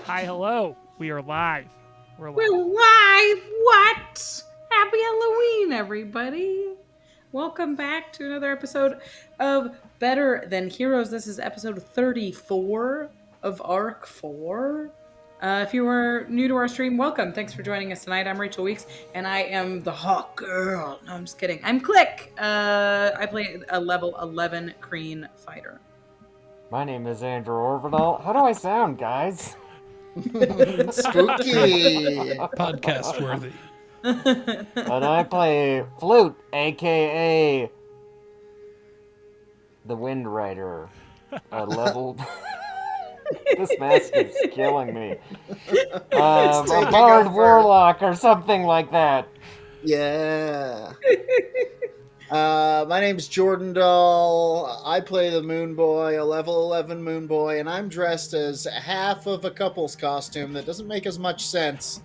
Hi, hello. We are live. We're live. What? Happy Halloween, everybody. Welcome back to another episode of Better Than Heroes. This is episode 34 of Arc 4. If you are new to our stream, welcome. Thanks for joining us tonight. I'm Rachel Weeks, and I am the hot girl. No, I'm just kidding. I'm Klik. I play a level 11 Kreen fighter. My name is Andrew Ovredahl. How do I sound, guys? Spooky. Podcast worthy. And I play Flute, aka the Windrider. Level. This mask is killing me. A bard warlock or something like that. Yeah. My name's Jordan Dahl. I play the Moonboy, a level 11 Moonboy, and I'm dressed as half of a couple's costume that doesn't make as much sense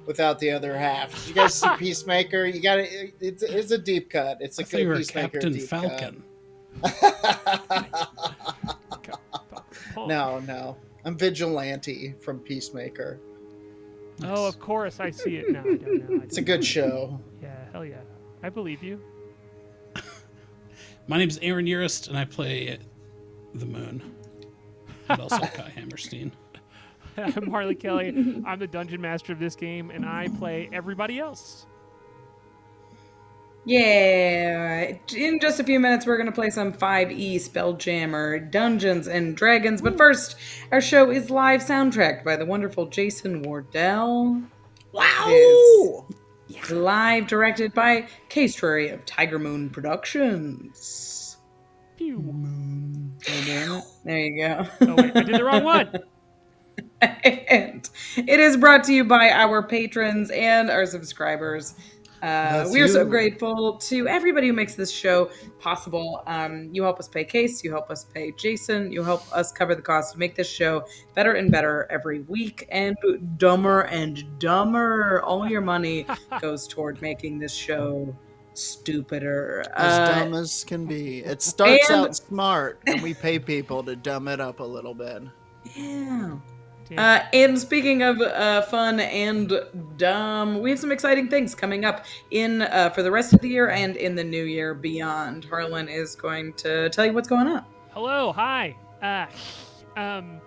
without the other half. Did you guys see Peacemaker? You got it. It's a deep cut. It's a good Peacemaker Captain deep Falcon. No. I'm Vigilante from Peacemaker. Oh, of course. I see it now. I don't know. It's a good show. Yeah, hell yeah. I believe you. My name's Aaron Urist, and I play the Moon. And also Kai Hammerstein. I'm Harley Kelly. I'm the dungeon master of this game, and I play everybody else. Yeah, in just a few minutes, we're going to play some 5e Spelljammer Dungeons and Dragons. But first, our show is live soundtracked by the wonderful Jason Wardell. Wow! It's live directed by K.A.I of Tiger Moon Productions. Pew. There you go. Oh, wait, I did the wrong one. And it is brought to you by our patrons and our subscribers. We are so grateful to everybody who makes this show possible. You help us pay Case, you help us pay Jason, you help us cover the cost to make this show better and better every week and dumber and dumber. All your money goes toward making this show stupider. As dumb as can be. It starts out smart, and we pay people to dumb it up a little bit. Yeah. And speaking of fun and dumb, we have some exciting things coming up in for the rest of the year and in the new year beyond. Harlan is going to tell you what's going on. Hello, hi. I am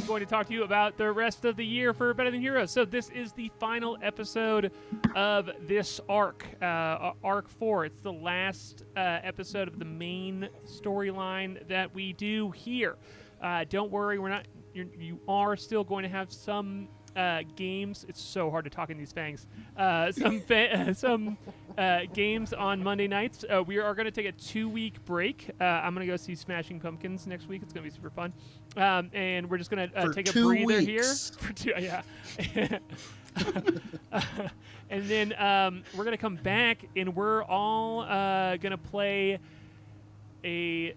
going to talk to you about the rest of the year for Better Than Heroes. So this is the final episode of this arc, Arc 4. It's the last episode of the main storyline that we do here. Don't worry, we're not. You are still going to have some games. It's so hard to talk in these fangs. Some games on Monday nights. We are going to take a 2-week break. I'm going to go see Smashing Pumpkins next week. It's going to be super fun. And we're just going to take a breather here. For 2 yeah. And then we're going to come back, and we're all going to play a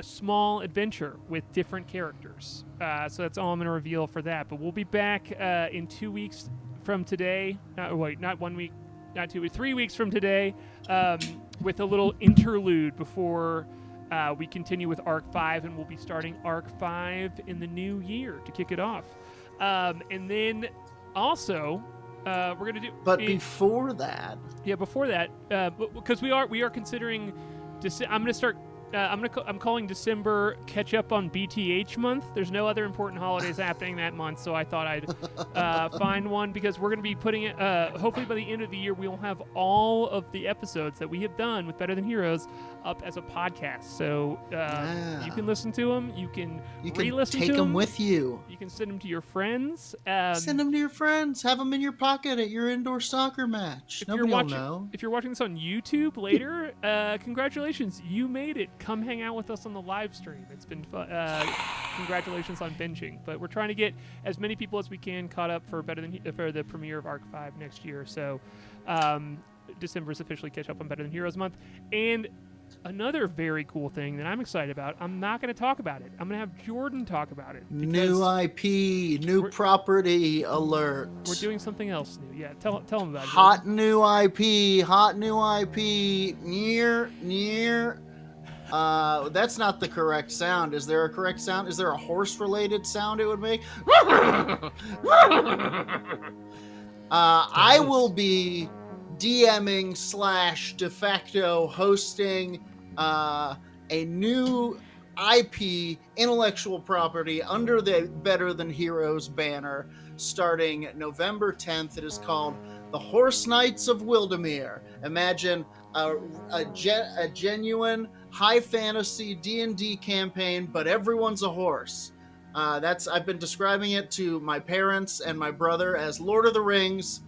small adventure with different characters. So that's all I'm going to reveal for that. But we'll be back in 2 weeks from today. Not 1 week, not 2 weeks, 3 weeks from today with a little interlude before we continue with Arc 5, and we'll be starting Arc 5 in the new year to kick it off. And then also we're going to do... But before that... Yeah, before that, because we are considering... I'm going to start... I'm calling December Catch Up on BTH month. There's no other important holidays happening that month, so I thought I'd find one, because we're going to be putting it, hopefully by the end of the year, we'll have all of the episodes that we have done with Better Than Heroes up as a podcast. So you can listen to them. You can re-listen to them. Take them with you. You can send them to your friends. Send them to your friends. Have them in your pocket at your indoor soccer match. Nobody will know. If you're watching this on YouTube later, congratulations. You made it. Come hang out with us on the live stream. It's been fun. Congratulations on binging. But we're trying to get as many people as we can caught up for the premiere of Arc 5 next year. So December is officially Catch Up on Better Than Heroes month. And another very cool thing that I'm excited about, I'm not going to talk about it. I'm going to have Jordan talk about it. New IP, new property alert. We're doing something else new. Yeah, tell him about it. Hot new IP, near. That's not the correct sound. Is there a correct sound? Is there a horse-related sound it would make? I will be DMing / de facto hosting a new IP, intellectual property, under the Better Than Heroes banner starting November 10th. It is called The Horse Knights of Wildemere. Imagine a genuine high fantasy D&D campaign, but everyone's a horse. I've been describing it to my parents and my brother as Lord of the Rings,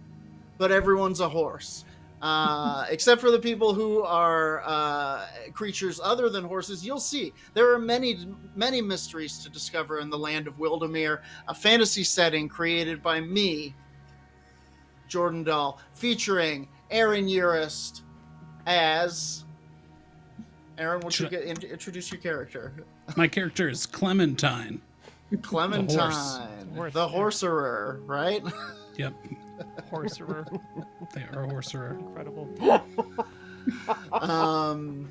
but everyone's a horse. Except for the people who are creatures other than horses. You'll see there are many mysteries to discover in the land of Wildemere, a fantasy setting created by me, Jordan Dahl, featuring Aaron Urist as... Aaron, introduce your character. My character is Clementine. Clementine, the horserer, right? Yep. Horserer. They are a horserer. Incredible. Um,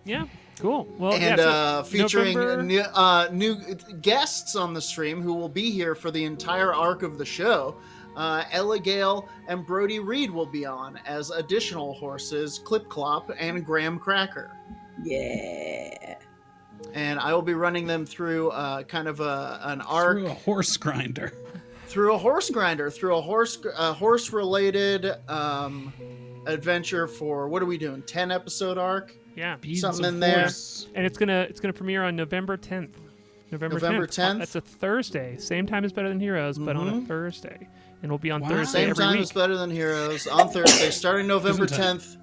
Yeah, cool. Well, and so featuring November... new guests on the stream who will be here for the entire arc of the show. Ella Gale and Brody Reed will be on as additional horses, Clip Clop and Graham Cracker. Yeah. And I will be running them through kind of an arc. Through a horse grinder. Through a horse-related adventure for, what are we doing, 10-episode arc? Yeah. Beads Something of in there. horse. And it's gonna premiere on November 10th. November 10th. That's a Thursday. Same time as Better Than Heroes, but on a Thursday. And we'll be on Thursday Same every time week. as Better Than Heroes on Thursday, starting November 10th.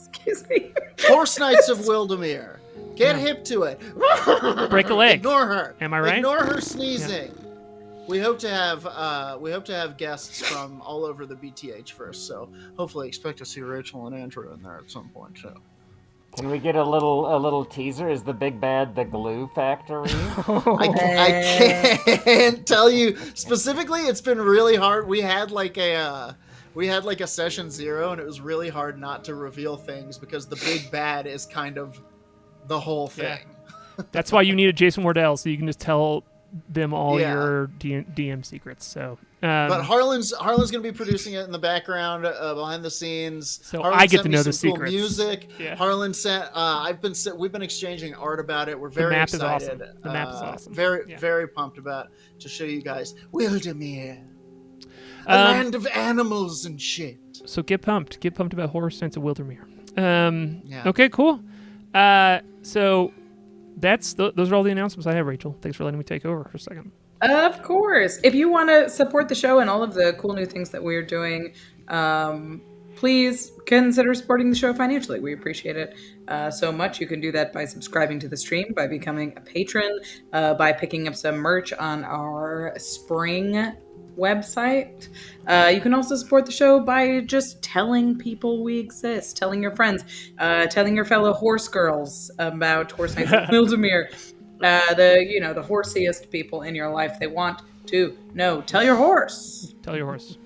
Excuse me. Horse Knights of Wildemere. Get hip to it. Break a leg. Ignore her. Am I right? Ignore her sneezing. Yeah. We hope to have guests from all over the BTH first. So hopefully, expect to see Rachel and Andrew in there at some point too. Can we get a little teaser? Is the big bad the glue factory? I can't tell you specifically. It's been really hard. We had like a session 0, and it was really hard not to reveal things because the big bad is kind of the whole thing. Yeah. That's why you needed Jason Wardell, so you can just tell them all your DM secrets. So, but Harlan's going to be producing it in the background, behind the scenes. So Harlan I get sent to me know some the cool secrets. Music. Yeah. Harlan sent. We've been exchanging art about it. We're very map is excited. awesome. The map is awesome. Very pumped about to show you guys Wildemere, a land of animals and shit. So get pumped. Get pumped about Horror Sense of Wildemere. Yeah. Okay, cool. So those are all the announcements I have, Rachel. Thanks for letting me take over for a second. Of course. If you want to support the show and all of the cool new things that we're doing, please consider supporting the show financially. We appreciate it so much. You can do that by subscribing to the stream, by becoming a patron, by picking up some merch on our spring website. You can also support the show by just telling people we exist, telling your friends, telling your fellow horse girls about Horse Knights of Wildemere. The horsiest people in your life. They want to know. Tell your horse. Tell your horse.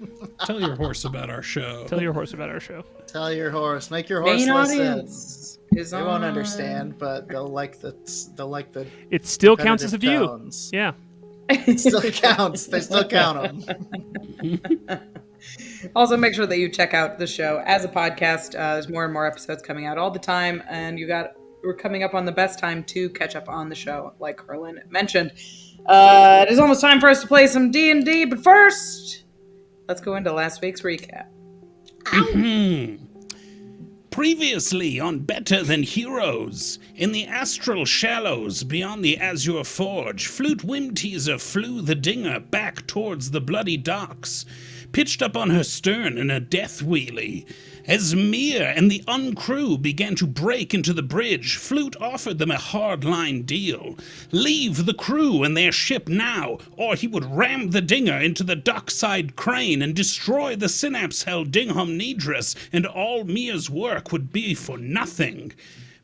Tell your horse about our show. Tell your horse about our show. Tell your horse. Make your horse Main listen. audience is They on. won't understand, but they'll like the. It still counts as a view. Tones. Yeah. It still counts. They still count them. Also, make sure that you check out the show as a podcast. There's more and more episodes coming out all the time, and we're coming up on the best time to catch up on the show, like Carlin mentioned. It is almost time for us to play some D&D, but first, let's go into last week's recap. Previously on Better Than Heroes, in the astral shallows beyond the Azure Forge, Flute Whimteaser flew the dinger back towards the bloody docks, pitched up on her stern in a death wheelie. As Mia and the uncrew began to break into the bridge, Flute offered them a hardline deal. Leave the crew and their ship now, or he would ram the dinger into the dockside crane and destroy the synapse-held Dingham Nidris, and all Mia's work would be for nothing.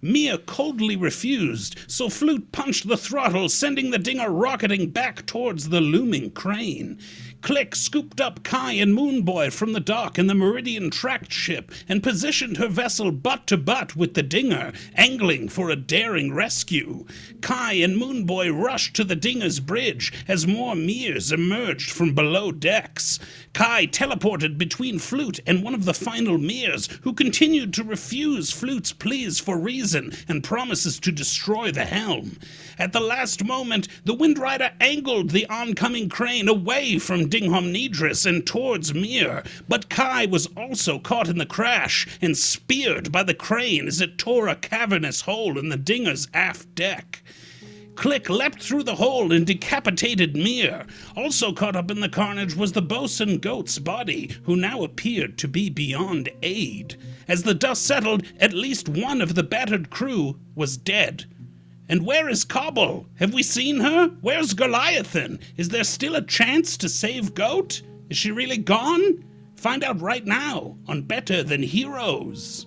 Mia coldly refused, so Flute punched the throttle, sending the dinger rocketing back towards the looming crane. Klik scooped up K.A.I and Moonboy from the dock in the Meridian tracked ship and positioned her vessel butt to butt with the Dinger, angling for a daring rescue. K.A.I and Moonboy rushed to the Dinger's bridge as more Mears emerged from below decks. K.A.I teleported between Flute and one of the final Mears, who continued to refuse Flute's pleas for reason and promises to destroy the helm. At the last moment, the Windrider angled the oncoming crane away from Dinghomnidris and towards Mir, but K.A.I was also caught in the crash and speared by the crane as it tore a cavernous hole in the Dinger's aft deck. Klik leapt through the hole and decapitated Mir. Also caught up in the carnage was the bosun goat's body, who now appeared to be beyond aid. As the dust settled, at least one of the battered crew was dead. And where is Cobble? Have we seen her? Where's Goliathan? Is there still a chance to save Goat? Is she really gone? Find out right now on Better Than Heroes.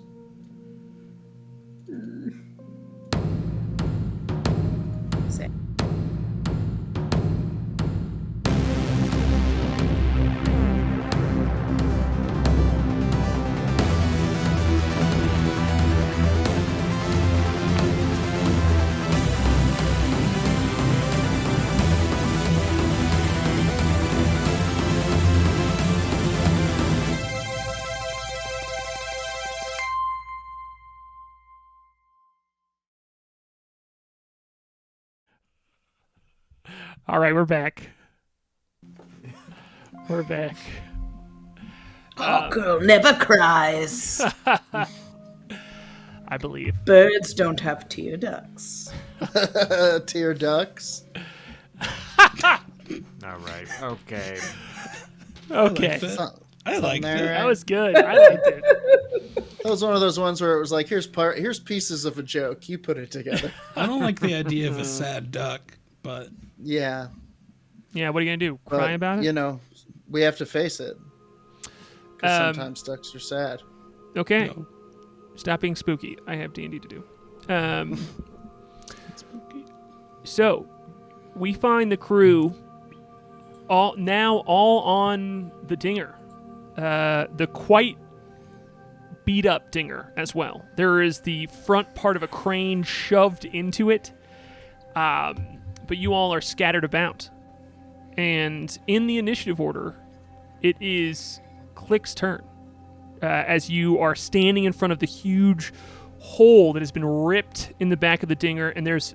All right, we're back. We're back. Oh, girl never cries. I believe. Birds don't have tear ducts. Tear ducks. All right. Okay. Okay. I like there. that. That was good. I liked it. That was one of those ones where it was like, here's pieces of a joke. You put it together. I don't like the idea of a sad duck, but Yeah. Yeah, what are you going to do? But, Cry about it? You know, we have to face it. Because Um, sometimes ducks are sad. Okay. no. Stop being spooky. I have D&D to do. Spooky. So, we find the crew all on the Dinger. The quite beat up Dinger as well. There is the front part of a crane shoved into it. But you all are scattered about. And in the initiative order, it is Klik's turn. As you are standing in front of the huge hole that has been ripped in the back of the Dinger, and there's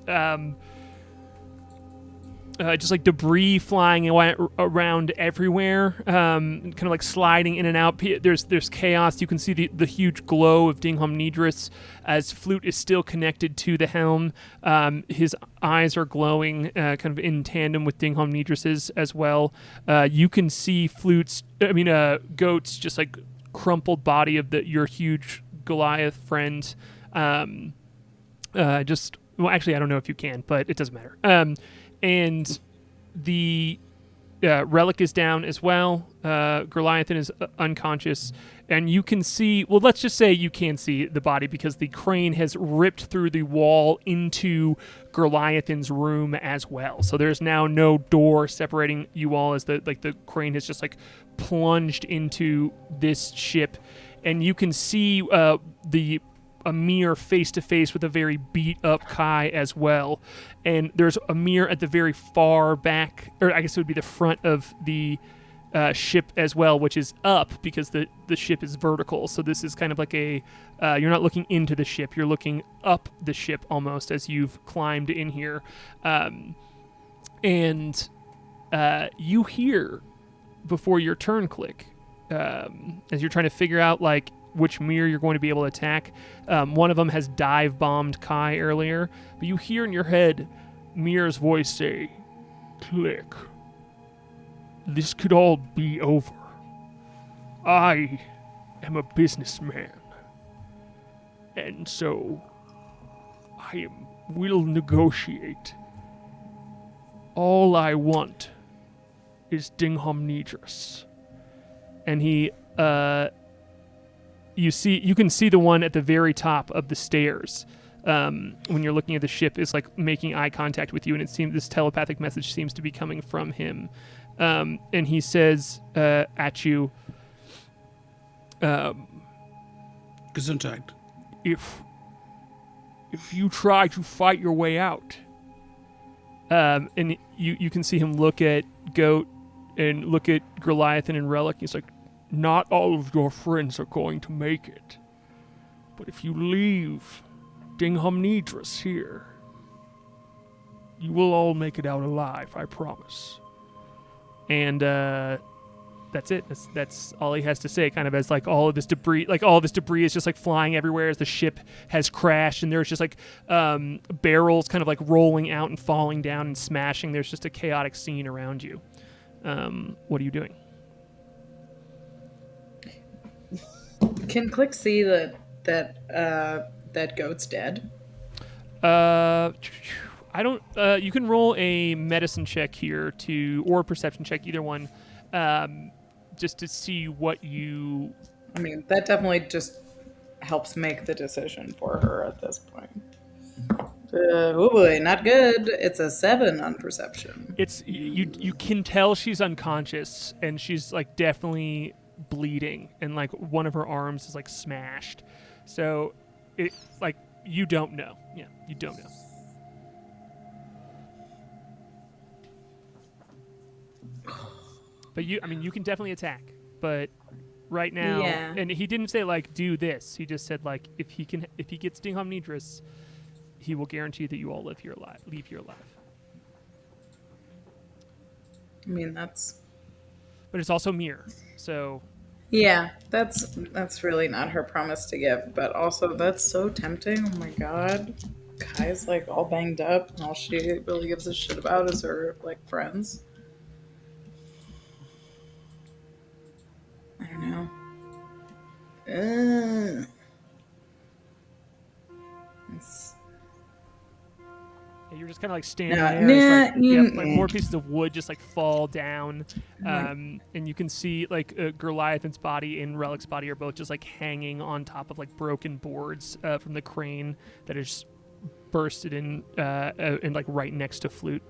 just like debris flying around everywhere, kind of like sliding in and out. There's chaos. You can see the huge glow of Dinghomnidris as Flute is still connected to the helm. His eyes are glowing, kind of in tandem with Dinghomnidris's as well. You can see Goat's just like crumpled body of your huge Goliath friend. Actually, I don't know if you can, but it doesn't matter. And the relic is down as well. Goliathan is unconscious. And you can see, well, let's just say you can see the body because the crane has ripped through the wall into Goliathan's room as well. So there's now no door separating you all as the crane has just like plunged into this ship. And you can see a mirror face to face with a very beat up K.A.I as well. And there's a mirror at the very far back, or I guess it would be the front of the ship as well, which is up because the ship is vertical. So this is kind of like you're not looking into the ship, you're looking up the ship almost as you've climbed in here. And you hear before your turn Klik, as you're trying to figure out like which mirror you're going to be able to attack. One of them has dive bombed K.A.I earlier, but you hear in your head Mir's voice say, "Klik, this could all be over. I am a businessman, and so I will negotiate. All I want is Dinghomnidris." And he, you can see the one at the very top of the stairs, when you're looking at the ship, is like making eye contact with you, and it seems this telepathic message seems to be coming from him. And he says at you, Gesundheit. if you try to fight your way out, and you can see him look at Goat and look at Goliathan and Relic. He's like, not all of your friends are going to make it, but if you leave Dingham-Nidris here, you will all make it out alive, I promise. And that's it. That's all he has to say, kind of as like all of this debris is just like flying everywhere as the ship has crashed, and there's just like barrels kind of like rolling out and falling down and smashing. There's just a chaotic scene around you. What are you doing? Can Klik see that Goat's dead? I don't. You can roll a medicine check here or a perception check, either one, just to see what you. I mean, that definitely just helps make the decision for her at this point. Oh boy, not good. It's a 7 on perception. It's you can tell she's unconscious, and she's like definitely bleeding, and like one of her arms is like smashed. So it like you don't know. Yeah, you don't know. But you can definitely attack. But right now, Yeah. and he didn't say like do this. He just said like if he gets Dingham-Nidris, he will guarantee that you all leave here alive. I mean, that's... But it's also Mir, so... Yeah, that's really not her promise to give, but also that's so tempting. Oh my god. K.A.I's like all banged up, and all she really gives a shit about is her like friends. I don't know. It's... You're just kind of like standing No, there. It's nah, like more pieces of wood just like fall down, and you can see like Goliathan's body and Relic's body are both just like hanging on top of like broken boards from the crane that is bursted in and like right next to Flute.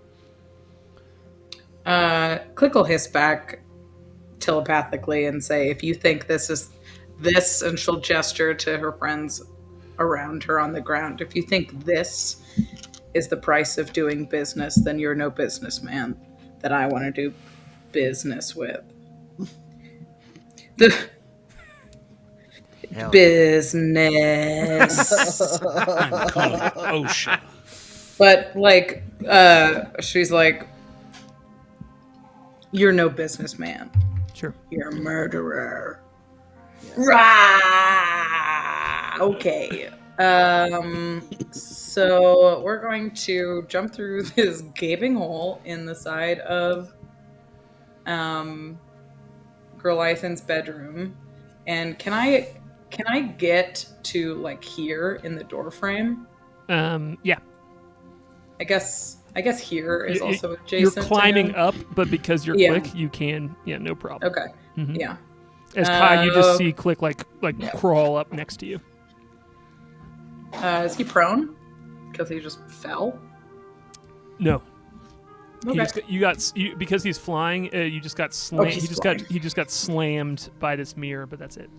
Klik will hiss back telepathically and say, if you think this is this, and she'll gesture to her friends around her on the ground, if you think this is the price of doing business, then you're no businessman that I want to do business with. The business. I'm calling it OSHA. But like, she's like, you're no businessman. Sure. You're a murderer. Rah! Okay. So we're going to jump through this gaping hole in the side of Goliathan's bedroom. And can I get to like here in the door frame? Yeah. I guess here is also adjacent. You're to climbing him. up, but because you're Yeah. Klik, you can. Yeah, no problem. Okay. Mhm. Yeah. As K.A.I, you just see Klik like crawl up next to you. Is he prone? Because he just fell. No. Okay. Because he's flying. You just got slammed. he's He just got slammed by this mirror, but that's it.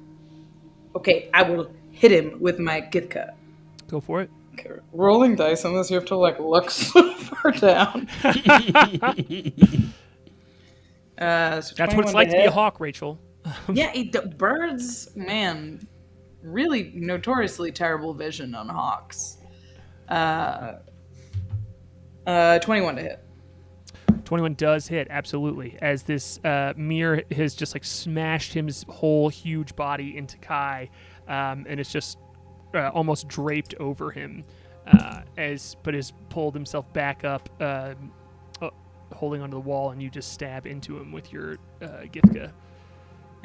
Okay, I will hit him with my Gitka. Go for it. Okay, rolling dice on this, you have to like look so far down. So That's what 21 it's like to be a hit. hawk, Rachel. Yeah, birds, man, really notoriously terrible vision on hawks. 21 to hit. 21 does hit, absolutely, as this mirror has just like smashed his whole huge body into K.A.I, and it's just almost draped over him, but has pulled himself back up, holding onto the wall, and you just stab into him with your Gifka.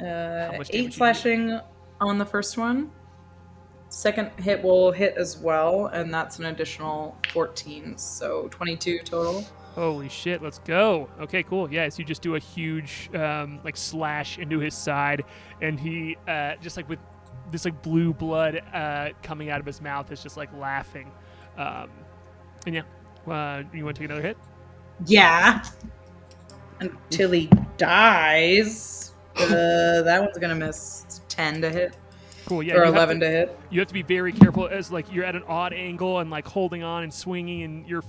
Much damage you 8 do? slashing on the first one. Second hit will hit as well, and that's an additional 14, so 22 total. Holy shit, let's go. Okay, cool. Yeah, so you just do a huge like slash into his side, and he just like with this like blue blood coming out of his mouth is just like laughing. And yeah, you want to take another hit? Yeah. Until he dies. That one's gonna miss. It's 10 to hit. Cool. Yeah. Or you 11 to hit. You have to be very careful as like you're at an odd angle and like holding on and swinging, and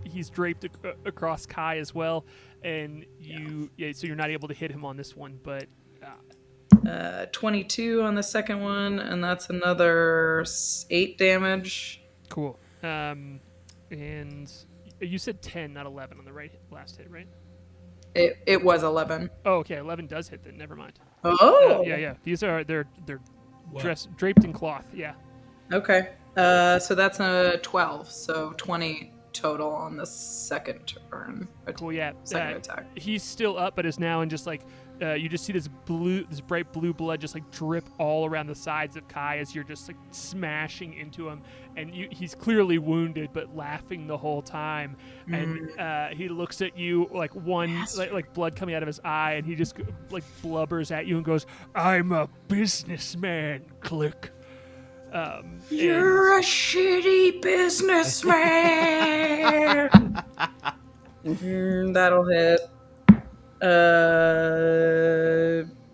he's draped across K.A.I as well, and so you're not able to hit him on this one, but. 22 on the second one, and that's another 8 damage. Cool. And you said 10, not 11 on the last hit, right? It was 11. Oh, okay. 11 does hit then. Never mind. Oh. Yeah. they're draped in cloth. Yeah. Okay. So that's a 12. So 20 total on the second turn. Cool. Yeah. Second attack. He's still up, but is now in just like you just see this bright blue blood just like drip all around the sides of K.A.I as you're just like smashing into him, and he's clearly wounded but laughing the whole time. And he looks at you like like blood coming out of his eye, and he just like blubbers at you and goes, "I'm a businessman, Klik." You're a shitty businessman. That'll hit.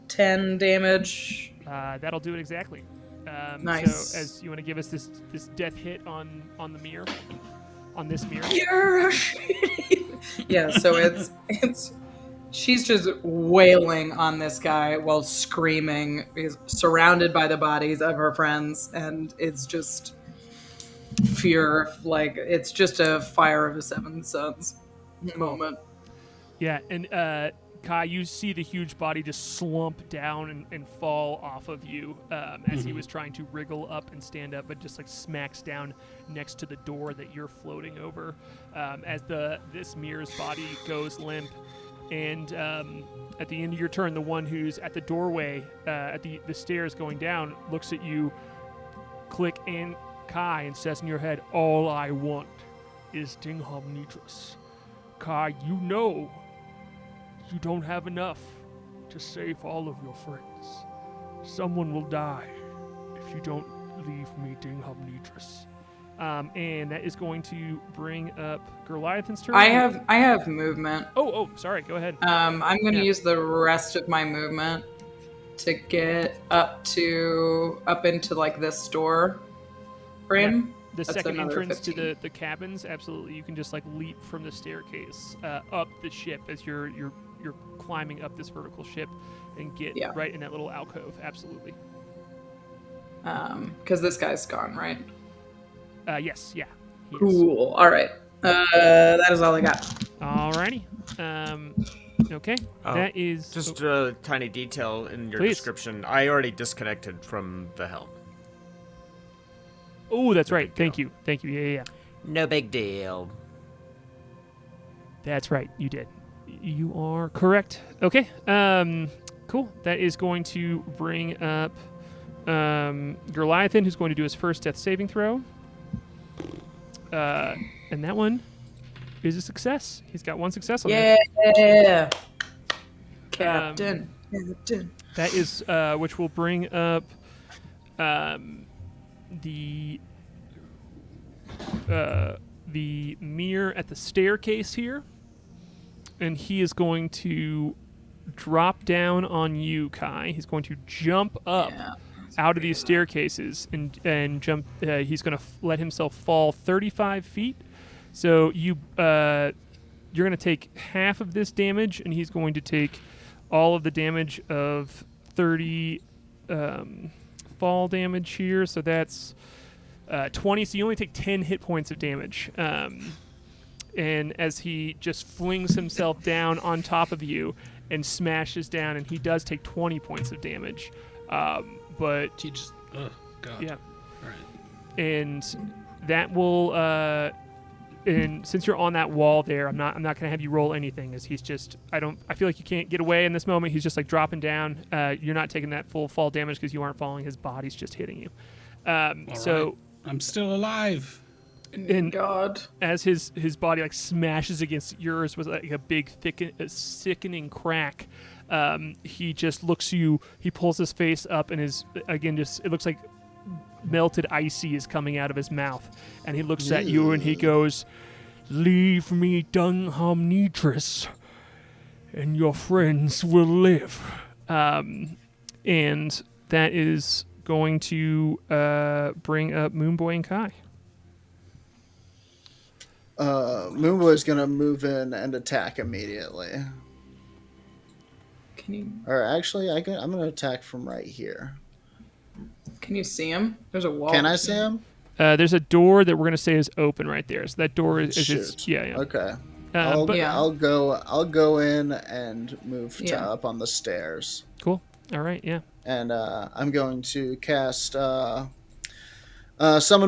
10 damage. That'll do it exactly. Nice. So, as you want to give us this death hit on the mirror, on this mirror. You're a shitty. Yeah. So it's. She's just wailing on this guy while screaming. He's surrounded by the bodies of her friends, and it's just fear. Like it's just a fire of the seven suns moment. Yeah, and K.A.I, you see the huge body just slump down and fall off of you as he was trying to wriggle up and stand up, but just like smacks down next to the door that you're floating over as this mirror's body goes limp. And at the end of your turn, the one who's at the doorway, at the stairs going down, looks at you, Klik and K.A.I, and says in your head, "All I want is Dingham Nitras. K.A.I, you know you don't have enough to save all of your friends. Someone will die if you don't leave me Dingham Nitras." And that is going to bring up Goliath's turn. I have movement. Oh, sorry. Go ahead. I'm going to use the rest of my movement to get up into like this door frame. Yeah. The That's second another entrance 15. to the cabins, absolutely. You can just like leap from the staircase up the ship as you're climbing up this vertical ship and get right in that little alcove. Absolutely. Because this guy's gone, right? Yes, yeah. Cool. All right. That is all I got. Alrighty. Okay. That is just a tiny detail in your Please. description. I already disconnected from the helm. Oh, that's right. Thank you. Yeah. No big deal. That's right. You did. You are correct. Okay. Cool. That is going to bring up Goliathan, who's going to do his first death saving throw. And that one is a success. He's got one success on that. Yeah. Captain. That is which will bring up the mirror at the staircase here, and he is going to drop down on you, K.A.I. He's going to jump up out of these staircases and jump. He's going to let himself fall 35 feet. So you're going to take half of this damage, and he's going to take all of the damage of 30 fall damage here. So that's 20. So you only take 10 hit points of damage. And as he just flings himself down on top of you and smashes down, and he does take 20 points of damage. But He just, oh, God. yeah, All right. and that will and since you're on that wall there, I'm not gonna have you roll anything, as he's just I feel like you can't get away in this moment. He's just like dropping down. You're not taking that full fall damage because you aren't falling. His body's just hitting you. All right. I'm still alive. And God. as his body like smashes against yours with like a big, sickening crack, he just looks you. He pulls his face up, and it looks like melted icy is coming out of his mouth. And he looks at you, and he goes, "Leave me, Dunhamnitris, and your friends will live." And that is going to bring up Moonboy and K.A.I. Moonboy's gonna move in and attack immediately. Can you Or actually, I'm gonna attack from right here. see him? There's a wall. Can I see him? There's a door that we're gonna say is open right there. So that door is Shoot. yeah. Okay. But I'll go in and move to Yeah. up on the stairs. cool. All right, yeah. And I'm going to cast Summon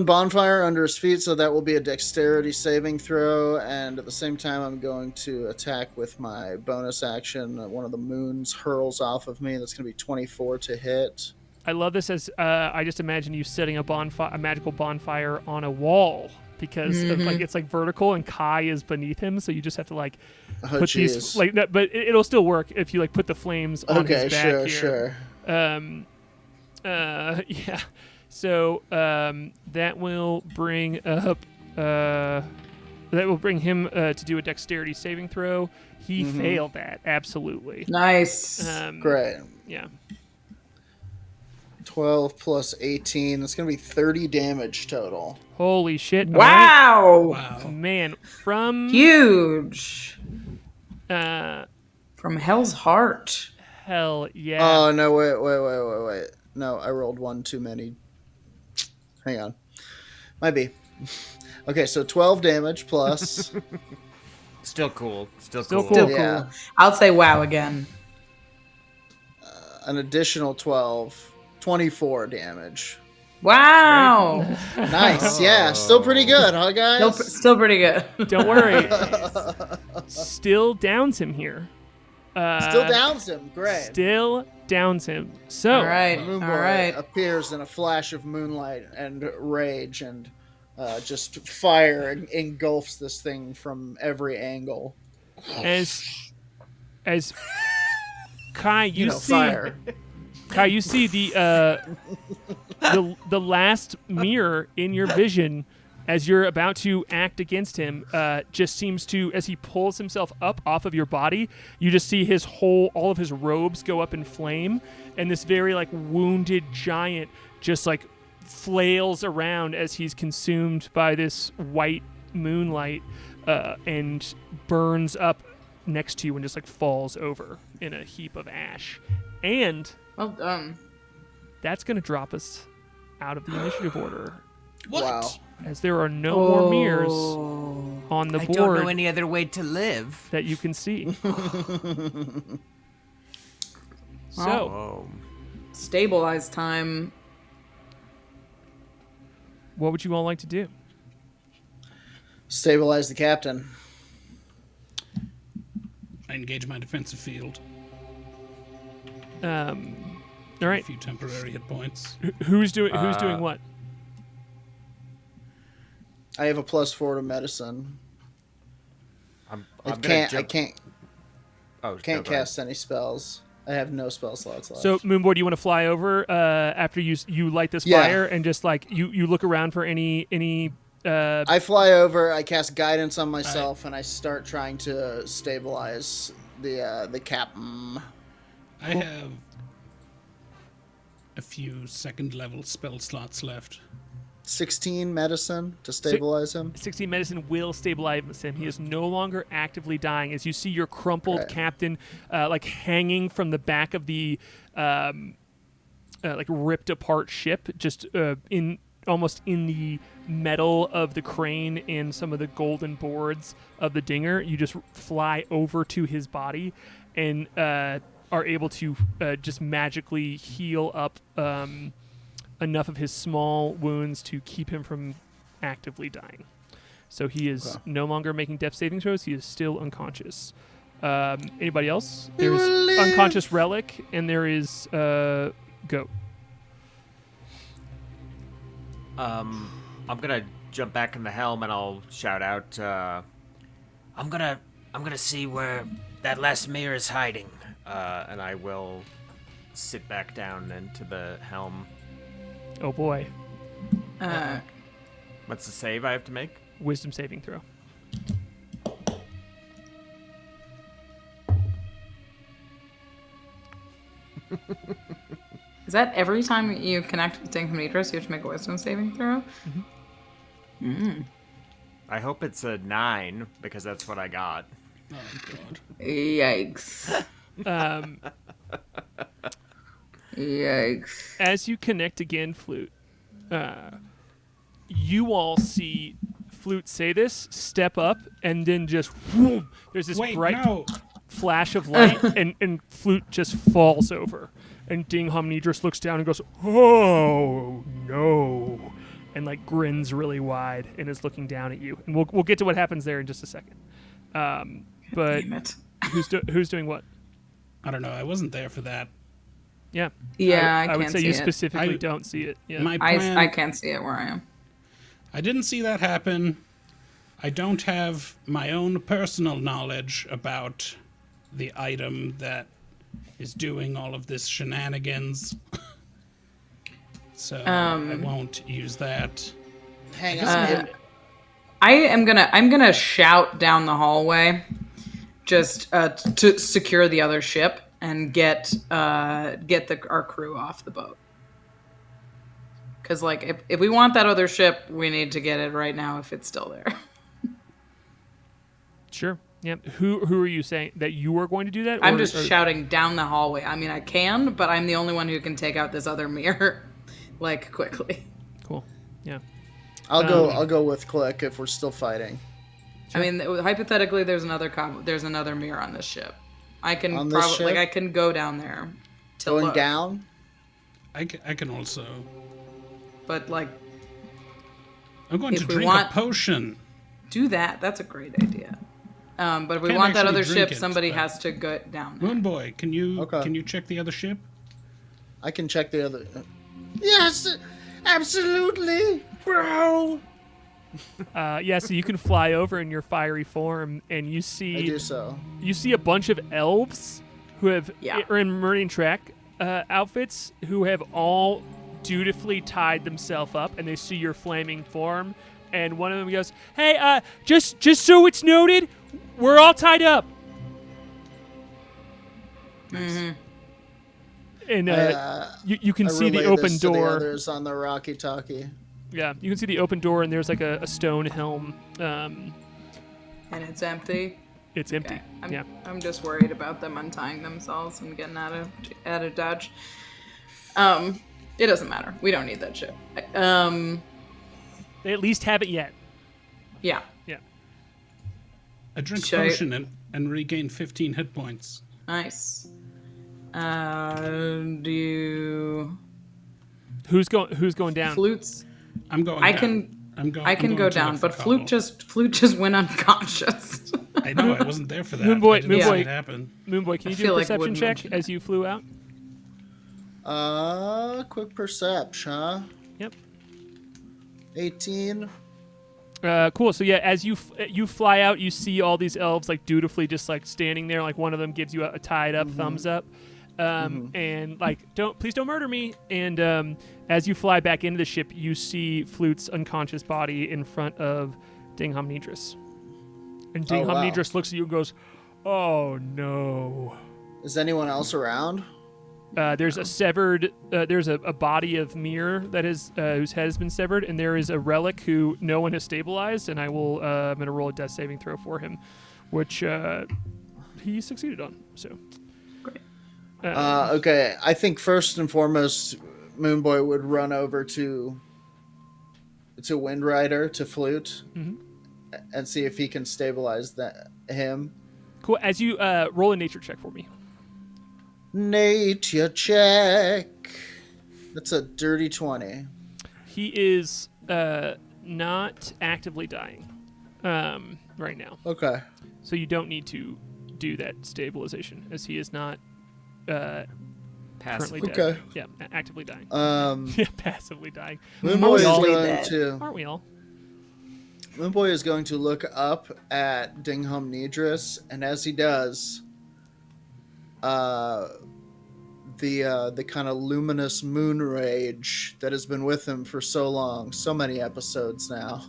Bonfire under his feet, so that will be a dexterity saving throw. And at the same time, I'm going to attack with my bonus action. One of the moons hurls off of me. That's going to be 24 to hit. I love this as I just imagine you setting a magical bonfire on a wall because of, like it's like vertical and K.A.I is beneath him, so you just have to like Oh, put these like that. But it'll still work if you like put the flames on his back sure. Yeah. So that will bring up him to do a dexterity saving throw. He failed that absolutely. Nice. Great. Yeah. 12 plus 18. That's going to be 30 damage total. Holy shit! Wow. Wow. Man, from Huge. From Hell's Heart. hell yeah. Oh, no, wait. No, I rolled one too many. Hang on. Might be. Okay, so 12 damage plus. Still cool. Still Still cool. cool. Still Yeah. cool. I'll say wow again. An additional 12. 24 damage. Wow. Nice. Yeah, still pretty good, huh, guys? Still pretty good. Don't worry. Still downs him here. Still downs him. Great. Still downs him. So All right. Moonboy All right. appears in a flash of moonlight and rage, and just fire engulfs this thing from every angle. as K.A.I, you see fire. K.A.I, you see the last mirror in your vision as you're about to act against him just seems to, as he pulls himself up off of your body, you just see all of his robes go up in flame, and this very like wounded giant just like flails around as he's consumed by this white moonlight and burns up next to you and just like falls over in a heap of ash. And Well done. that's going to drop us out of the initiative order, What? Wow. as there are no more mirrors on the I don't know board any other way to live. that you can see. So, Oh. Stabilize time. what would you all like to do? Stabilize the captain. I engage my defensive field. All A right, few temporary hit points. who's doing what? I have a +4 to medicine. I'm I gonna can't jump- can't Oh, no, can't go ahead. cast any spells. I have no spell slots left. So, Moonboy, do you want to fly over after you light this Yeah. fire and just like you look around for any I fly over, I cast guidance on myself, and I start trying to stabilize the captain. I have a few second level spell slots left. 16 medicine to stabilize him. 16 medicine will stabilize him. He is no longer actively dying. As you see your crumpled Right. captain, like hanging from the back of the like ripped apart ship, just almost in the metal of the crane and some of the golden boards of the dinger. You just fly over to his body and are able to just magically heal up enough of his small wounds to keep him from actively dying. So he is no longer making death saving throws. He is still unconscious. Anybody else? There's will live. unconscious relic, and there is goat. I'm gonna jump back in the helm and I'll shout out, I'm gonna see where that last mirror is hiding. and I will sit back down into the helm. Oh boy. What's the save I have to make? Wisdom saving throw. Is that every time you connect with Dinkamidris, you have to make a wisdom saving throw? I hope it's a 9 because that's what I got. Oh, God. Yikes. Yikes. As you connect again, Flute, you all see Flute say this, step up, and then just whoom, there's this Wait, bright no. flash of light, and Flute just falls over. And Dinkamidris looks down and goes, "Oh no," and like grins really wide and is looking down at you. And we'll get to what happens there in just a second. But Damn it. who's doing what? I don't know. I wasn't there for that. Yeah. Yeah, I I would can't say see you it. specifically don't see it. Yeah. My plan. I can't see it where I am. I didn't see that happen. I don't have my own personal knowledge about the item that is doing all of this shenanigans. So I won't use that. Hang on. I'm gonna shout down the hallway, just to secure the other ship and get our crew off the boat. Because like if we want that other ship, we need to get it right now if it's still there. Sure. Yeah. Who are you saying that you are going to do that? I'm or- just or- shouting down the hallway. I mean, I can, but I'm the only one who can take out this other mirror, like quickly. Cool. Yeah. I'll go with Klik if we're still fighting. I mean, hypothetically, there's another mirror on this ship. I can On this probably ship? I can go down there. To Going look, down? I can also. but like I'm going If to we drink want- a potion. do that. That's a great idea. But if we Can't want that actually other drink ship, it, somebody but- has to go down there. Moonboy, can you Okay. check the other ship? I can check the other. Yes, absolutely, bro. Yeah. So you can fly over in your fiery form, and you I see do so. a bunch of elves who have Yeah. are in Meridian Track outfits who have all dutifully tied themselves up, and they see your flaming form. And one of them goes, "Hey, just so it's noted, we're all tied up." And you can I see the relay open this to the door. others on the Rocky Talkie. Yeah, you can see the open door, and there's like a stone helm. And it's empty. It's empty. Okay. Yeah. I'm just worried about them untying themselves and getting out of dodge. It doesn't matter. We don't need that ship. They at least haven't yet. Yeah. Yeah. I drink Should I- potion and regain 15 hit points. Nice. Do you Who's going down? flutes? I'm going. I down. can. I'm going. I I'm can going go to down, look for but Cobble. Flute just went unconscious. I know. I wasn't there for that. Moonboy- I didn't see Moonboy- it happen. Moonboy, can you I do feel a like perception wouldn't check mention as you flew out? Quick perception, huh? Yep. 18. Cool. So yeah, as you fly out, you see all these elves like dutifully just like standing there. Like one of them gives you a tied up thumbs up, and like please don't murder me. And as you fly back into the ship, you see Flute's unconscious body in front of Dinkamidris. And Oh, wow. Dinkamidris looks at you and goes, "Oh no." Is anyone else around? There's a severed. There's a body of Mir that is whose head has been severed, and there is a relic who no one has stabilized. And I will. I'm gonna roll a death saving throw for him, which he succeeded on. So. Great. Okay, I think first and foremost, Moonboy would run over to Windrider, to Flute, and see if he can stabilize him. Cool. As you roll a nature check for me. Nature check. That's a dirty 20. He is not actively dying right now, Okay. so you don't need to do that stabilization, as he is not Passive. currently dead. Okay. Yeah, actively dying. Um, Yeah, passively dying. Moonboy is Mostly going dead. to. Aren't we all? Moonboy is going to look up at Dingham Nidris, and as he does, the kind of luminous moon rage that has been with him for so long, so many episodes now,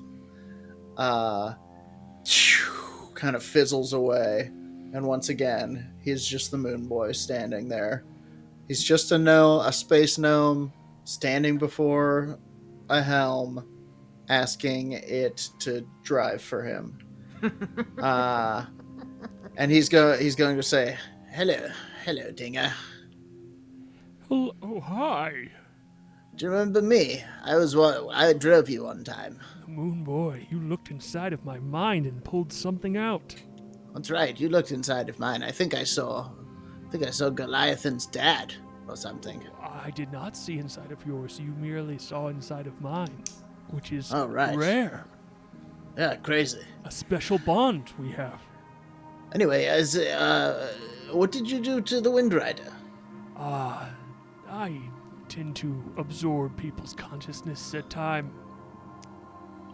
kind of fizzles away, and once again, he's just the Moonboy standing there. He's just a space gnome standing before a helm, asking it to drive for him. And he's going to say, hello, Dinger. Oh, hi. Do you remember me? I drove you one time. Moonboy, you looked inside of my mind and pulled something out. That's right. You looked inside of mine. I think I saw Goliath's dad or something. I did not see inside of yours. You merely saw inside of mine, which is right. rare. Yeah, crazy. A special bond we have. Anyway, what did you do to the Windrider? I tend to absorb people's consciousness at time.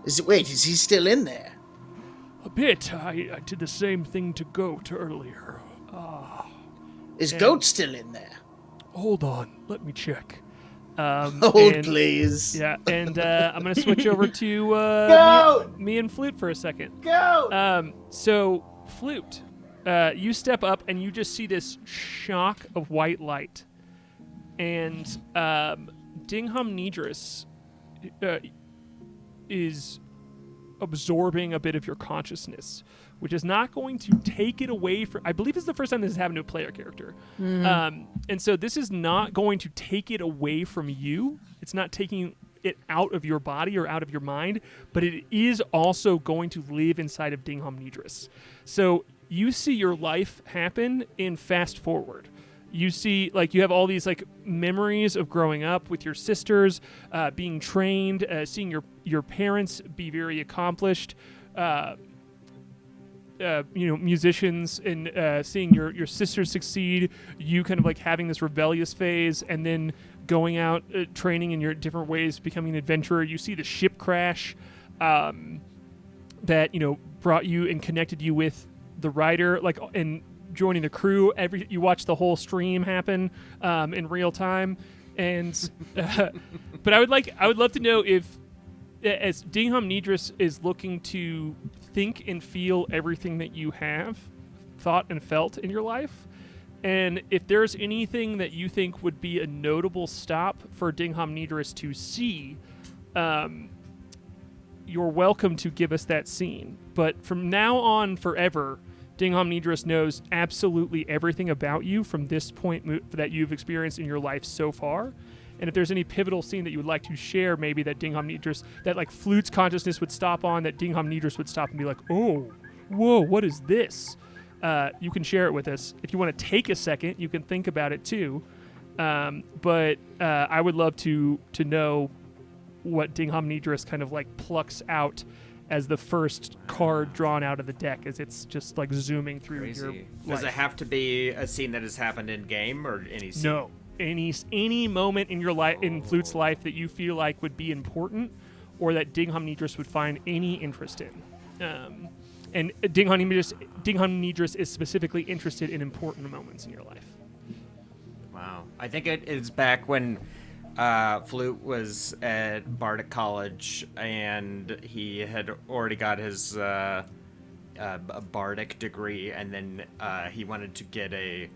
Is he still in there? A bit. I did the same thing to Goat earlier. Is Goat still in there? Hold on. Let me check. Please. Yeah, and I'm going to switch over to me and Flute for a second. Go! So, Flute, you step up and you just see this shock of white light. And Dingham Nidris is absorbing a bit of your consciousness, which is not going to take it away from... I believe it's the first time this has happened to a player character. And so this is not going to take it away from you. It's not taking it out of your body or out of your mind, but it is also going to live inside of Dingham Nidris. So you see your life happen in fast forward. You see, you have all these, memories of growing up with your sisters, being trained, seeing your parents be very accomplished, musicians, and seeing your sisters succeed, you kind of, having this rebellious phase, and then going out, training in your different ways, becoming an adventurer. You see the ship crash that, brought you and connected you with the rider, and joining the crew. You watch the whole stream happen in real time, and but I would love to know if, as Dingham Nidris is looking to think and feel everything that you have thought and felt in your life, and if there's anything that you think would be a notable stop for Dingham Nidris to see, you're welcome to give us that scene. But from now on forever, Dingham Nidris knows absolutely everything about you from this point that you've experienced in your life so far. And if there's any pivotal scene that you would like to share, maybe that Dingham Nidris, that Flute's consciousness would stop on, that Dingham Nidris would stop and be like, oh, whoa, what is this? You can share it with us. If you want to take a second, you can think about it too. But I would love to know what Dingham Nidris kind of plucks out as the first card drawn out of the deck, as it's just zooming through your life. Does it have to be a scene that has happened in game, or any scene? No, any moment in your life, in Flute's life, that you feel like would be important, or that Dingham Nidris would find any interest in. And Dingham Nidris is specifically interested in important moments in your life. Wow, I think it is back when Flute was at Bardic College, and he had already got his Bardic degree, and then he wanted to get a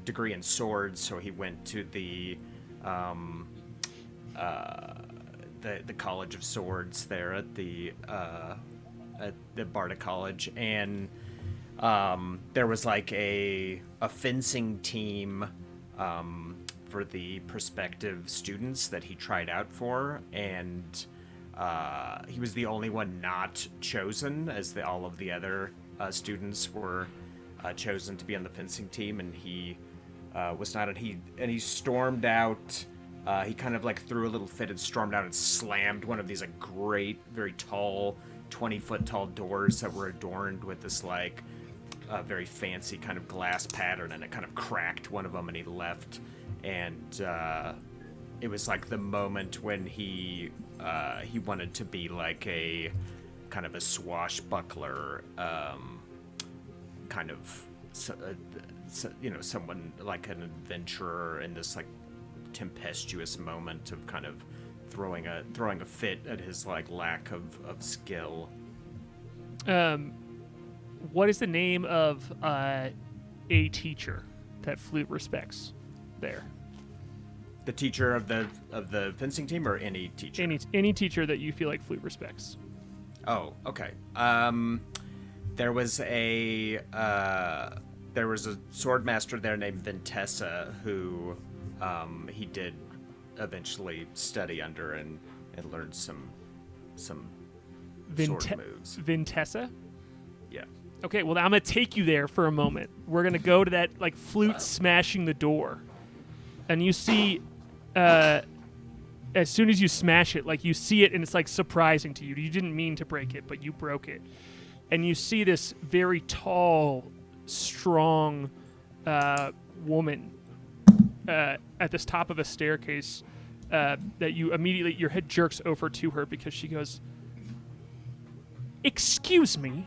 degree in swords, so he went to the College of Swords there at the Bardic College, and there was a fencing team for the prospective students that he tried out for, and he was the only one not chosen, as all of the other students were chosen to be on the fencing team, and he was not. And he stormed out. He kind of threw a little fit and stormed out and slammed one of these great, very tall, 20-foot tall doors that were adorned with this very fancy kind of glass pattern, and it kind of cracked one of them, and he left. And it was like the moment when he wanted to be like a kind of a swashbuckler, kind of someone like an adventurer in this like tempestuous moment of kind of throwing a fit at his like lack of skill. What is the name of a teacher that Flute respects there? The teacher of the fencing team, or any teacher? Any teacher that you feel like Flute respects. Oh, okay. There was a sword master there named Vintessa who he did eventually study under and learned some sword moves. Vintessa? Yeah. Okay, well, I'm going to take you there for a moment. We're going to go to that, like, Flute smashing the door. And you see, as soon as you smash it, like, you see it, and it's, like, surprising to you. You didn't mean to break it, but you broke it. And you see this very tall, strong woman at this top of a staircase that you immediately, your head jerks over to her because she goes, "Excuse me?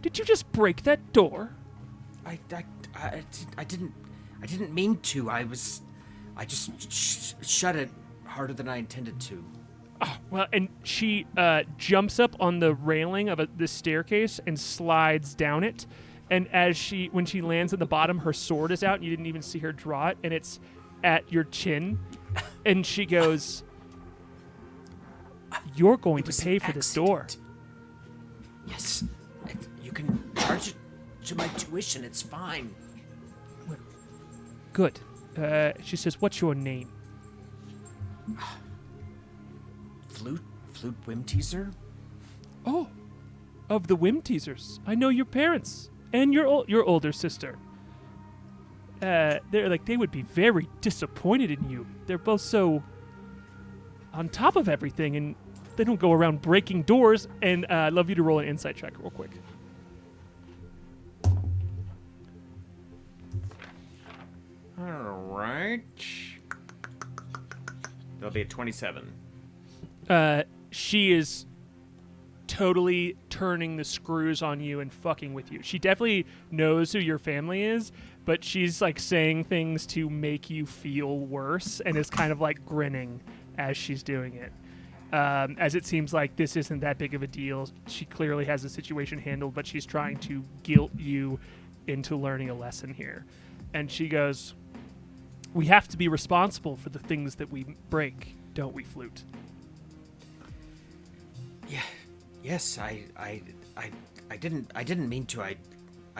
Did you just break that door?" I didn't mean to. I just shut it harder than I intended to. Oh, well, and she jumps up on the railing of this staircase and slides down it. And when she lands at the bottom, her sword is out, and you didn't even see her draw it, and it's at your chin. And she goes, "You're going to pay for this door." Yes, you can charge it to my tuition. It's fine. Good. She says, "What's your name?" Flute Whimteaser? "Oh, of the Whimteasers. I know your parents and your older sister. They would be very disappointed in you. They're both so on top of everything, and they don't go around breaking doors." And I'd love you to roll an insight check real quick. All right. That'll be a 27. She is totally turning the screws on you and fucking with you. She definitely knows who your family is, but she's like saying things to make you feel worse and is kind of like grinning as she's doing it. As it seems like this isn't that big of a deal. She clearly has the situation handled, but she's trying to guilt you into learning a lesson here. And she goes, "We have to be responsible for the things that we break, don't we, Flute?" Yeah. Yes, I didn't mean to. I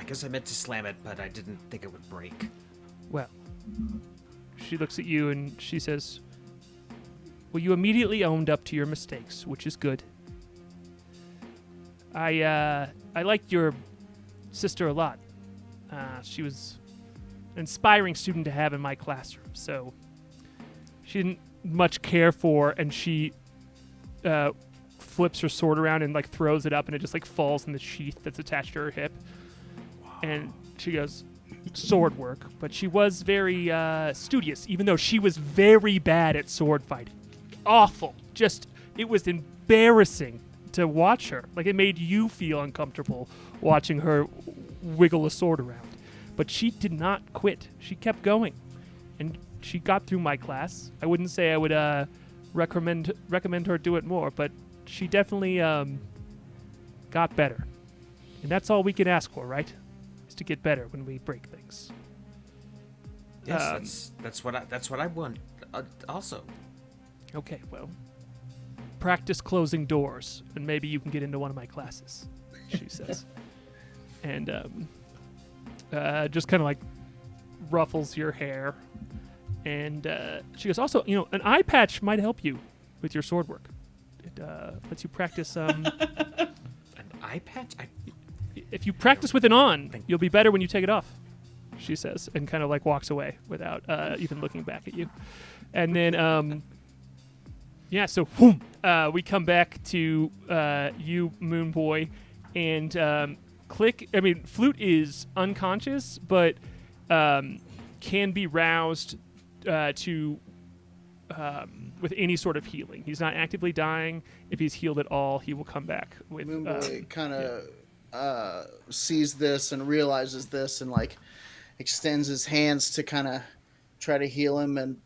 guess I meant to slam it, but I didn't think it would break. Well, she looks at you and she says, "Well, you immediately owned up to your mistakes, which is good. I liked your sister a lot. She was an inspiring student to have in my classroom, so she didn't much care for," and she flips her sword around and like throws it up, and it just like falls in the sheath that's attached to her hip. Wow. And she goes, "Sword work," but she was very studious, even though she was very bad at sword fighting. Awful. Just, it was embarrassing to watch her. Like, it made you feel uncomfortable watching her wiggle a sword around. But she did not quit. She kept going, and she got through my class. I wouldn't say I would recommend her do it more, but she definitely got better. And that's all we can ask for, right? Is to get better when we break things. Yes, that's what I want. Also. Okay, well, practice closing doors, and maybe you can get into one of my classes," she says. And just kind of like ruffles your hair. And she goes, "Also, an eye patch might help you with your sword work. It lets you practice. An eye patch? If you practice with it on, you'll be better when you take it off," she says, and kind of like walks away without even looking back at you. And then, so we come back to you, Moonboy, and Klik. I mean, Flute is unconscious, but can be roused to with any sort of healing. He's not actively dying. If he's healed at all, he will come back with. Moonboy kind of sees this and realizes this, and like extends his hands to kind of try to heal him, and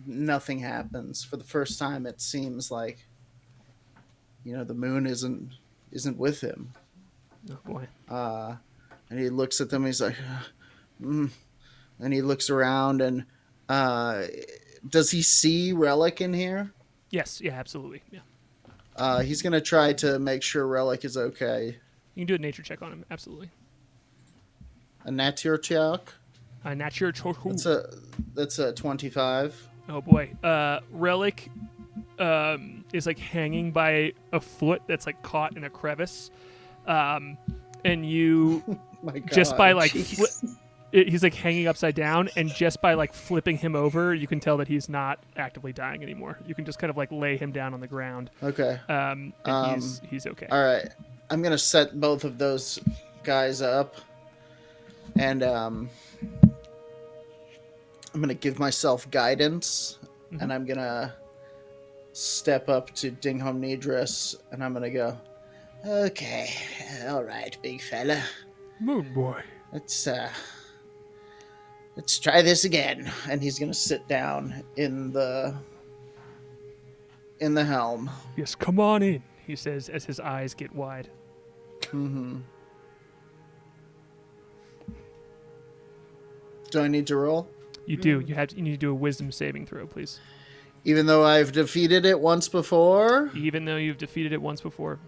nothing happens. For the first time, it seems like the moon isn't with him. Oh boy. And he looks at them. He's like, and he looks around, and does he see Relic in here? Yes. Yeah. Absolutely. Yeah. He's gonna try to make sure Relic is okay. You can do a nature check on him. Absolutely. A nature check. Nature check. That's a 25. Oh boy. Relic is like hanging by a foot that's like caught in a crevice. And you My God, just by like he's like hanging upside down, and just by like flipping him over, you can tell that he's not actively dying anymore. You can just kind of like lay him down on the ground. Okay. And he's okay. All right. I'm gonna set both of those guys up, and I'm gonna give myself guidance, and I'm gonna step up to Dingham Nidris, and I'm gonna go, okay, all right, big fella. Moonboy. Let's try this again. And he's gonna sit down in the helm. Yes, come on in, he says as his eyes get wide. Mm-hmm. Do I need to roll? You do. You need to do a wisdom saving throw, please. Even though I've defeated it once before? Even though you've defeated it once before.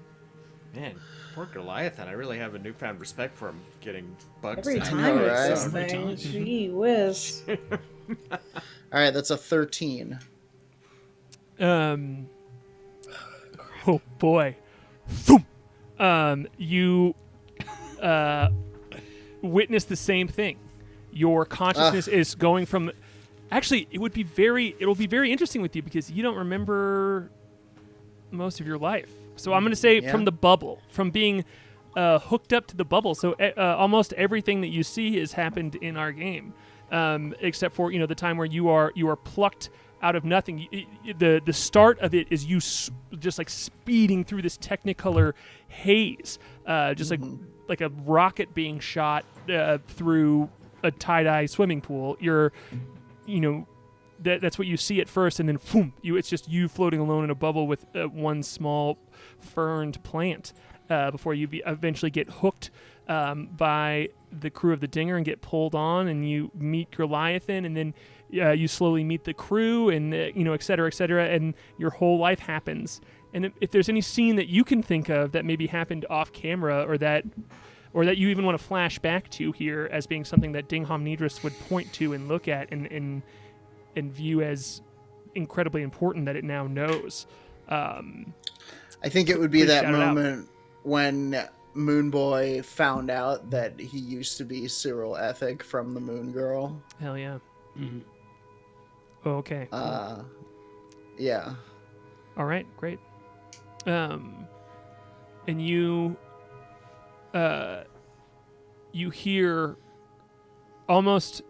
Man, poor Goliath, I really have a newfound respect for him getting bugs. Every in time know, it's right? this Every thing. time. Gee whiz. All right, that's a 13. Oh boy. Thoom. You witness the same thing. Your consciousness is going from. Actually, it'll be very interesting with you because you don't remember most of your life. So I'm going to say from the bubble, from being hooked up to the bubble. So almost everything that you see has happened in our game, except for the time where you are plucked out of nothing. The start of it is you just like speeding through this Technicolor haze, just like a rocket being shot through a tie-dye swimming pool. That's what you see at first, and then boom, it's just you floating alone in a bubble with one small ferned plant before you eventually get hooked by the crew of the Dinger and get pulled on, and you meet Goliathan, and then you slowly meet the crew, and et cetera, and your whole life happens. And if there's any scene that you can think of that maybe happened off camera, or that you even want to flash back to here as being something that Dingham Nidris would point to and look at and view as incredibly important that it now knows. I think it would be that shout it out. moment when Moonboy found out that he used to be Cyril Ethic from the Moon Girl. Hell yeah. Mm-hmm. Oh, okay. Cool. Yeah. All right, great. And you hear almost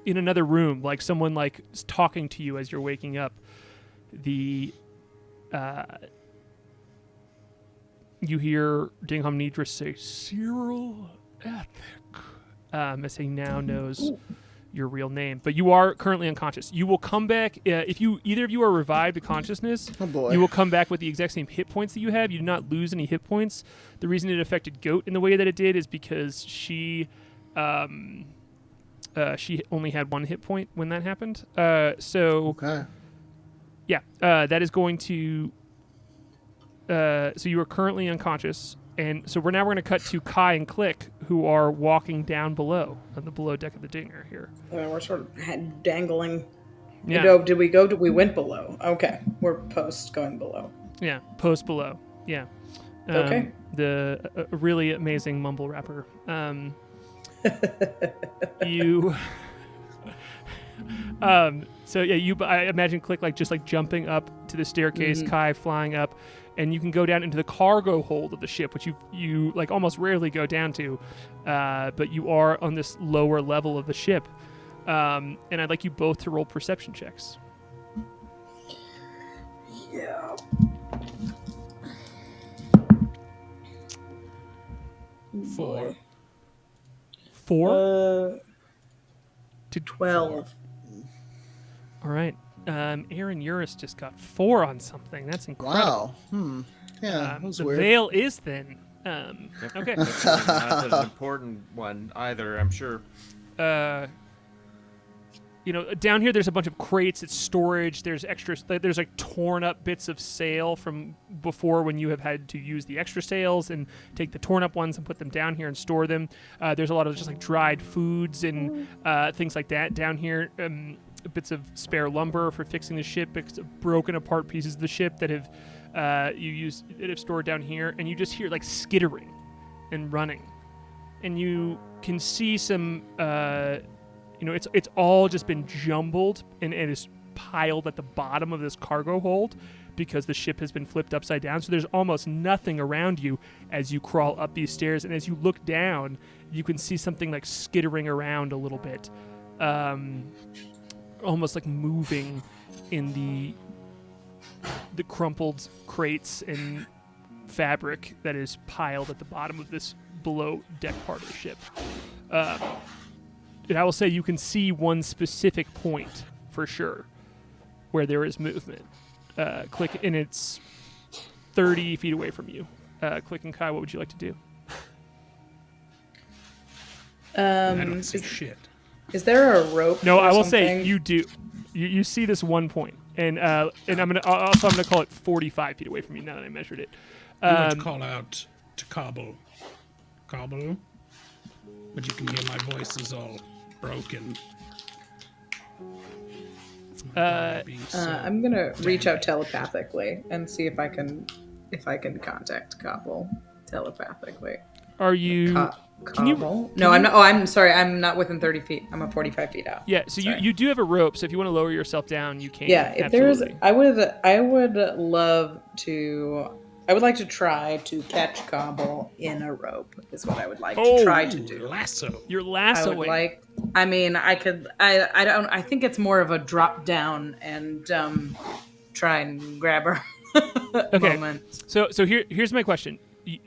in another room, like someone like is talking to you as you're waking up. You hear Dingham Nidris say, Cyril Ethic, as he now knows your real name. But you are currently unconscious. You will come back, if either of you are revived to consciousness, Oh boy. you will come back with the exact same hit points that you have. You do not lose any hit points. The reason it affected Goat in the way that it did is because she only had one hit point when that happened. Okay. Yeah, that is going to... so you are currently unconscious, and so we're going to cut to K.A.I and Klik, who are walking down below, on the below deck of the Dinger here. We're sort of dangling. Yeah. Did we went below? Okay. We're post going below. Yeah, post below. Yeah. Okay. A really amazing mumble rapper. You... so yeah, I imagine Klik just jumping up to the staircase, K.A.I flying up, and you can go down into the cargo hold of the ship, which you almost rarely go down to, but you are on this lower level of the ship, and I'd like you both to roll perception checks. Yeah. 4. 4 to 12. All right. Aaron Urist just got 4 on something. That's incredible. Wow. Yeah, that was the weird. veil is thin. Okay. That's not an important one either, I'm sure. Down here there's a bunch of crates. It's storage. There's extras. There's like torn up bits of sail from before when you have had to use the extra sails and take the torn up ones and put them down here and store them. There's a lot of just like dried foods and things like that down here. Bits of spare lumber for fixing the ship, bits of broken apart pieces of the ship that have stored down here, and you just hear like skittering and running, and you can see some. It's all just been jumbled and it is piled at the bottom of this cargo hold because the ship has been flipped upside down. So there's almost nothing around you as you crawl up these stairs. And as you look down, you can see something like skittering around a little bit, almost like moving in the crumpled crates and fabric that is piled at the bottom of this below deck part of the ship. And I will say you can see one specific point for sure where there is movement. Klik, and it's 30 feet away from you. Klik and K.A.I, what would you like to do? I don't see shit. Is there a rope? No, or I will something? say you do. You see this one point, and I'm gonna call it 45 feet away from you now that I measured it. You want to call out to Cobble. Cobble? But you can hear my voice is all broken. I'm gonna reach out telepathically and see if I can contact Cobble telepathically. Are you? Can you? No, I'm not. Oh, I'm sorry. I'm not within 30 feet. I'm at 45 feet out. Yeah. So Sorry. you do have a rope. So if you want to lower yourself down, you can. Yeah. If absolutely. I would love to. I would like to try to catch Cobble in a rope. Is what I would like to try to do. Lasso. You're I lassoing. would like. I mean, I could. I don't. I think it's more of a drop down and try and grab her. Okay. Moment. So here's my question.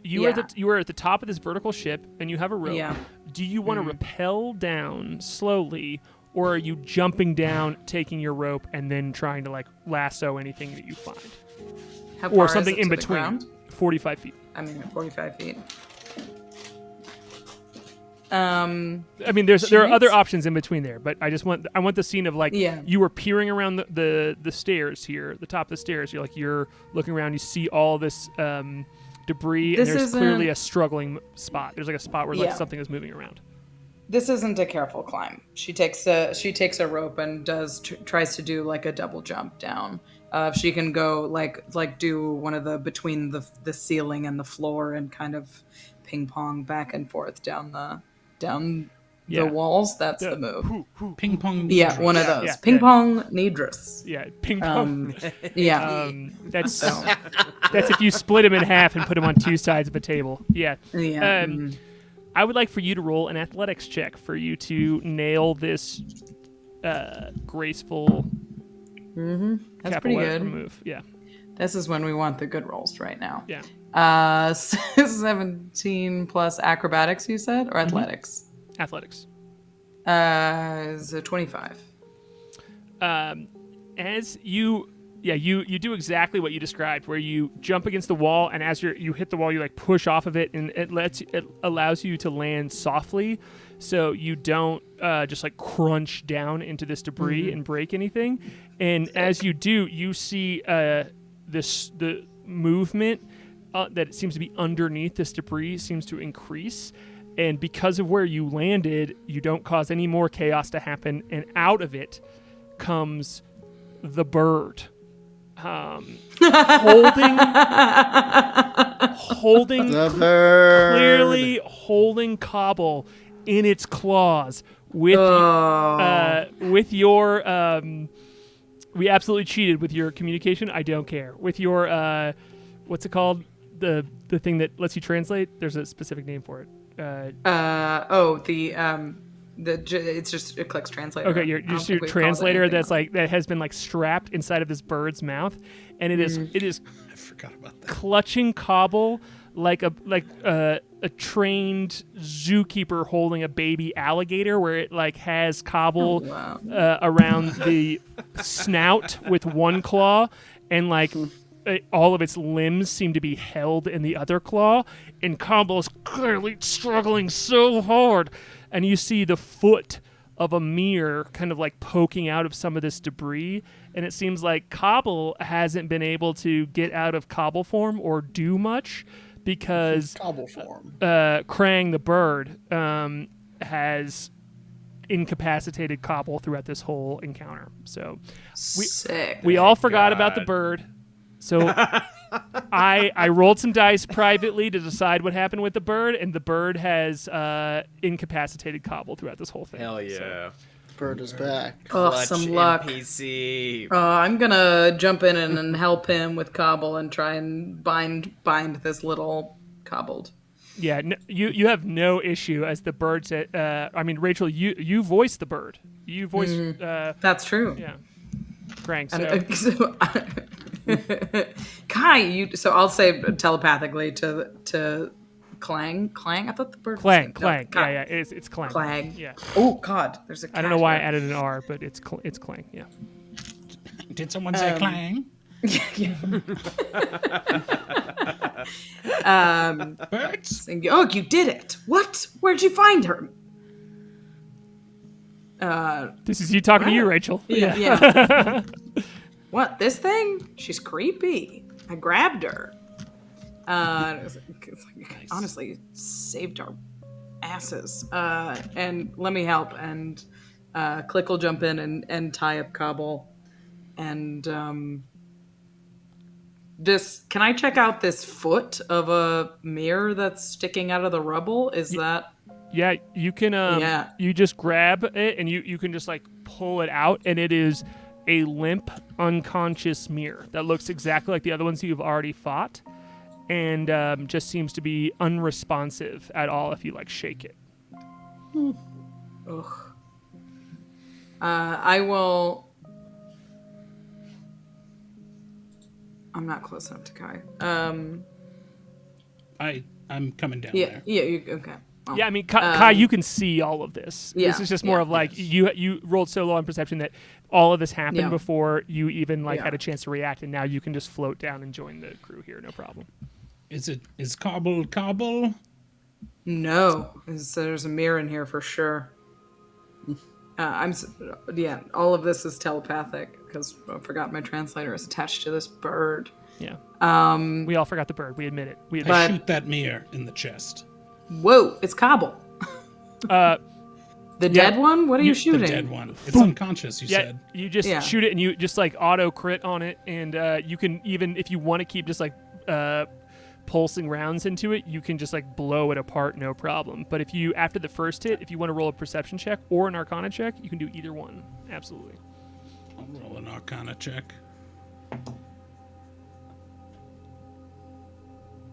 You are at the top of this vertical ship and you have a rope. Yeah. Do you want to rappel down slowly, or are you jumping down, taking your rope, and then trying to like lasso anything that you find, How far or is something it in to the between? ground? 45 feet. I mean, 45 feet. I mean, there are other options in between there, but I want the scene of like you were peering around the stairs here, the top of the stairs. You're looking around, you see all this debris, and there's clearly a struggling spot. There's like a spot where like something is moving around. This isn't a careful climb. She takes a rope and tries to do like a double jump down. If she can go like do one of the between the ceiling and the floor and kind of ping pong back and forth down the walls, that's the move. Ping pong. Yeah, one of those. Yeah, ping pong Nidris. Yeah, ping pong. That's That's if you split him in half and put him on two sides of a table. Yeah. Yeah. I would like for you to roll an athletics check for you to nail this graceful That's pretty good. move. Yeah. This is when we want the good rolls right now. Yeah. 17 plus acrobatics, you said, or athletics? Athletics. Is it 25? As you do exactly what you described, where you jump against the wall, and as you hit the wall, you like push off of it, and it allows you to land softly, so you don't just like crunch down into this debris and break anything. And as you do, you see the movement that seems to be underneath this debris seems to increase. And because of where you landed, you don't cause any more chaos to happen. And out of it comes the bird. Holding The bird. clearly holding Cobble in its claws with your we absolutely cheated with your communication. I don't care. With your what's it called? The thing that lets you translate. There's a specific name for it. It's just it clicks translator. Okay, you're just your translator that has been like strapped inside of this bird's mouth, and it is I forgot about that. clutching Cobble like a trained zookeeper holding a baby alligator, where it like has Cobble around the snout with one claw, and like all of its limbs seem to be held in the other claw, and Cobble is clearly struggling so hard, and you see the foot of a mirror kind of like poking out of some of this debris, and it seems like Cobble hasn't been able to get out of Cobble form or do much because Cobble form. Krang the bird has incapacitated Cobble throughout this whole encounter. So Sick. we all forgot about the bird. So I rolled some dice privately to decide what happened with the bird, and the bird has incapacitated Cobble throughout this whole thing. Hell yeah. So, Bird is back. Oh, Clutch some luck. NPC. I'm gonna jump in and help him with Cobble and try and bind this little cobbled. yeah, you have no issue as the bird said. I mean, Rachel, you voiced the bird. You voiced. That's true. Yeah, Krang. So, K.A.I, so I'll say telepathically to Clang. I thought the bird. Clang. K.A.I. Yeah, it's Clang. Clang. Yeah. Oh God, there's a. I don't know why I added an R, but it's Clang. Yeah. Did someone say clang? Birds? Oh, you did it! What? Where'd you find her? This is you talking to you, Rachel. Yeah. What? This thing? She's creepy. I grabbed her. Honestly, saved our asses. And let me help. And Klik will jump in and tie up Cobble. And can I check out this foot of a mirror that's sticking out of the rubble? Is that? Yeah, you can. You just grab it and you can just like pull it out, and it is a limp, unconscious mirror that looks exactly like the other ones you've already fought, and just seems to be unresponsive at all if you like shake it. Ugh. I will. I'm not close enough to K.A.I. I'm coming down Yeah. there. Yeah. Okay. Oh. Yeah, I mean, K.A.I, you can see all of this. Yeah, This is just more of like you rolled so low on perception that all of this happened before you even had a chance to react, and now you can just float down and join the crew here, no problem. Is Cobble? No, there's a mirror in here for sure. All of this is telepathic because I forgot my translator is attached to this bird. Yeah. We all forgot the bird. We admit it. I shoot that mirror in the chest. Whoa! It's Cobble. The dead one? What are you shooting? The dead one. It's unconscious, you said. You just shoot it and you just like auto crit on it, and you can even, if you want to keep just like pulsing rounds into it, you can just like blow it apart, no problem. But if you, after the first hit, if you want to roll a perception check or an arcana check, you can do either one. Absolutely. I'll roll an arcana check.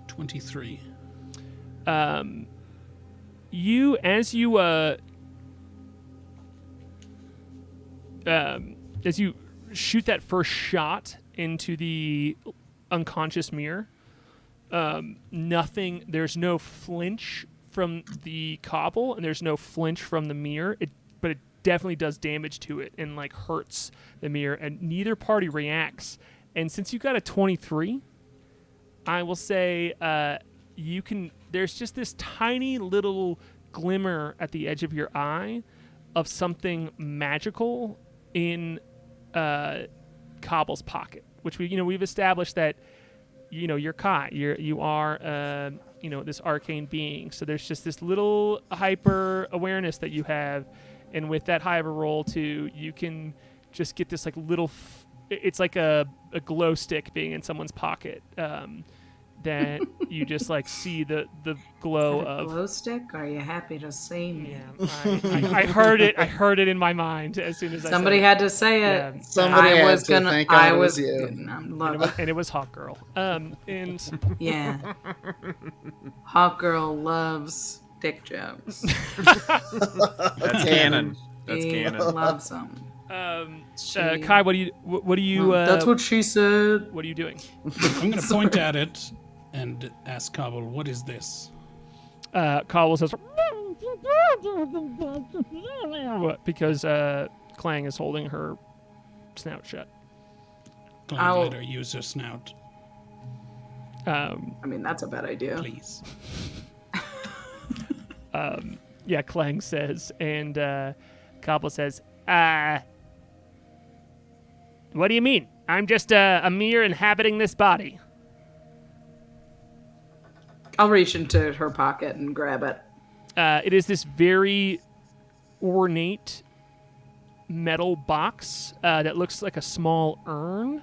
23. As you shoot that first shot into the unconscious mirror, there's no flinch from the Cobble, and there's no flinch from the mirror, but it definitely does damage to it and like hurts the mirror, and neither party reacts. And since you got a 23, I will say there's just this tiny little glimmer at the edge of your eye of something magical in Cobble's pocket, which we've established that you're K.A.I. You are this arcane being. So there's just this little hyper awareness that you have, and with that high of a roll too, you can just get this like little. It's like a glow stick being in someone's pocket. That you just like see the glow of glow stick. Are you happy to see me? Yeah, I heard it. I heard it in my mind as soon as somebody had to say it. Yeah. Somebody had to. Thank God it was you. And it was Hawk Girl. And yeah, Hawk Girl loves dick jokes. That's canon. That's She canon. loves them. K.A.I, what do you? That's what she said. What are you doing? I'm going to point at it and ask Cobble, what is this? Cobble says, what? Because Clang is holding her snout shut. Don't let her use her snout, I mean, that's a bad idea. please. Yeah, Clang says, and Cobble says, what do you mean? I'm just a mere inhabiting this body. I'll reach into her pocket and grab it. It is this very ornate metal box that looks like a small urn,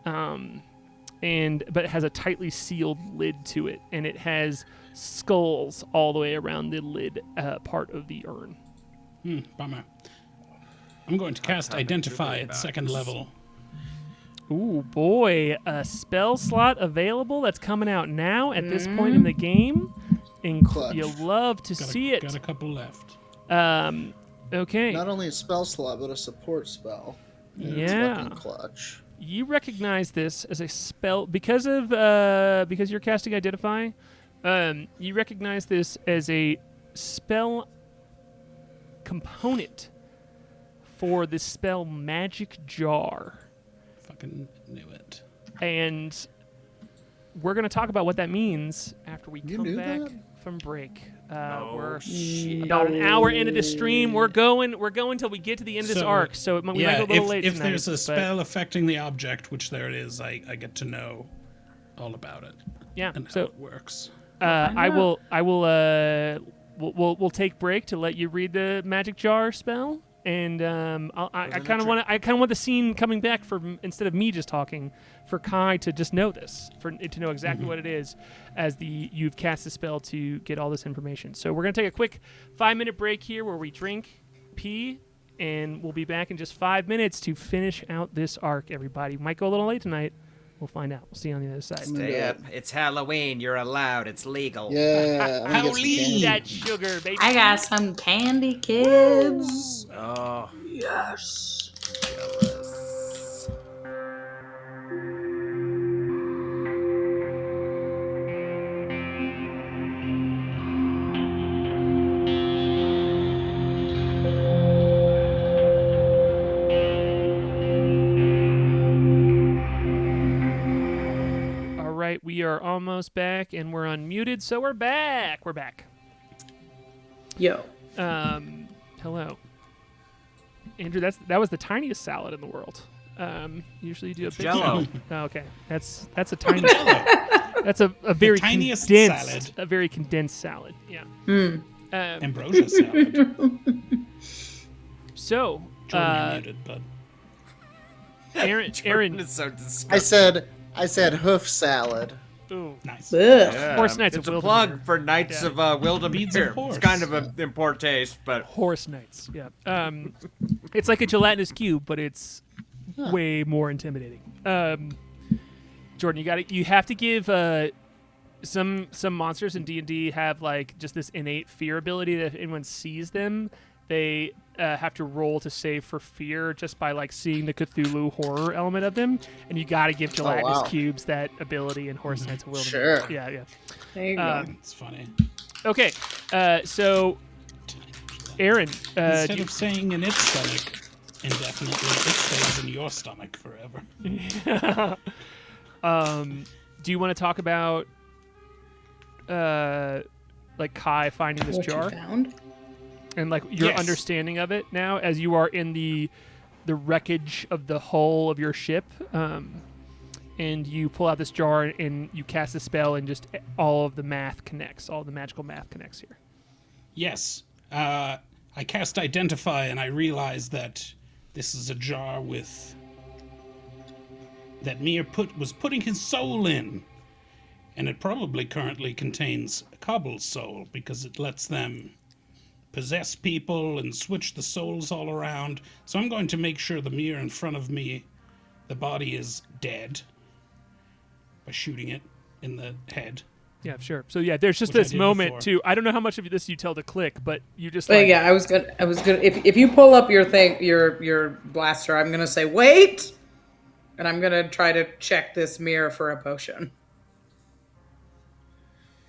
but it has a tightly sealed lid to it, and it has skulls all the way around the lid part of the urn. Bummer. I'm going to cast Identify at second level. Ooh, boy, a spell slot available that's coming out now at this point in the game. Clutch. You'll love to see it. Got a couple left. Okay. Not only a spell slot, but a support spell. And it's Yeah. fucking clutch. You recognize this as a spell because you're casting Identify. You recognize this as a spell component for the spell Magic Jar. Fucking knew it. And we're going to talk about what that means after we You come knew back that? from break. Oh, We're shit. about an hour into the stream. We're going till we get to the end of this So, arc. So we might go a little late if tonight. there's a but spell affecting the object, which there it is, I get to know all about it yeah. and how So it works. we'll take break to let you read the Magic Jar spell. And I kind of want the scene coming back instead of me just talking, for K.A.I to just know this, to know exactly what it is, as you've cast the spell to get all this information. So we're gonna take a quick 5-minute break here where we drink, pee, and we'll be back in just 5 minutes to finish out this arc. Everybody might go a little late tonight. We'll find out. We'll see you on the other side. Stay up. It's Halloween. You're allowed. It's legal. Yeah. I'm gonna get some Howling! candy. That sugar, baby. I got some candy, kids. Oh, Yes. jealous. All right, we are almost back, and we're unmuted, so we're back. We're back. Yo. Hello, Andrew. That was the tiniest salad in the world. Usually you do a big Jell-O. salad. Oh, okay, that's a tiny. That's a very tiniest condensed, salad. a very condensed salad. Yeah. Ambrosia salad. So, Jordan, you're muted, but Aaron. It's so disgusting. I said hoof salad. Ooh, nice. Ugh. Yeah, Horse Knights it's of a Wildemere. plug for Knights Yeah. of Wildemere. Beads of horse. It's kind of in poor taste, but Horse Knights. Yeah. It's like a gelatinous cube, but it's way more intimidating. Jordan, you have to give some monsters in D&D have like just this innate fear ability that if anyone sees them, they have to roll to save for fear just by like seeing the Cthulhu horror element of them, and you got to give gelatinous wow. cubes that ability in Horse Knights of Wildemere. Sure. Yeah. There you go. It's funny. Okay. So, Aaron, Instead of saying in its stomach indefinitely, it stays in your stomach forever. do you want to talk about like K.A.I finding this What jar you found? and like your Yes. understanding of it now as you are in the wreckage of the hull of your ship, and you pull out this jar and you cast a spell and just all of the math connects, all the magical math connects here. Yes. I cast Identify and I realized that this is a jar that Mir was putting his soul in. And it probably currently contains Cobble's soul because it lets them possess people and switch the souls all around. So I'm going to make sure the Mir in front of me, the body is dead by shooting it in the head. Yeah, sure. So yeah, there's just Which I this did moment before. too. I don't know how much of this you tell to Klik, but you just But like yeah, I was gonna. If you pull up your thing, your blaster, I'm gonna say wait, and I'm gonna try to check this mirror for a potion.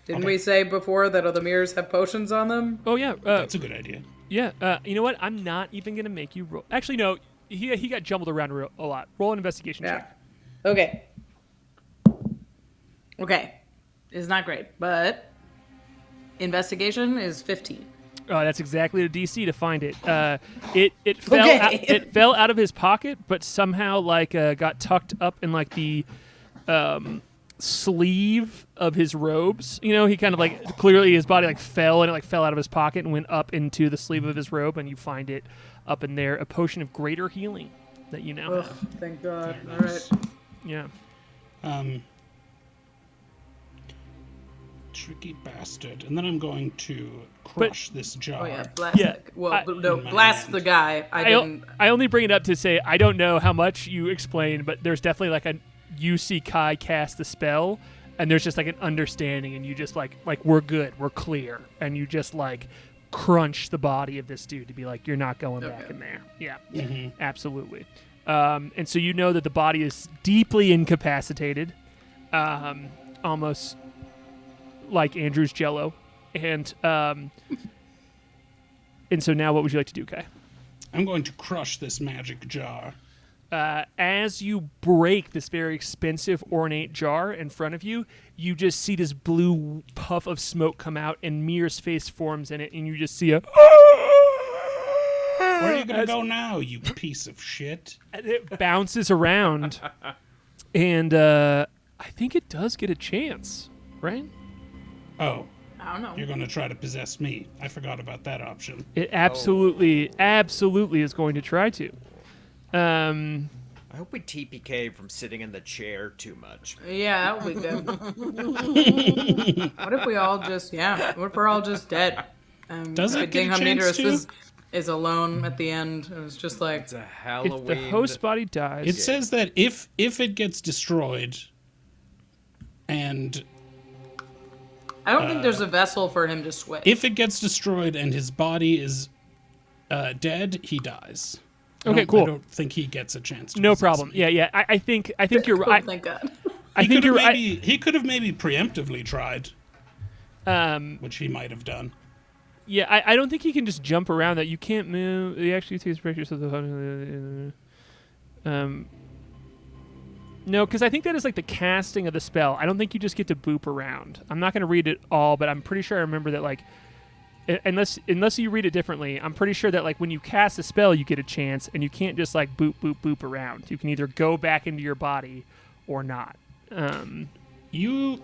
Didn't Okay. we say before that the mirrors have potions on them? oh yeah, That's a good idea. yeah. You know what? I'm not even gonna make you roll. Actually, no. He got jumbled around a lot. Roll an investigation Yeah. check. Okay. Okay. It's not great, but investigation is 15. That's exactly the DC to find it. It fell Okay. it fell out of his pocket, but somehow like got tucked up in like the sleeve of his robes. You know, he kind of like clearly his body like fell and it like fell out of his pocket and went up into the sleeve of his robe, and you find it up in there, a potion of greater healing that you now Ugh, have. thank God. Very All nice. right. Yeah. Tricky bastard. And then I'm going to crush this jar. Oh yeah, blast. Yeah, that- Well, I- no, In my blast hand. the guy. I only bring it up to say I don't know how much you explain, but there's definitely like you see K.A.I cast the spell, and there's just like an understanding, and you just like we're good, we're clear, and you just like crunch the body of this dude to be like you're not going back in there. Yeah, absolutely. And so you know that the body is deeply incapacitated, almost like Andrew's Jello, and so now what would you like to do, Kai? I'm going to crush this magic jar. As you break this very expensive ornate jar in front of you, you just see this blue puff of smoke come out, and Mir's face forms in it, and you just see a. Where are you going to go now, you piece of shit? And it bounces around, and I think it does get a chance, right? Oh, I don't know. you're going to try to possess me. I forgot about that option. It absolutely is going to try to. I hope we TPK from sitting in the chair too much. Yeah, that would be good. What if we all just, what if we're all just dead? Does it get a Dingham chance Needers to? is alone at the end. It was just like, It's a If Halloween. the host body dies, It says that if it gets destroyed, and I don't think there's a vessel for him to switch. if it gets destroyed and his body is dead, he dies. Okay, I cool. don't think he gets a chance to no possess problem. me. Yeah. I think you're Oh, right. thank God. I He think could you're have right. maybe he could have maybe preemptively tried, which he might have done. Yeah, I don't think he can just jump around. That you can't move. He actually takes pictures of the. No, because I think that is like the casting of the spell. I don't think you just get to boop around. I'm not going to read it all, but I'm pretty sure I remember that like, unless you read it differently, I'm pretty sure that like when you cast a spell, you get a chance, and you can't just like boop boop boop around. You can either go back into your body or not. You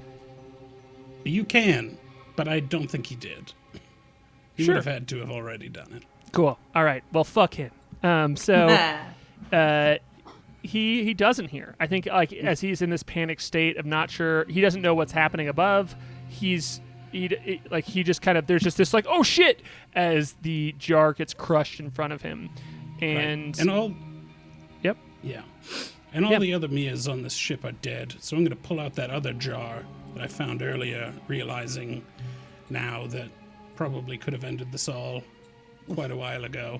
can, but I don't think he did. He Sure. would have had to have already done it. Cool. All right. Well, fuck him. He doesn't hear. I think like as he's in this panic state of not sure, he doesn't know what's happening above. He just kind of there's just this like oh shit as the jar gets crushed in front of him, and all yep. yeah, and all Yep. the other Mias on this ship are dead. So I'm going to pull out that other jar that I found earlier, realizing now that probably could have ended this all quite a while ago,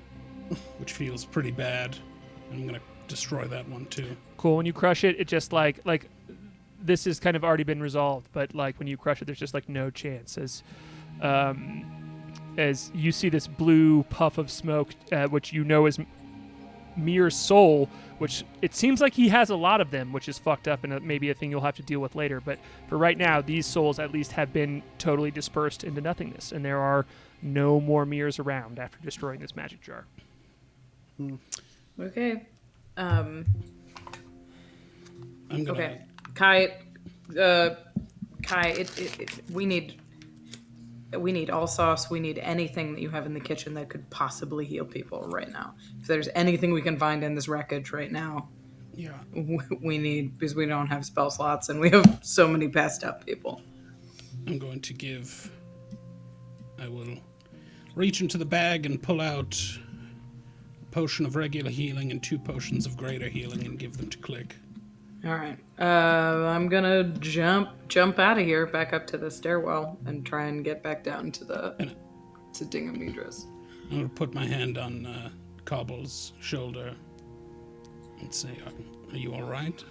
which feels pretty bad. And I'm going to destroy that one too. Cool. When you crush it, it just like this has kind of already been resolved, but like when you crush it, there's just like no chance as you see this blue puff of smoke, which you know is Mir's soul, which it seems like he has a lot of them, which is fucked up and maybe a thing you'll have to deal with later. But for right now, these souls at least have been totally dispersed into nothingness, and there are no more Mirs around after destroying this magic jar. Okay. I'm going to... Okay. Kai, we need all sauce. We need anything that you have in the kitchen that could possibly heal people right now. If there's anything we can find in this wreckage right now, Yeah. we need, because we don't have spell slots and we have so many passed out people. I'm going to I will reach into the bag and pull out a potion of regular healing and 2 potions of greater healing and give them to Klik. All right. I'm gonna jump out of here, back up to the stairwell, and try and get back down to Dingamidras. I'm gonna put my hand on Cobble's shoulder and say, "Are you all right?"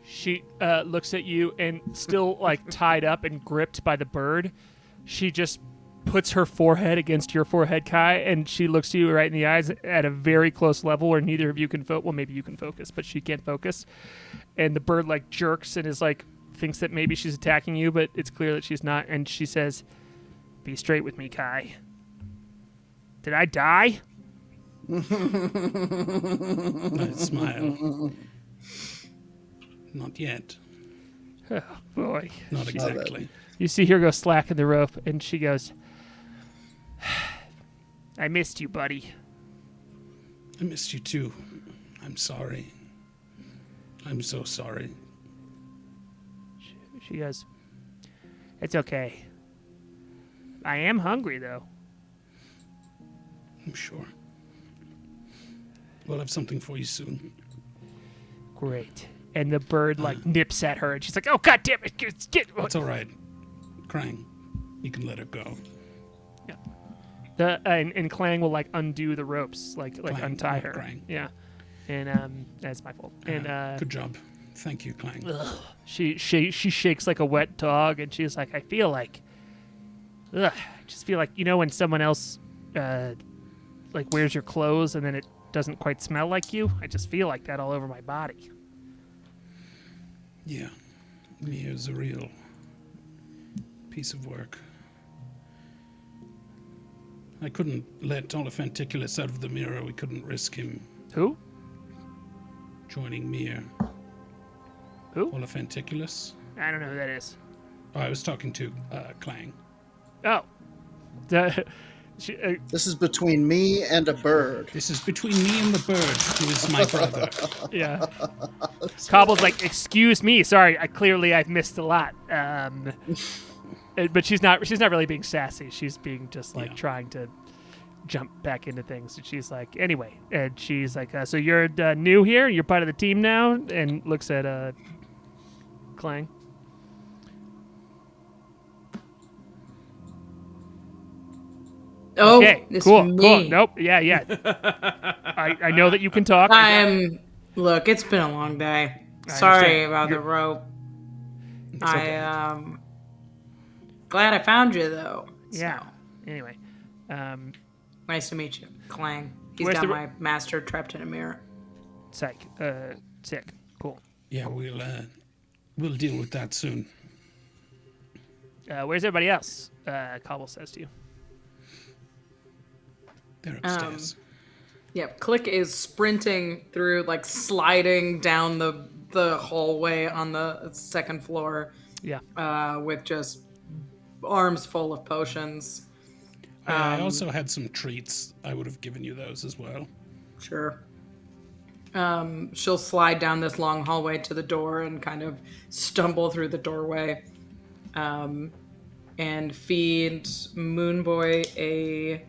She looks at you and still like tied up and gripped by the bird. She just puts her forehead against your forehead, Kai, and she looks you right in the eyes at a very close level where neither of you can focus. Well, maybe you can focus, but she can't focus. And the bird like jerks and is like thinks that maybe she's attacking you, but it's clear that she's not. And she says, "Be straight with me, Kai. Did I die?" I smile. Not yet. Oh, boy. Not exactly. You see her go slacking the rope, and she goes, "I missed you, buddy." I missed you too. I'm sorry. I'm so sorry. She goes, "It's okay. I am hungry, though." I'm sure. We'll have something for you soon. Great. And the bird, like, nips at her, and she's like, "Oh, God damn it. Get That's all right. Krang, you can let her go. Yeah. And Klang will, like, undo the ropes, like Klang, untie not her. Krang. Yeah. And that's my fault. And Good job. Thank you, Klang. she shakes like a wet dog, and she's like, I just feel like, you know, when someone else, like, wears your clothes and then it doesn't quite smell like you? I just feel like that all over my body. Yeah. Mia's a real piece of work. I couldn't let Olophanticulus out of the mirror. We couldn't risk him Who? joining Mia. Who? Olophanticulus. I don't know who that is. Oh, I was talking to Klang. Oh. This is between me and a bird. This is between me and the bird, who is my brother. Yeah. Cobble's like, "Excuse me, sorry. I've missed a lot." But she's not really being sassy. She's being just like trying to jump back into things. And she's like, anyway, and she's like, "So you're new here? You're part of the team now?" And looks at Klang. Oh, Okay, it's cool. me. Nope. Yeah. I know that you can talk. Look, it's been a long day. I Sorry understand. about the rope. Glad I found you though. Yeah. So, Anyway, nice to meet you, Klang. He's Where's got the my master trapped in a mirror. psych. Sick. Cool. Yeah, we'll deal with that soon. Where's everybody else? Cobble says to you. They're upstairs. Yep, Klik is sprinting through, like sliding down the hallway on the second floor. Yeah. With just arms full of potions. I also had some treats. I would have given you those as well. Sure. She'll slide down this long hallway to the door and kind of stumble through the doorway. And feed Moonboy a...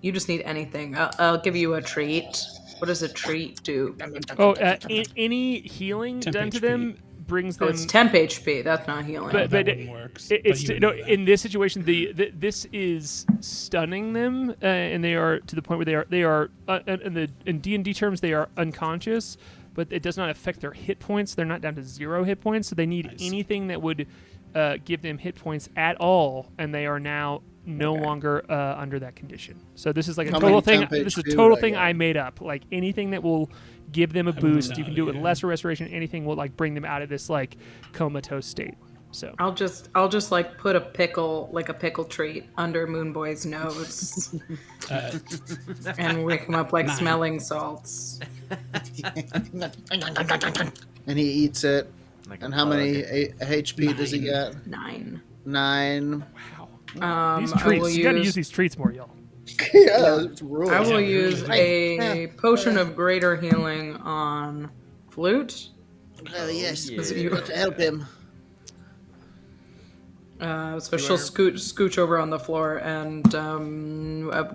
You just need anything. I'll give you a treat. What does a treat do? Oh, any healing Temp done to HP. them brings them. Oh, it's temp HP. That's not healing. But that one works. It's But you no. know that. In this situation, this is stunning them, and they are to the point where they are in D&D terms they are unconscious, but it does not affect their hit points. They're not down to 0 hit points, so they need anything that would give them hit points at all, and they are now no longer under that condition. So this is like a How total many thing. temp This is a HP total would I thing get? I made up. Like anything that will give them a Help boost, them you can out, do it with yeah. lesser restoration. Anything will like bring them out of this like comatose state. So I'll just like put a pickle treat under Moonboy's nose and wake him up like Nine. smelling salts. And he eats it. Like And a how bug. many HP does he get? 9. 9. these I treats, will you got to use- use these treats more, y'all. Yeah, it's rules. I will Yeah, use really. a potion of greater healing on Flute. Oh, yes. yeah. Got to help him. So she'll scooch over on the floor, and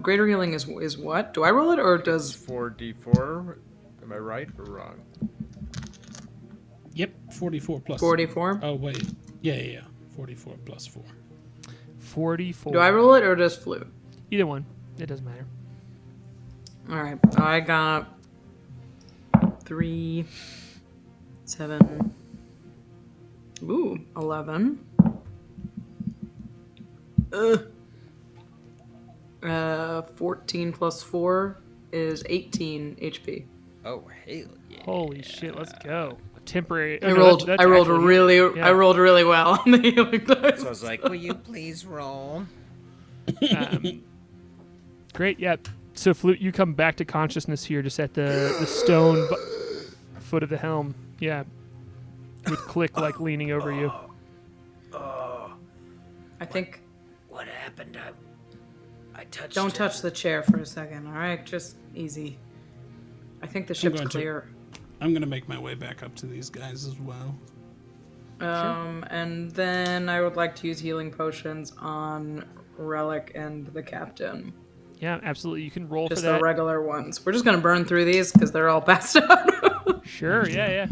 greater healing is what? Do I roll it or does? 4d4. Am I right or wrong? Yep, 44 plus. 44. Oh wait, yeah. 44 plus 4. 44. Do I roll it or does Flute? Either one. It doesn't matter. All right. I got 3, 7. Ooh, 11. 14 plus 4 is 18 HP. Oh, hell yeah. Holy shit, let's go. Temporary. I rolled really yeah. I rolled really well on the healing dice. So I was like, will you please roll? Great, yeah. So Flute, you come back to consciousness here, just at the stone foot of the helm. Yeah, with Klik like leaning over you. I think. What happened? I touched. Don't touch the chair for a second. All right, just easy. I think the ship's going to. clear. I'm gonna make my way back up to these guys as well. And then I would like to use healing potions on Relic and the captain. Yeah, absolutely. You can roll Just for that. the regular ones. We're just gonna burn through these because they're all passed out. Sure, yeah.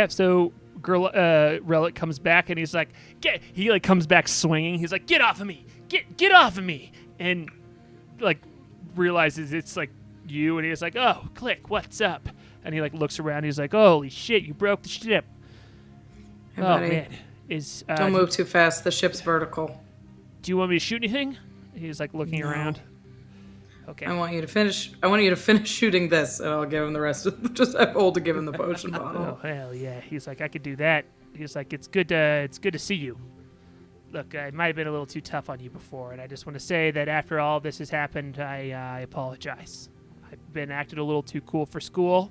So Relic comes back and he's like, he comes back swinging. He's like, get off of me, get off of me, and like realizes it's like you, and he's like, oh, Klik, what's up? And he like looks around. He's like, holy shit, you broke the ship. Hey, Oh buddy. man, Don't move too fast. The ship's vertical. Do you want me to shoot anything? He's like looking around. Okay. I want you to finish shooting this, and I'll give him the rest of. Just have hold to give him the potion bottle. Oh hell yeah! He's like, I could do that. He's like, it's good to see you. Look, I might have been a little too tough on you before, and I just want to say that after all this has happened, I apologize. I've been acted a little too cool for school,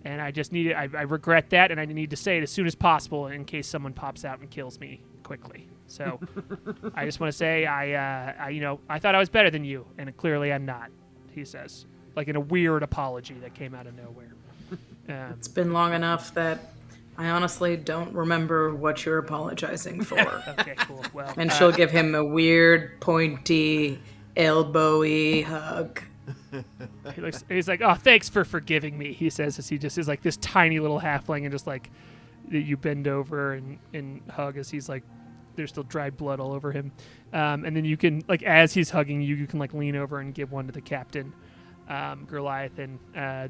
and I just I regret that, and I need to say it as soon as possible in case someone pops out and kills me quickly. So I just want to say I thought I was better than you, and clearly I'm not. He says, like in a weird apology that came out of nowhere. It's been long enough that I honestly don't remember what you're apologizing for. Okay, cool. Well, And she'll give him a weird, pointy, elbowy hug. he's like, oh, thanks for forgiving me. He says as he just is like this tiny little halfling, and just like you bend over and hug as he's like. There's still dried blood all over him. And then you can, like, as he's hugging you, you can, like, lean over and give one to the captain. Goliathan,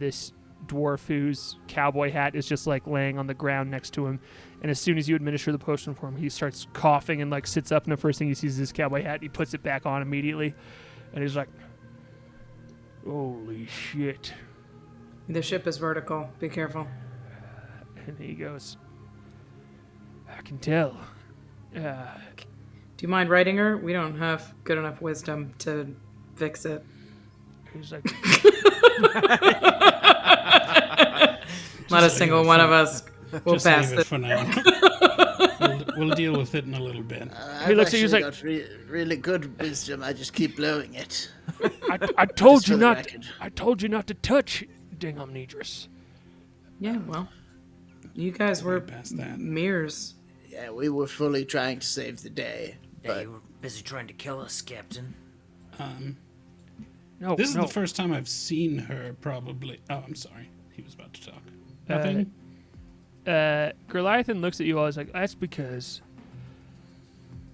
this dwarf whose cowboy hat is just, like, laying on the ground next to him. And as soon as you administer the potion for him, he starts coughing and, like, sits up. And the first thing he sees is his cowboy hat. He puts it back on immediately. And he's like, holy shit. The ship is vertical. Be careful. And he goes, I can tell. Do you mind writing her? We don't have good enough wisdom to fix it. He's like, Not a single one of us will Just pass leave it it. for now. we'll deal with it in a little bit. He looks at you, he's like, got really good wisdom. I just keep blowing it. I told Just you for the not. record. I told you not to touch Dingham Nidris. Yeah, well, you guys were Past that. mirrors. Yeah, we were fully trying to save the day. Yeah, But you were busy trying to kill us, Captain. No, This is no. the first time I've seen her, probably. Oh, I'm sorry. He was about to talk. Nothing? Goliathan looks at you all. He's like, that's because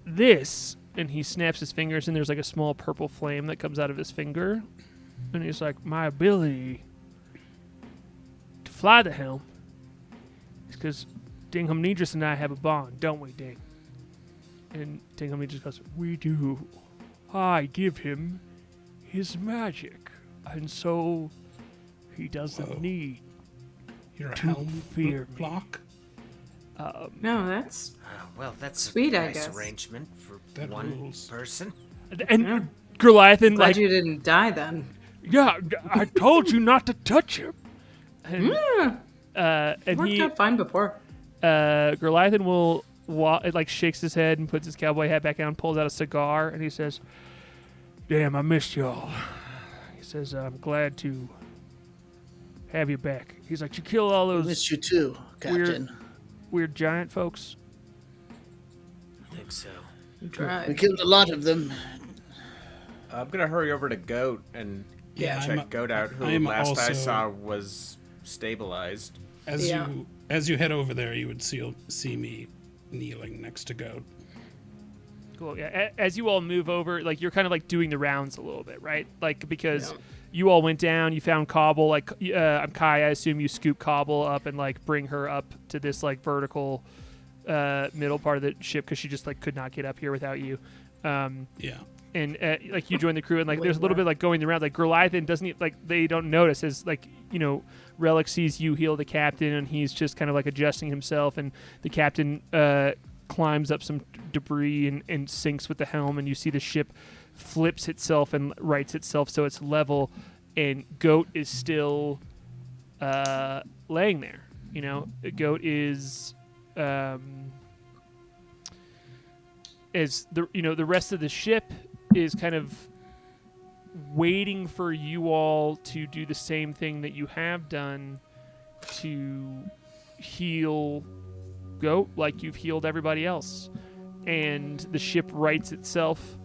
this, and he snaps his fingers, and there's like a small purple flame that comes out of his finger, and he's like, my ability to fly the helm is because Dingham Nidris and I have a bond, don't we, Ding? And Dingham Nidris goes, we do. I give him his magic, and so he doesn't Whoa. need. Your to helm fear me. block? No, that's Well, that's Sweet, a I nice guess. arrangement for That one rules. person. And Yeah. Goliathan, glad like, you didn't die then. yeah, I told you not to touch him. And, Yeah, and worked he, out fine before. Goliathan will, it like shakes his head and puts his cowboy hat back on, pulls out a cigar, and he says, damn, I missed y'all. He says, I'm glad to have you back. He's like, you kill all those missed you too, Captain. weird giant folks? I think so. We Drive. killed a lot of them. I'm gonna hurry over to Goat and Yeah, check Goat out, who I'm last I also- saw was stabilized. As you head over there, you would see me kneeling next to Goat. Cool. Yeah. As you all move over, like you're kind of like doing the rounds a little bit, right? Like because you all went down, you found Cobble. Like I'm K.A.I. I assume you scoop Cobble up and like bring her up to this like vertical middle part of the ship because she just like could not get up here without you. Yeah. And like you join the crew and like there's a little bit like going around. Like Goliathan doesn't like they don't notice as like Relic sees you heal the captain and he's just kind of like adjusting himself and the captain climbs up some debris and sinks with the helm and you see the ship flips itself and rights itself so it's level and Goat is still laying there. Goat is as the rest of the ship is kind of waiting for you all to do the same thing that you have done to heal Goat like you've healed everybody else. And the ship rights itself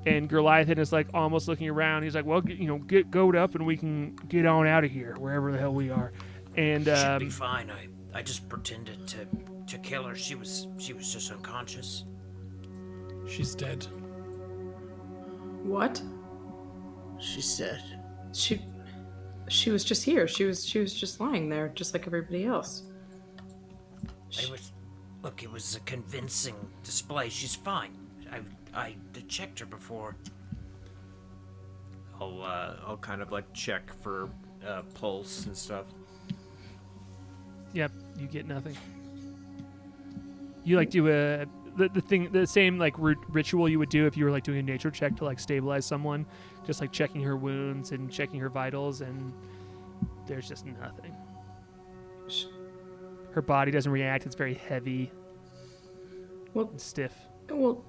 and Goliathan is like almost looking around. He's like, well, get Goat up and we can get on out of here, wherever the hell we are. And should be fine. I just pretended to kill her. She was just unconscious. She's dead. What? She's dead. She was just here. She was just lying there, just like everybody else. It was a convincing display. She's fine. I checked her before. I'll kind of like check for pulse and stuff. Yep, you get nothing. You like do the same like ritual you would do if you were like doing a nature check to like stabilize someone, just like checking her wounds and checking her vitals, and there's just nothing. Her body doesn't react. It's very heavy. And stiff. Well,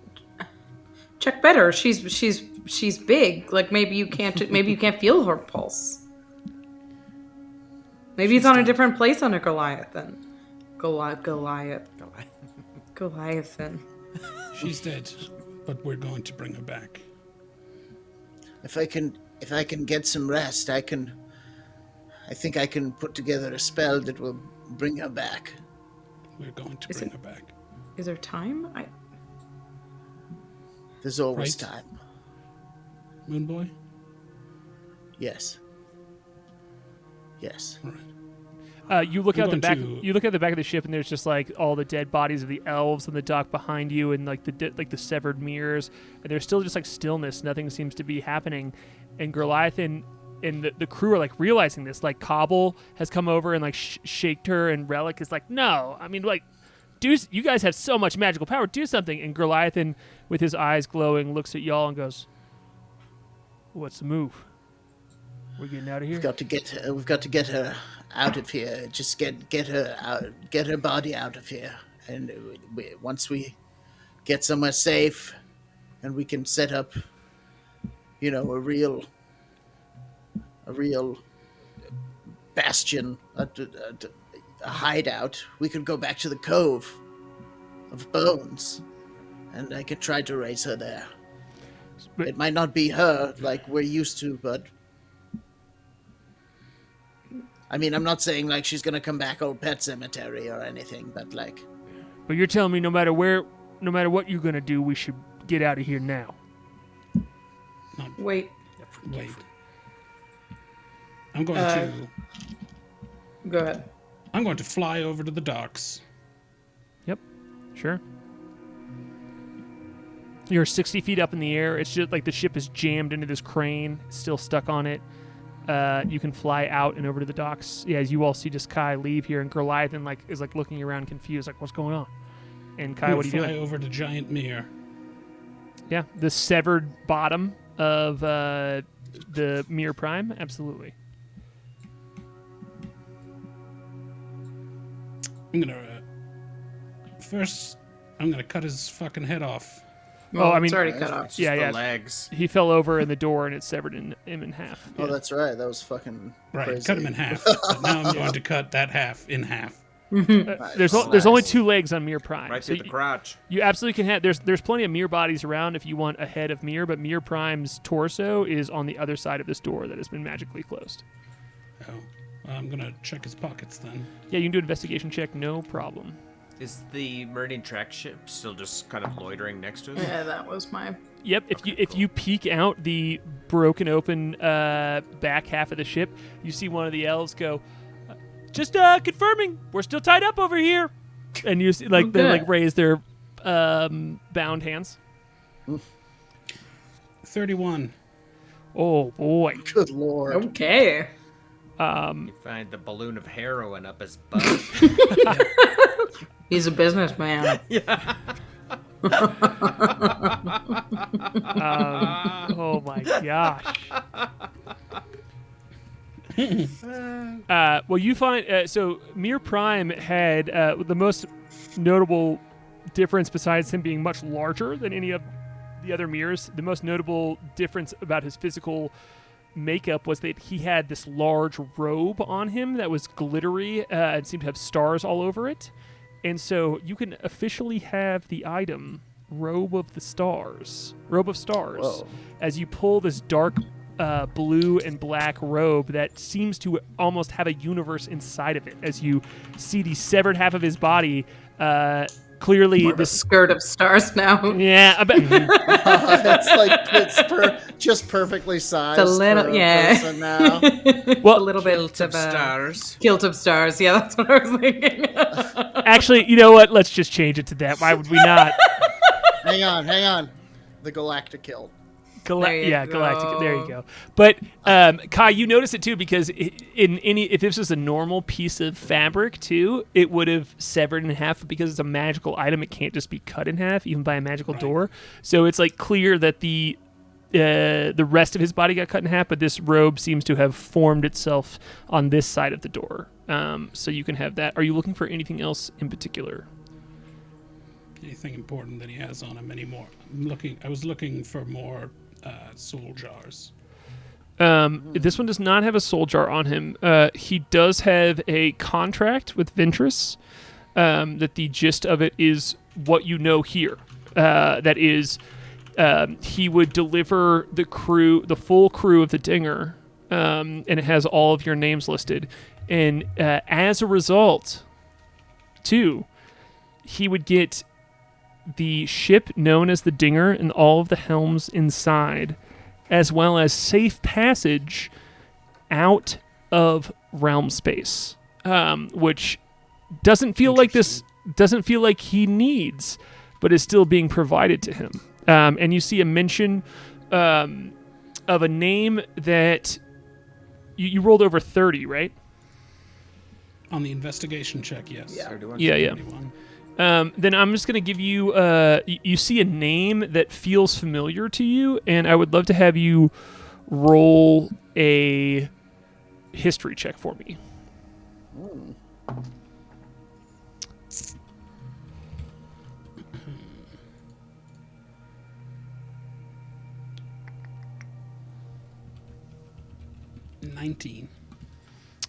check better. She's big. Like maybe you can't feel her pulse. Maybe it's on a different place on a Goliathan. Goliathan. She's dead, but we're going to bring her back. If I can get some rest, I think I can put together a spell that will bring her back. We're going to bring her back. Is there time? There's always time. Moonboy? Yes. All right. You look out the back. You look at the back of the ship, and there's just like all the dead bodies of the elves on the dock behind you, and like the severed mirrors. And there's still just like stillness. Nothing seems to be happening. And Goliathan and the crew are like realizing this. Like Cobble has come over and like shaked her, and Relic is like, no, I mean like, you guys have so much magical power. Do something. And Goliathan, with his eyes glowing, looks at y'all and goes, "What's the move? We're getting out of here. We've got to get her out of here. Just get her out. Get her body out of here. And once we get somewhere safe, and we can set up, a real bastion, a hideout. We could go back to the Cove of Bones, and I could try to raise her there. It might not be her like we're used to, but I mean, I'm not saying like she's gonna come back old Pet Cemetery or anything, but like. But you're telling me no matter what you're gonna do, we should get out of here now. Wait. I'm going to. Go ahead. I'm going to fly over to the docks. Yep. Sure. You're 60 feet up in the air. It's just like the ship is jammed into this crane. It's still stuck on it. You can fly out and over to the docks. Yeah, as you all see just K.A.I leave here, and Goliathan is looking around confused, like, what's going on? And K.A.I, what are you doing? Fly over to Giant Mere. Yeah, the severed bottom of the Mere Prime, absolutely. I'm gonna cut his fucking head off. Oh, I mean, it's already cut off. The legs. He fell over in the door and it severed him in half. Oh, that's right. That was fucking crazy. Cut him in half. But now I'm going to cut that half in half. There's only 2 legs on Mere Prime. Right through the crotch. You absolutely can have. There's plenty of Mere bodies around if you want a head of Mere, but Mere Prime's torso is on the other side of this door that has been magically closed. Oh. I'm gonna check his pockets then. Yeah, you can do an investigation check, no problem. Is the Meridian track ship still just kind of loitering next to us? Yeah, that was my. Yep, if you peek out the broken open back half of the ship, you see one of the elves go, just confirming, we're still tied up over here. And you see, like, they like raise their bound hands. 31. Oh boy. Good lord. Okay. You find the balloon of heroin up his butt. He's a businessman. Oh my gosh. Well, you find so Mir Prime had the most notable difference, besides him being much larger than any of the other mirrors. The most notable difference about his physical makeup was that he had this large robe on him that was glittery and seemed to have stars all over it. And so you can officially have the item Robe of Stars, Whoa. as you pull this dark blue and black robe that seems to almost have a universe inside of it. As you see the severed half of his body, clearly The skirt of stars now. Yeah, I bet. It's just perfectly sized. It's a little, for a yeah. person now. Well, a little bit Kilt of stars. Kilt of stars. Yeah, that's what I was thinking. actually, you know what? Let's just change it to that. Why would we not? Hang on. The Galactic Kilt. Galactic. There you go. But Kai, you notice it too, because if this was a normal piece of fabric too, it would have severed in half. Because it's a magical item, it can't just be cut in half, even by a magical door. So it's like clear that the rest of his body got cut in half, but this robe seems to have formed itself on this side of the door. So you can have that. Are you looking for anything else in particular? Anything important that he has on him anymore? I was looking for more soul jars. This one does not have a soul jar on him. He does have a contract with Ventress that the gist of it is what you know here. That is, he would deliver the full crew of the Dinger, and it has all of your names listed. And as a result, too, he would get the ship known as the Dinger and all of the helms inside, as well as safe passage out of realm space, which doesn't feel like he needs, but is still being provided to him. And you see a mention of a name that you rolled over 30, right? On the investigation check, yes. Yeah. 31. Then I'm just going to give you, you see a name that feels familiar to you, and I would love to have you roll a history check for me. Ooh.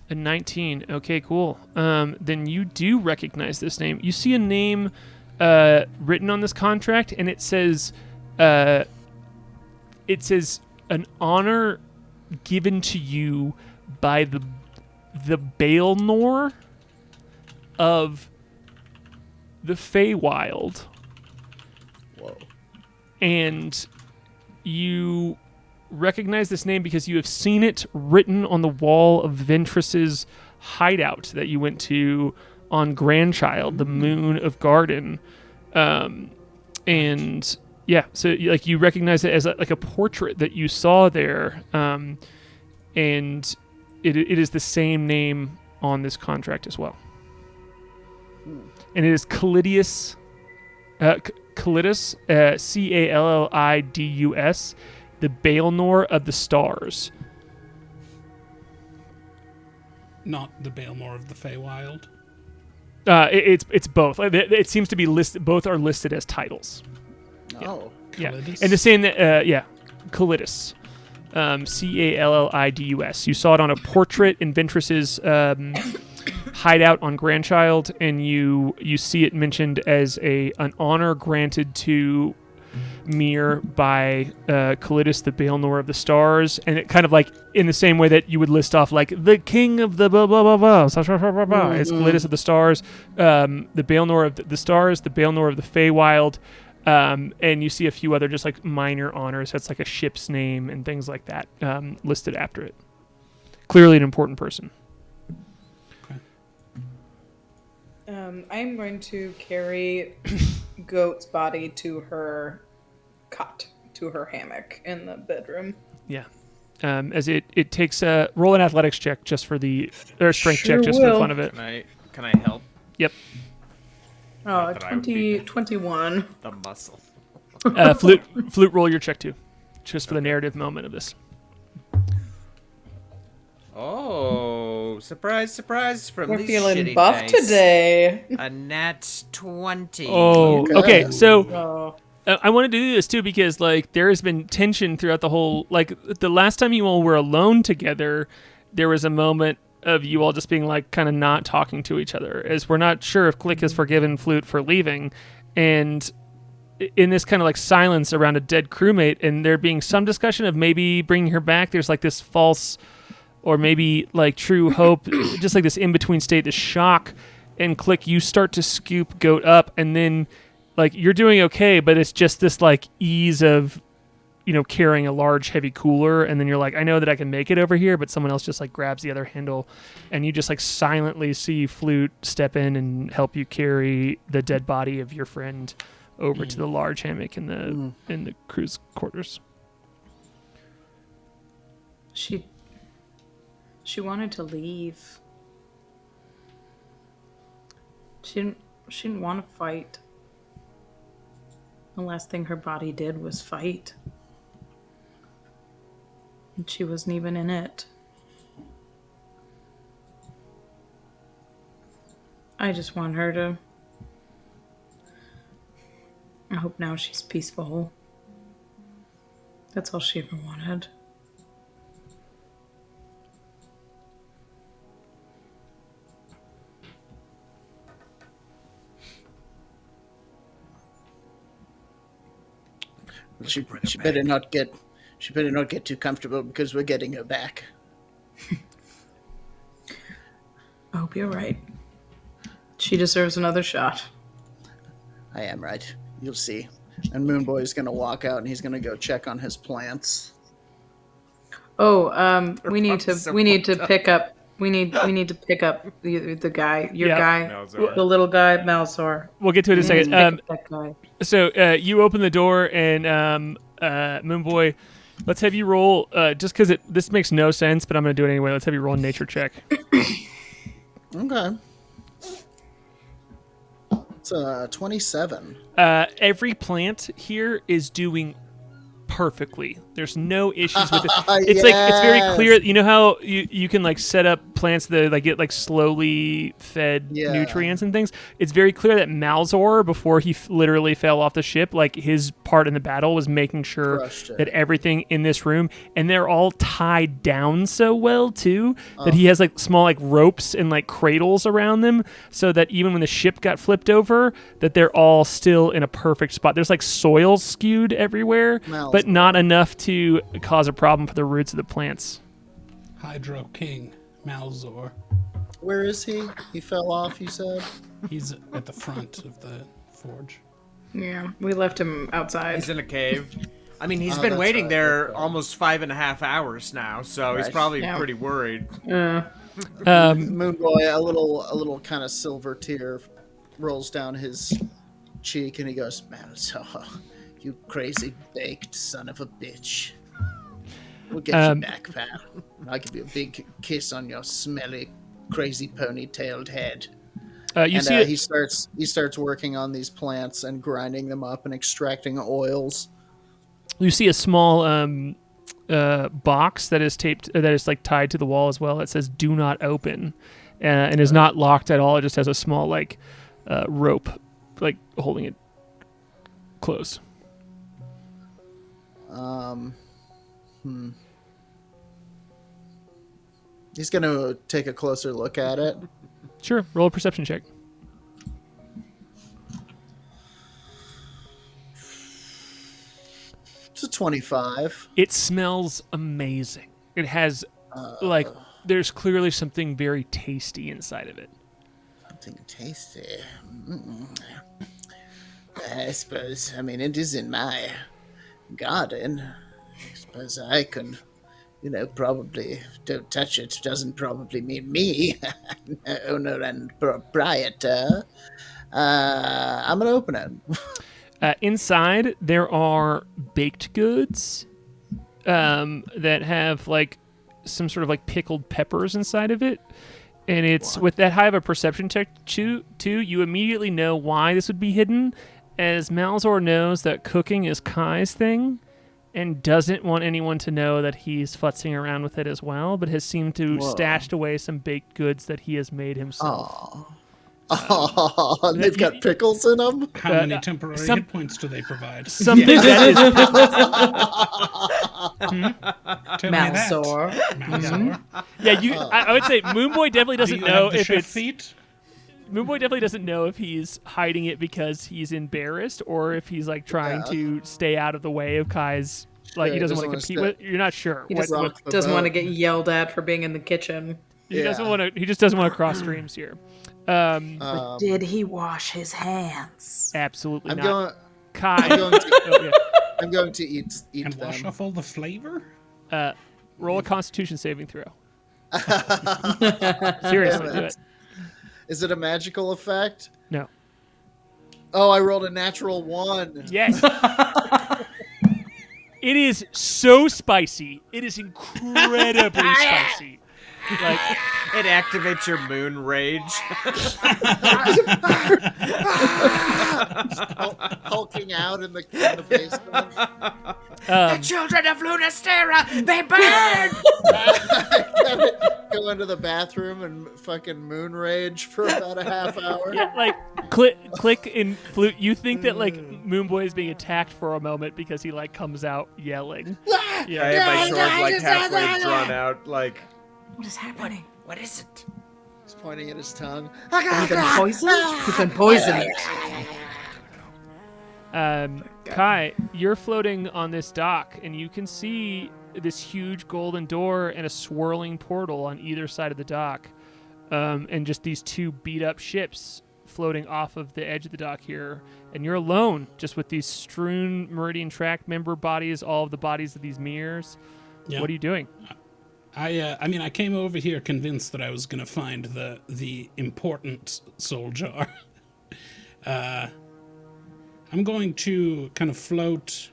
A 19. Okay, cool. Then you do recognize this name. You see a name written on this contract, and it says an honor given to you by the Baelnor of the Feywild. Whoa. And you recognize this name because you have seen it written on the wall of Ventress's hideout that you went to on Grandchild, the Moon of Garden. And yeah, so you recognize it as a portrait that you saw there. And it is the same name on this contract as well. And it is Callidus, Callidus, the Baelnor of the Stars. Not the Baelnor of the Feywild. It's both. It seems to be listed. Both are listed as titles. Oh. Yeah, Callidus? and the same that Callidus, Callidus. You saw it on a portrait in Ventress's hideout on Grandchild, and you see it mentioned as an honor granted to mirror by Kalitus, the Baelnor of the stars, and it kind of like in the same way that you would list off like the king of the blah blah blah blah. It's Kalitus of the stars, the Baelnor of the stars, the Baelnor of the Feywild, and you see a few other just like minor honors. That's like a ship's name and things like that listed after it. Clearly an important person. I'm going to carry Goat's body to her cot, to her hammock in the bedroom. Yeah. As it takes a roll an athletics check just for or strength Sure check just for the will. fun of it. Can I help? Yep. Oh, that I would be 21. The muscle. Flute, roll your check too, just for the narrative moment of this. Oh, surprise, surprise from We're these feeling shitty buff dice. today. A nat 20. Oh, okay. So Oh. I wanted to do this too because like there has been tension throughout the whole. Like the last time you all were alone together, there was a moment of you all just being like kind of not talking to each other, as we're not sure if Klik has forgiven Flute for leaving, and in this kind of like silence around a dead crewmate, and there being some discussion of maybe bringing her back. There's like this false, or maybe like true hope, just like this in between state, this shock, and Klik, you start to scoop Goat up, and then like you're doing okay, but it's just this like ease of, you know, carrying a large heavy cooler, and then you're like, I know that I can make it over here, but someone else just like grabs the other handle, and you just like silently see Flute step in and help you carry the dead body of your friend over to the large hammock in the crew's quarters. She wanted to leave. She didn't want to fight. The last thing her body did was fight. And she wasn't even in it. I just want her to... I hope now she's peaceful. That's all she ever wanted. She better not get too comfortable because we're getting her back. I hope you're right. She deserves another shot. I am right. You'll see. And Moonboy is gonna walk out and he's gonna go check on his plants. Oh, we need to pick up the guy, your guy, Malzor. the little guy, Malzor. We'll get to it in a We need second. to pick up that guy. So you open the door, and Moonboy, let's have you roll, just because this makes no sense, but I'm going to do it anyway. Let's have you roll a nature check. Okay. It's 27. Every plant here is doing perfectly. There's no issues with it. It's like it's very clear. You know how you can like set up plants that like get like slowly fed nutrients and things. It's very clear that Malzor, before he literally fell off the ship, like his part in the battle was making sure that everything in this room, and they're all tied down so well too that he has like small like ropes and like cradles around them, so that even when the ship got flipped over, that they're all still in a perfect spot. There's like soil skewed everywhere, but not enough to cause a problem for the roots of the plants. Hydro King Malzor. Where is he? He fell off, you said? He's at the front of the forge. Yeah, we left him outside. He's in a cave. I mean, he's been waiting there almost 5.5 hours now, so he's probably pretty worried. Moonboy, a little kind of silver tear rolls down his cheek, and he goes, Malzor, you crazy baked son of a bitch. We'll get you back, pal. I'll give you a big kiss on your smelly, crazy ponytailed head. he starts working on these plants and grinding them up and extracting oils. You see a small box that is like tied to the wall as well. It says "Do not open," and is not locked at all. It just has a small like rope, like holding it closed. He's gonna take a closer look at it. Sure, roll a perception check. 25. It smells amazing. It has, there's clearly something very tasty inside of it. Something tasty. I suppose. I mean, it is in my garden. I suppose I could, probably don't touch it. Doesn't probably mean me, owner and proprietor. I'm gonna open it. Inside, there are baked goods that have like some sort of like pickled peppers inside of it. And it's with that high of a perception check too, you immediately know why this would be hidden, as Malzor knows that cooking is K.A.I.'s thing and doesn't want anyone to know that he's futzing around with it as well, but has seemed to stashed away some baked goods that he has made himself. Oh, they've got pickles in them? How many temporary hit points do they provide? Something that is Tell me that. Malzor. Malzor. Yeah, I would say Moonboy definitely Do doesn't you know have the if chef it's feet? Moonboy definitely doesn't know if he's hiding it because he's embarrassed or if he's like trying to stay out of the way of Kai's. Like he doesn't want to compete with. You're not sure. He just doesn't want to get yelled at for being in the kitchen. He doesn't want to. He just doesn't want to cross streams here. But did he wash his hands? Absolutely I'm not. going. Kai. I'm going to eat And them. wash off all the flavor? Roll a Constitution saving throw. Seriously, do it. Is it a magical effect? No. Oh, I rolled a natural 1. Yes. It is so spicy. It is incredibly spicy. Like It activates your moon rage. Hulking out in the basement. The children of Lunastera, they burn! Go into the bathroom and fucking moon rage for about a half hour. yeah, like Klik and Flute. You think that like Moonboy is being attacked for a moment because he like comes out yelling. I have my sword like halfway drawn out, like. What is happening? What is it? He's pointing at his tongue. He's been poisoned? He's been poisoned. Kai, you're floating on this dock, and you can see this huge golden door and a swirling portal on either side of the dock, and just these two beat-up ships floating off of the edge of the dock here. And you're alone, just with these strewn Meridian Track member bodies, all of the bodies of these mirrors. Yeah. What are you doing? I mean, I came over here convinced that I was going to find the important soul jar. I'm going to kind of float,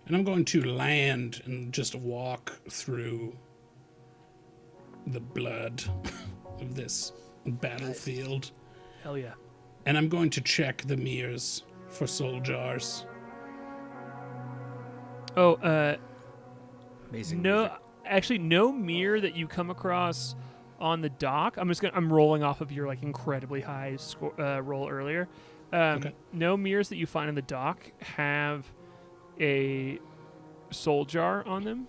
and I'm going to land and just walk through the blood of this battlefield. Hell yeah. And I'm going to check the mirrors for soul jars. Oh, Amazing. no, actually, no mirror that you come across on the dock. I'm rolling off of your like incredibly high roll earlier. Okay. No mirrors that you find on the dock have a soul jar on them.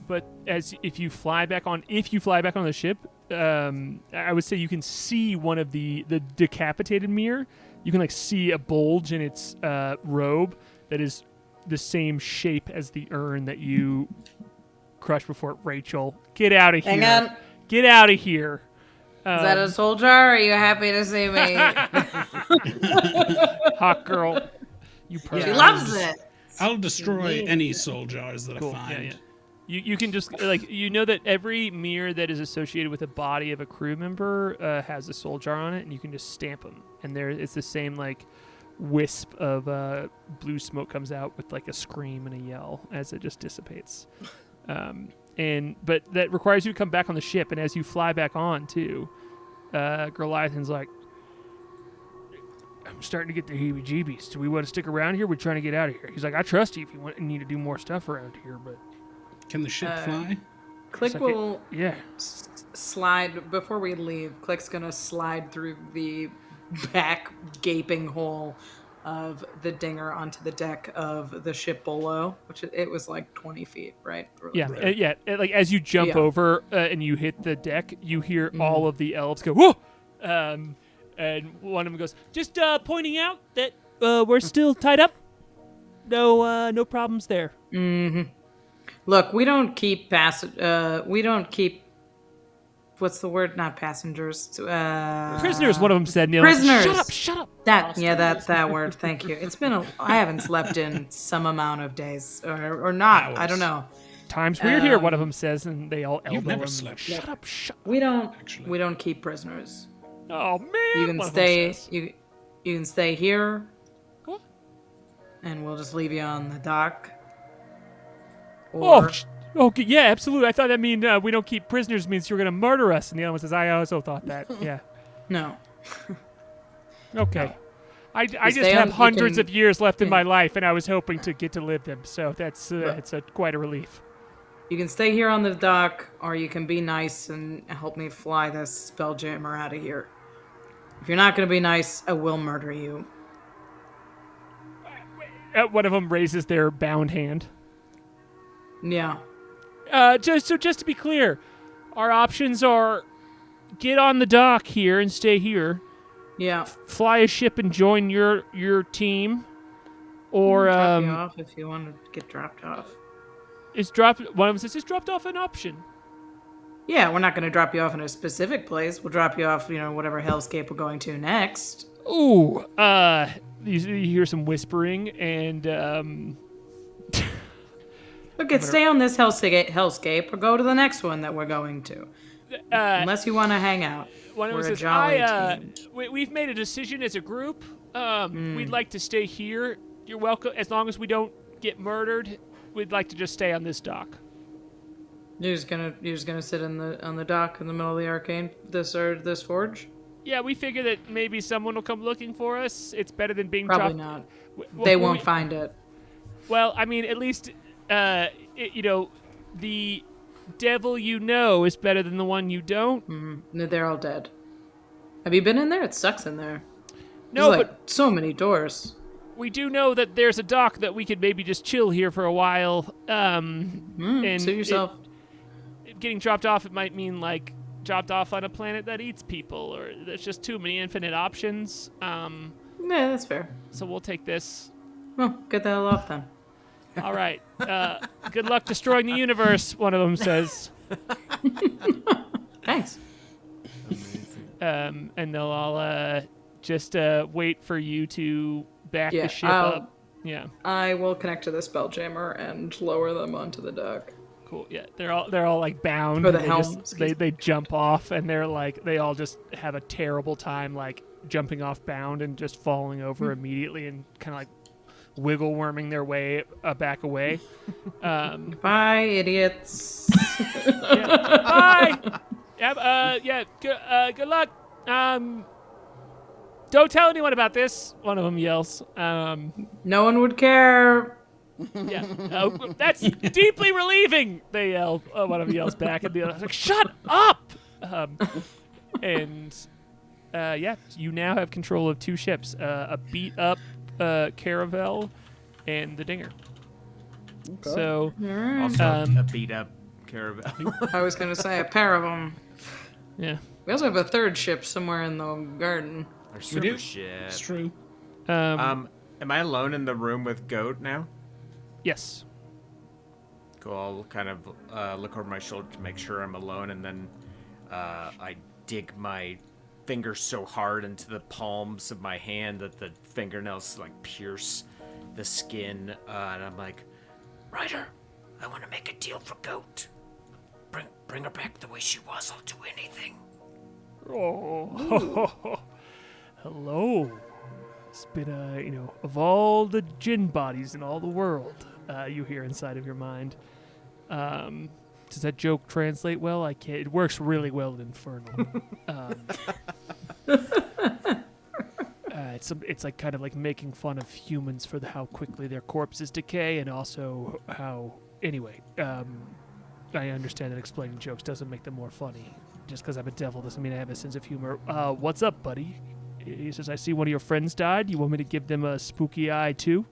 But if you fly back on the ship, I would say you can see one of the decapitated mirror. You can like see a bulge in its robe that is the same shape as the urn that you crushed before. Rachel, get out of here! Hang on. Get out of here! Is that a soul jar? Or are you happy to see me? Hot girl, you She pervert. loves it. I'll destroy any soul jars that Cool. I find. Yeah. You can just like that every mirror that is associated with a body of a crew member has a soul jar on it, and you can just stamp them, and it's the same like wisp of blue smoke comes out with like a scream and a yell as it just dissipates. But that requires you to come back on the ship, and as you fly back on too, Goliath's like, I'm starting to get the heebie-jeebies. Do we want to stick around here? We're trying to get out of here. He's like, I trust you if you need to do more stuff around here, but Can the ship fly? Klik will yeah. slide before we leave. Klik's gonna slide through the back gaping hole of the dinger onto the deck of the ship below, which it was like 20 feet, right? Yeah. Like as you jump Yeah. over and you hit the deck, you hear all of the elves go, whoa! And one of them goes, just pointing out that we're still tied up. No problems there. Mm-hmm. Look, we don't keep what's the word? Not passengers. Prisoners, one of them said. Neil. Prisoners. Shut up. That word. Thank you. It's been I haven't slept in some amount of days, or not. Hours. I don't know. Time's weird here, one of them says, and they all elbow You've never him. slept. Shut up. We don't. Actually. We don't keep prisoners. Oh man. You can one of stay. them says. You can stay here, What? and we'll just leave you on the dock. Oh, okay, yeah, absolutely. I thought that mean we don't keep prisoners means you're going to murder us. And the other one says, I also thought that. Yeah. No. Okay. I just stay have on- you hundreds can- of years left in my life, and I was hoping to get to live them. So that's it's quite a relief. You can stay here on the dock, or you can be nice and help me fly this Spelljammer out of here. If you're not going to be nice, I will murder you. One of them raises their bound hand. Yeah. Just to be clear, our options are get on the dock here and stay here, Yeah. fly a ship and join your team, or Drop you off if you want to get dropped off. one of them says, is dropped off an option? Yeah, we're not going to drop you off in a specific place. We'll drop you off, whatever hellscape we're going to next. Ooh, you hear some whispering, and Look, stay on this hellscape or go to the next one that we're going to. Unless you want to hang out. one of We're them a says, jolly team. we've made a decision as a group. We'd like to stay here. You're welcome. As long as we don't get murdered, we'd like to just stay on this dock. You're just gonna sit on the dock in the middle of the Arcane, this forge? Yeah, we figure that maybe someone will come looking for us. It's better than being Probably dropped. not. They won't find it. Well, I mean, at least, the devil you know is better than the one you don't. No, they're all dead. Have you been in there? It sucks in there. No, There's, but so many doors. we do know that there's a dock that we could maybe just chill here for a while. And Suit yourself. getting dropped off, it might mean, like, dropped off on a planet that eats people, or there's just too many infinite options. Yeah, that's fair. So we'll take this. Well, get the hell off then. All right. Good luck destroying the universe, one of them says. Thanks. And they'll all just wait for you to back Yeah, the ship up. Yeah. I will connect to the Spelljammer and lower them onto the dock. Cool. Yeah, they're all like bound. Or the They helm, just- excuse they jump off, and they all just have a terrible time, like jumping off bound and just falling over immediately, and kind of like wiggle worming their way back away. Bye, idiots. Bye. Good luck. Don't tell anyone about this. One of them yells. No one would care. Yeah, that's deeply relieving. They yell. One of them yells back, and the other's like, "Shut up!" You now have control of two ships: a beat-up caravel and the Dinger. Okay. So, Also, a beat up caravel. I was going to say a pair of them. yeah. We also have a third ship somewhere in the garden. Or We do. super shit. It's true. Am I alone in the room with Goat now? Yes. Cool. I'll kind of look over my shoulder to make sure I'm alone, and then I dig my fingers so hard into the palms of my hand that the fingernails like pierce the skin, and I'm like, Ryder, I want to make a deal for Goat. Bring her back the way she was. I'll do anything. Oh, hello. It's been of all the djinn bodies in all the world, you hear inside of your mind. Does that joke translate well? I can't. It works really well in Infernal. It's like kind of like making fun of humans for how quickly their corpses decay, and also how. Anyway, I understand that explaining jokes doesn't make them more funny. Just because I'm a devil doesn't mean I have a sense of humor. What's up, buddy? He says, I see one of your friends died. You want me to give them a spooky eye too?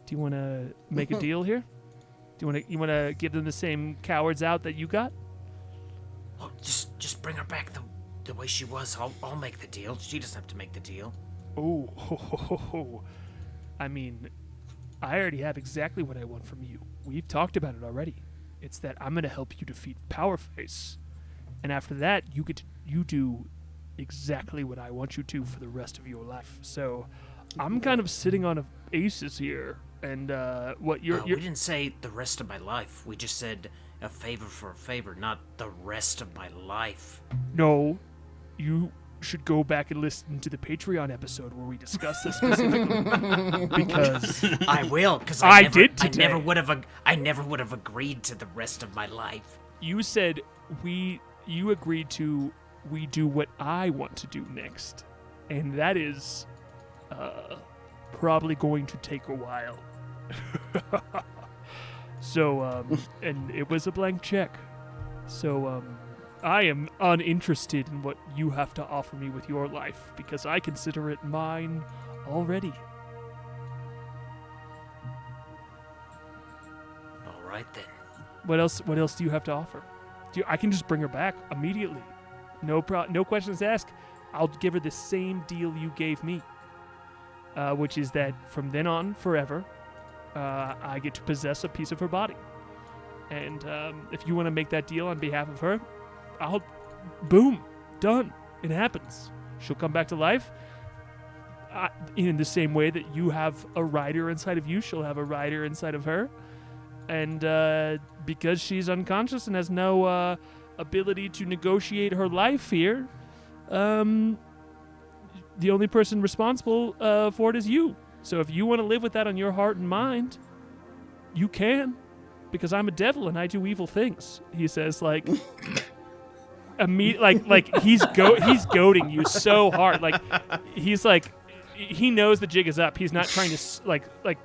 Do you want to make a deal here? Do you want to give them the same cowards out that you got? Well, just bring her back the way she was. I'll make the deal. She doesn't have to make the deal. Oh, I mean, I already have exactly what I want from you. We've talked about it already. It's that I'm going to help you defeat Powerface. And after that, you do exactly what I want you to for the rest of your life. So I'm kind of sitting on aces here. And what you're... We didn't say the rest of my life. We just said a favor for a favor, not the rest of my life. No, you should go back and listen to the Patreon episode where we discuss this specifically. Because I will, because I never, did today. I never would have agreed to the rest of my life. you said you agreed to we do what I want to do next. And that is probably going to take a while. So, and it was a blank check. So, I am uninterested in what you have to offer me with your life because I consider it mine already. All right then. What else do you have to offer? I can just bring her back immediately. No questions asked. I'll give her the same deal you gave me, which is that from then on, forever, I get to possess a piece of her body. And if you want to make that deal on behalf of her, boom, done. It happens. She'll come back to life. In the same way that you have a rider inside of you, she'll have a rider inside of her. And because she's unconscious and has no ability to negotiate her life here, the only person responsible for it is you. So if you want to live with that on your heart and mind, you can, because I'm a devil and I do evil things. He says, like, he's goading you so hard. Like, he's like, he knows the jig is up. He's not trying to like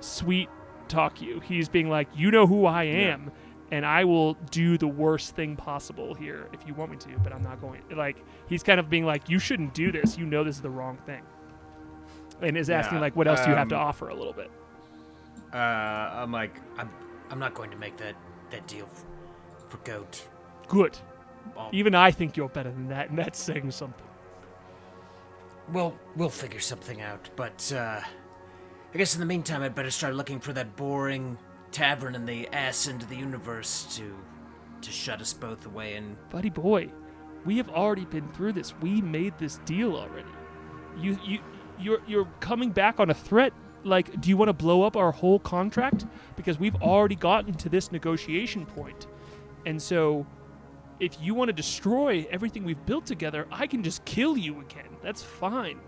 sweet talk you. He's being like, you know who I am, and I will do the worst thing possible here if you want me to, but I'm not going. Like, he's kind of being like, you shouldn't do this. You know this is the wrong thing. And is asking, like, what else do you have to offer a little bit? I'm like, I'm not going to make that deal for goat. Good. Even I think you're better than that, and that's saying something. Well, we'll figure something out, but I guess in the meantime I'd better start looking for that boring tavern in the ass end of the universe to shut us both away. And buddy boy, we have already been through this. We made this deal already. You're coming back on a threat. Like, do you want to blow up our whole contract? Because we've already gotten to this negotiation point. And so, if you want to destroy everything we've built together, I can just kill you again. That's fine.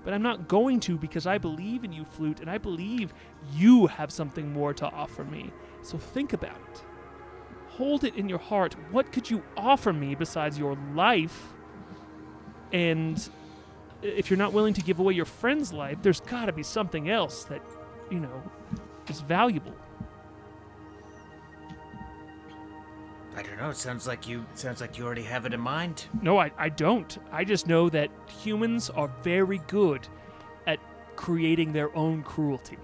But I'm not going to, because I believe in you, Flute, and I believe you have something more to offer me. So think about it. Hold it in your heart. What could you offer me besides your life? And if you're not willing to give away your friend's life, there's got to be something else that, is valuable. I don't know. It sounds like you already have it in mind. No, I don't. I just know that humans are very good at creating their own cruelty.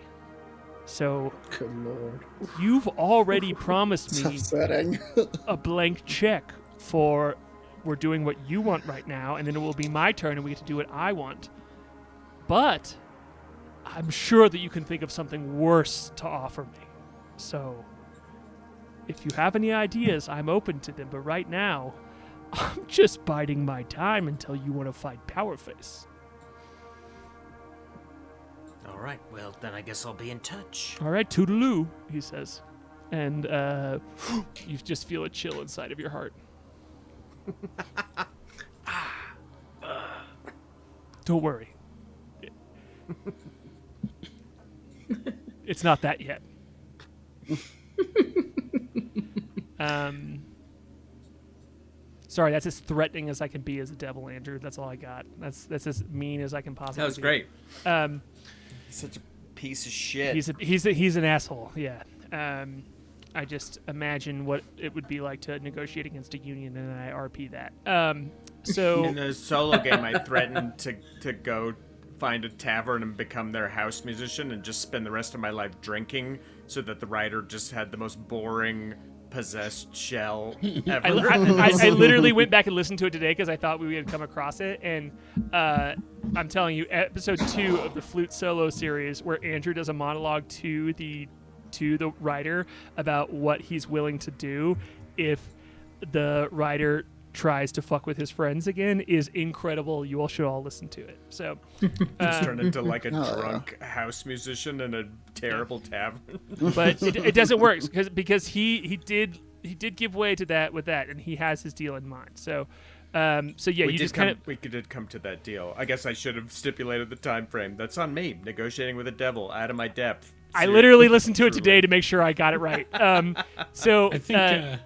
So, Good lord. You've already promised me upsetting. a blank check for we're doing what you want right now, and then it will be my turn and we get to do what I want. But I'm sure that you can think of something worse to offer me. So, if you have any ideas, I'm open to them. But right now, I'm just biding my time until you want to fight Powerface. All right. Well, then I guess I'll be in touch. All right, toodaloo, he says. And you just feel a chill inside of your heart. Don't worry. It's not that yet. Sorry, that's as threatening as I can be as a devil, Andrew. That's all I got. That's as mean as I can possibly be. That was great. He's such a piece of shit. He's an asshole, yeah. I just imagine what it would be like to negotiate against a union, and I RP that. So in a solo game, I threatened to go find a tavern and become their house musician and just spend the rest of my life drinking so that the rider just had the most boring possessed shell ever. I literally went back and listened to it today because I thought we had come across it, and I'm telling you, episode 2 of the Flute solo series, where Andrew does a monologue to the rider about what he's willing to do if the rider tries to fuck with his friends again, is incredible. You all should all listen to it. So Just turned into like a drunk house musician in a terrible tavern. But it doesn't work because he did give way to that with that, and he has his deal in mind. So yeah, we you just kind of we did come to that deal. I guess I should have stipulated the time frame. That's on me. Negotiating with the devil, out of my depth. I literally listened to it today to make sure I got it right. So I think.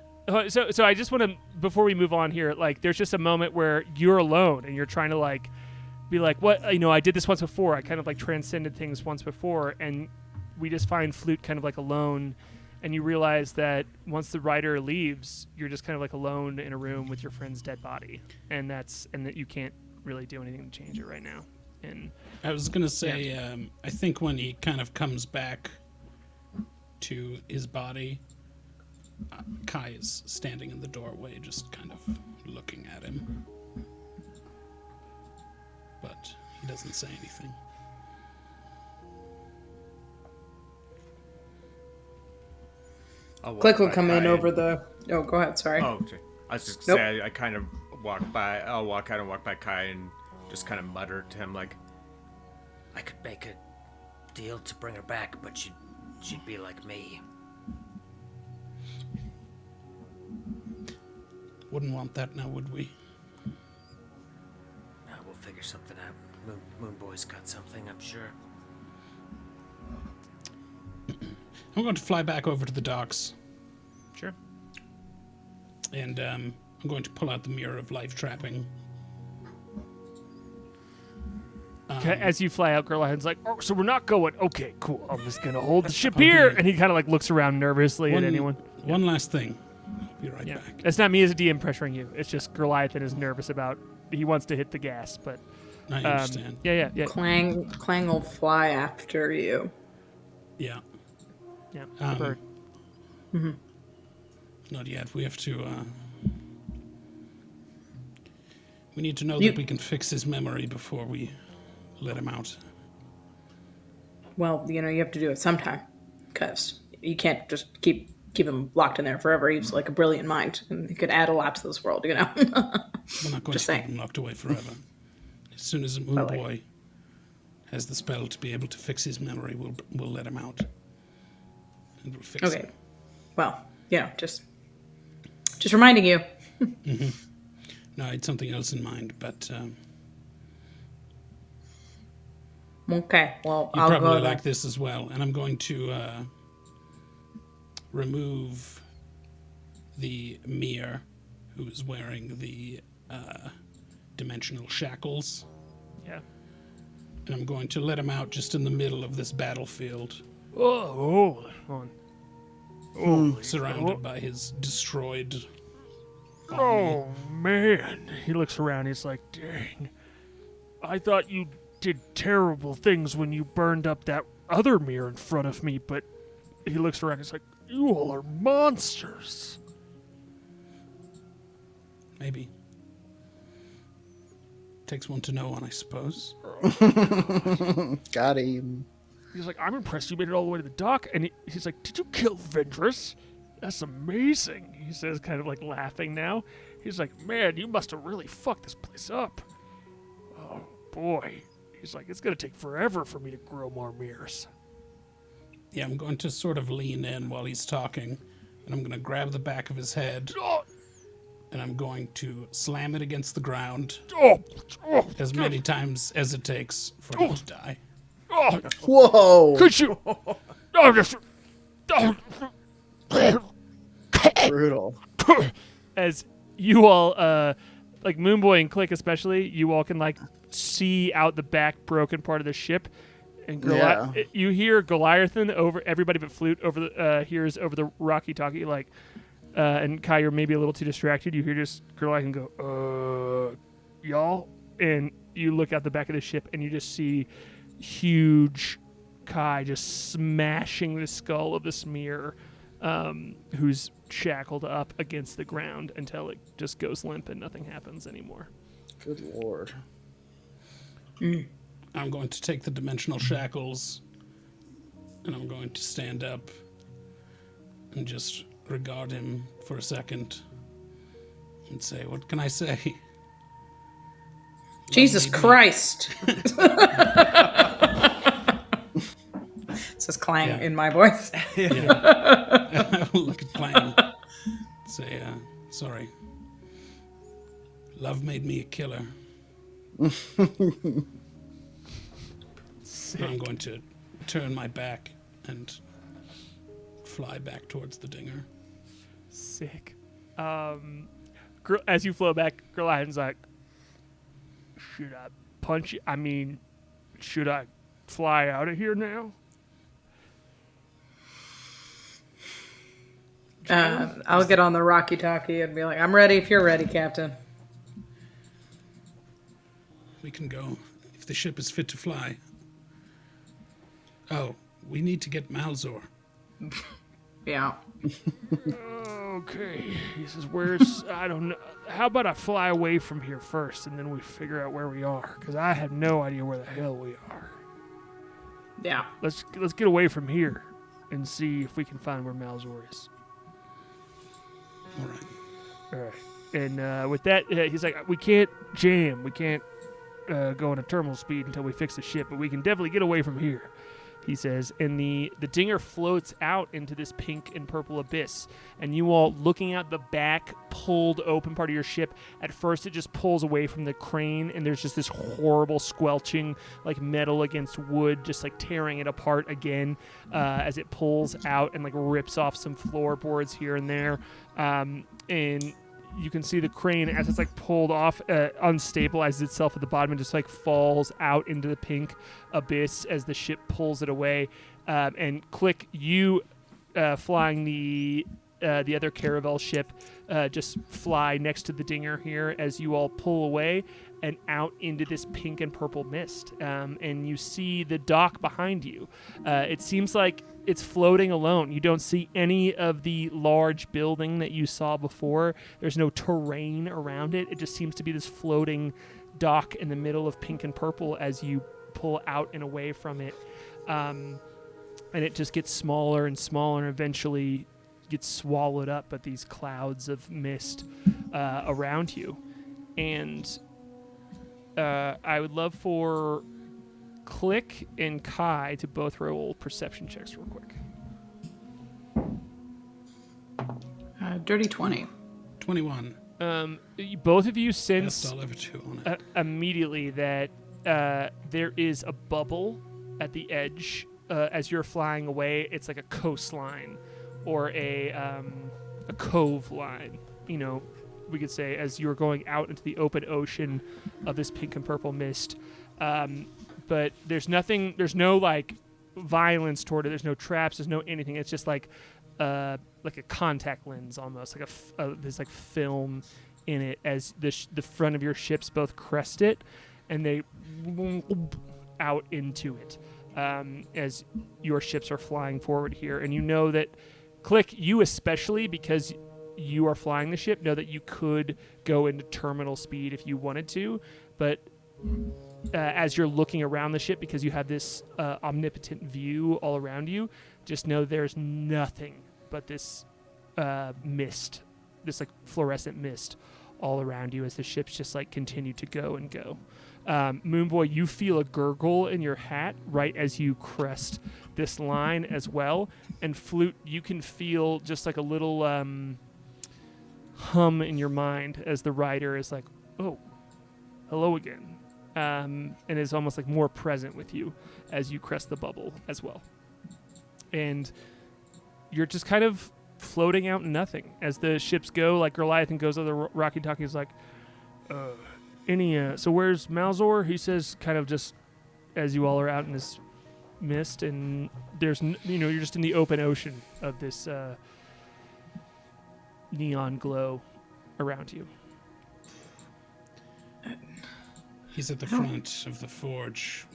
So I just want to, before we move on here, like, there's just a moment where you're alone and you're trying to like be like, what, I did this once before. I kind of like transcended things once before, and we just find Flute kind of like alone, and you realize that once the rider leaves, you're just kind of like alone in a room with your friend's dead body, and that you can't really do anything to change it right now. And I was gonna say, I think when he kind of comes back to his body, K.A.I is standing in the doorway, just kind of looking at him. But he doesn't say anything. Klik will come in over the... Oh, go ahead, sorry. Oh, okay. I was just gonna say, I kind of walk by K.A.I and just kind of mutter to him, like, I could make a deal to bring her back, but she'd be like me. Wouldn't want that now, would we? We'll figure something out. Moonboy's got something, I'm sure. I'm going to fly back over to the docks. sure. And I'm going to pull out the Mirror of Life Trapping. As you fly out, Gerlach's like, oh, so we're not going. Okay, cool. I'm just going to hold the ship here. And he kind of like looks around nervously at anyone. One last thing. I'll be right back. It's not me as a DM pressuring you. It's just Gerlachon is nervous about, he wants to hit the gas, but... I understand. Yeah. Clang will fly after you. Yeah. Yeah, the bird. Mm-hmm. Not yet. We have to... we need to know that we can fix his memory before we let him out. Well, you have to do it sometime, because you can't just keep him locked in there forever. He's like a brilliant mind, and he could add a lot to this world, We're not going Just to keep saying. him locked away forever. As soon as Moonboy has the spell to be able to fix his memory, we'll let him out. And we'll fix Okay. it. Well, just reminding you. Mm-hmm. No, I had something else in mind, but Okay. Well, you I'll probably go. like this as well. And I'm going to remove the Mir, who is wearing the dimensional shackles. Yeah. And I'm going to let him out just in the middle of this battlefield. Oh, hold on. Surrounded by his destroyed army. Oh, man. He looks around. He's like, dang. I thought you did terrible things when you burned up that other mirror in front of me, but he looks around. He's like, you all are monsters. Maybe. Takes one to know one, I suppose. Got him. He's like, I'm impressed you made it all the way to the dock. And he's like, did you kill Vendrus? That's amazing. He says, kind of like laughing now. He's like, man, you must have really fucked this place up. Oh, boy. He's like, it's going to take forever for me to grow more mirrors. Yeah, I'm going to sort of lean in while he's talking, and I'm going to grab the back of his head, and I'm going to slam it against the ground as many times as it takes for him to die. Whoa! Could you? Brutal. As you all, like Moonboy and Klik especially, you all can like see out the back broken part of the ship. And you hear Goliathan over everybody but Flute over the hears over the walkie-talkie, like, and K.A.I, you're maybe a little too distracted. You hear just Goliathan go, y'all, and you look out the back of the ship and you just see huge K.A.I just smashing the skull of the smear, who's shackled up against the ground until it just goes limp and nothing happens anymore. Good lord. I'm going to take the dimensional shackles, and I'm going to stand up and just regard him for a second and say, what can I say? Jesus Christ. Says Clang in my voice. I will look at Clang. Say, sorry. Love made me a killer. I'm going to turn my back and fly back towards the dinger. Sick. As you flow back, Goliath's like, should I punch you? I mean, should I fly out of here now? I'll get on the walkie-talkie and be like, I'm ready if you're ready, Captain. We can go if the ship is fit to fly. Oh, we need to get Malzor. Yeah. Okay. He says, where's... I don't know. How about I fly away from here first, and then we figure out where we are? Because I have no idea where the hell we are. Yeah. Let's get away from here and see if we can find where Malzor is. All right. All right. And with that, he's like, we can't jam. We can't go into terminal speed until we fix the ship, but we can definitely get away from here, he says. And the dinger floats out into this pink and purple abyss. And you all, looking at the back, pulled open part of your ship, at first it just pulls away from the crane, and there's just this horrible squelching, like metal against wood, just like tearing it apart again as it pulls out and like rips off some floorboards here and there. And you can see the crane, as it's like pulled off, unstabilizes itself at the bottom and just like falls out into the pink abyss as the ship pulls it away. And Klik, you flying the other caravel ship, just fly next to the dinger here as you all pull away and out into this pink and purple mist. And you see the dock behind you. It seems like it's floating alone. You don't see any of the large building that you saw before. There's no terrain around it. It just seems to be this floating dock in the middle of pink and purple as you pull out and away from it. And it just gets smaller and smaller and eventually gets swallowed up by these clouds of mist around you. And I would love for Klik and K.A.I to both roll perception checks real quick. Dirty 20. 21. Both of you sense Best I'll ever do on it. immediately that there is a bubble at the edge as you're flying away. It's like a coastline or a cove line, you know, we could say, as you're going out into the open ocean of this pink and purple mist. But there's nothing, there's no like violence toward it. There's no traps. There's no anything. It's just like a contact lens almost, like there's like film in it as the front of your ships both crest it and they out into it as your ships are flying forward here. And you know that, Klik, you especially, because you are flying the ship, know that you could go into terminal speed if you wanted to, but as you're looking around the ship, because you have this omnipotent view all around you, just know there's nothing but this mist, this like fluorescent mist all around you as the ships just like continue to go and go. Moonboy, you feel a gurgle in your hat right as you crest this line as well. And Flute, you can feel just like a little hum in your mind as the rider is like, oh, hello again. And is almost like more present with you as you crest the bubble as well. And you're just kind of floating out in nothing as the ships go. Like Goliath goes to the Rocky Talkie, is like, so where's Malzor? He says, kind of just as you all are out in this mist, and there's you're just in the open ocean of this neon glow around you. He's at the front of the forge.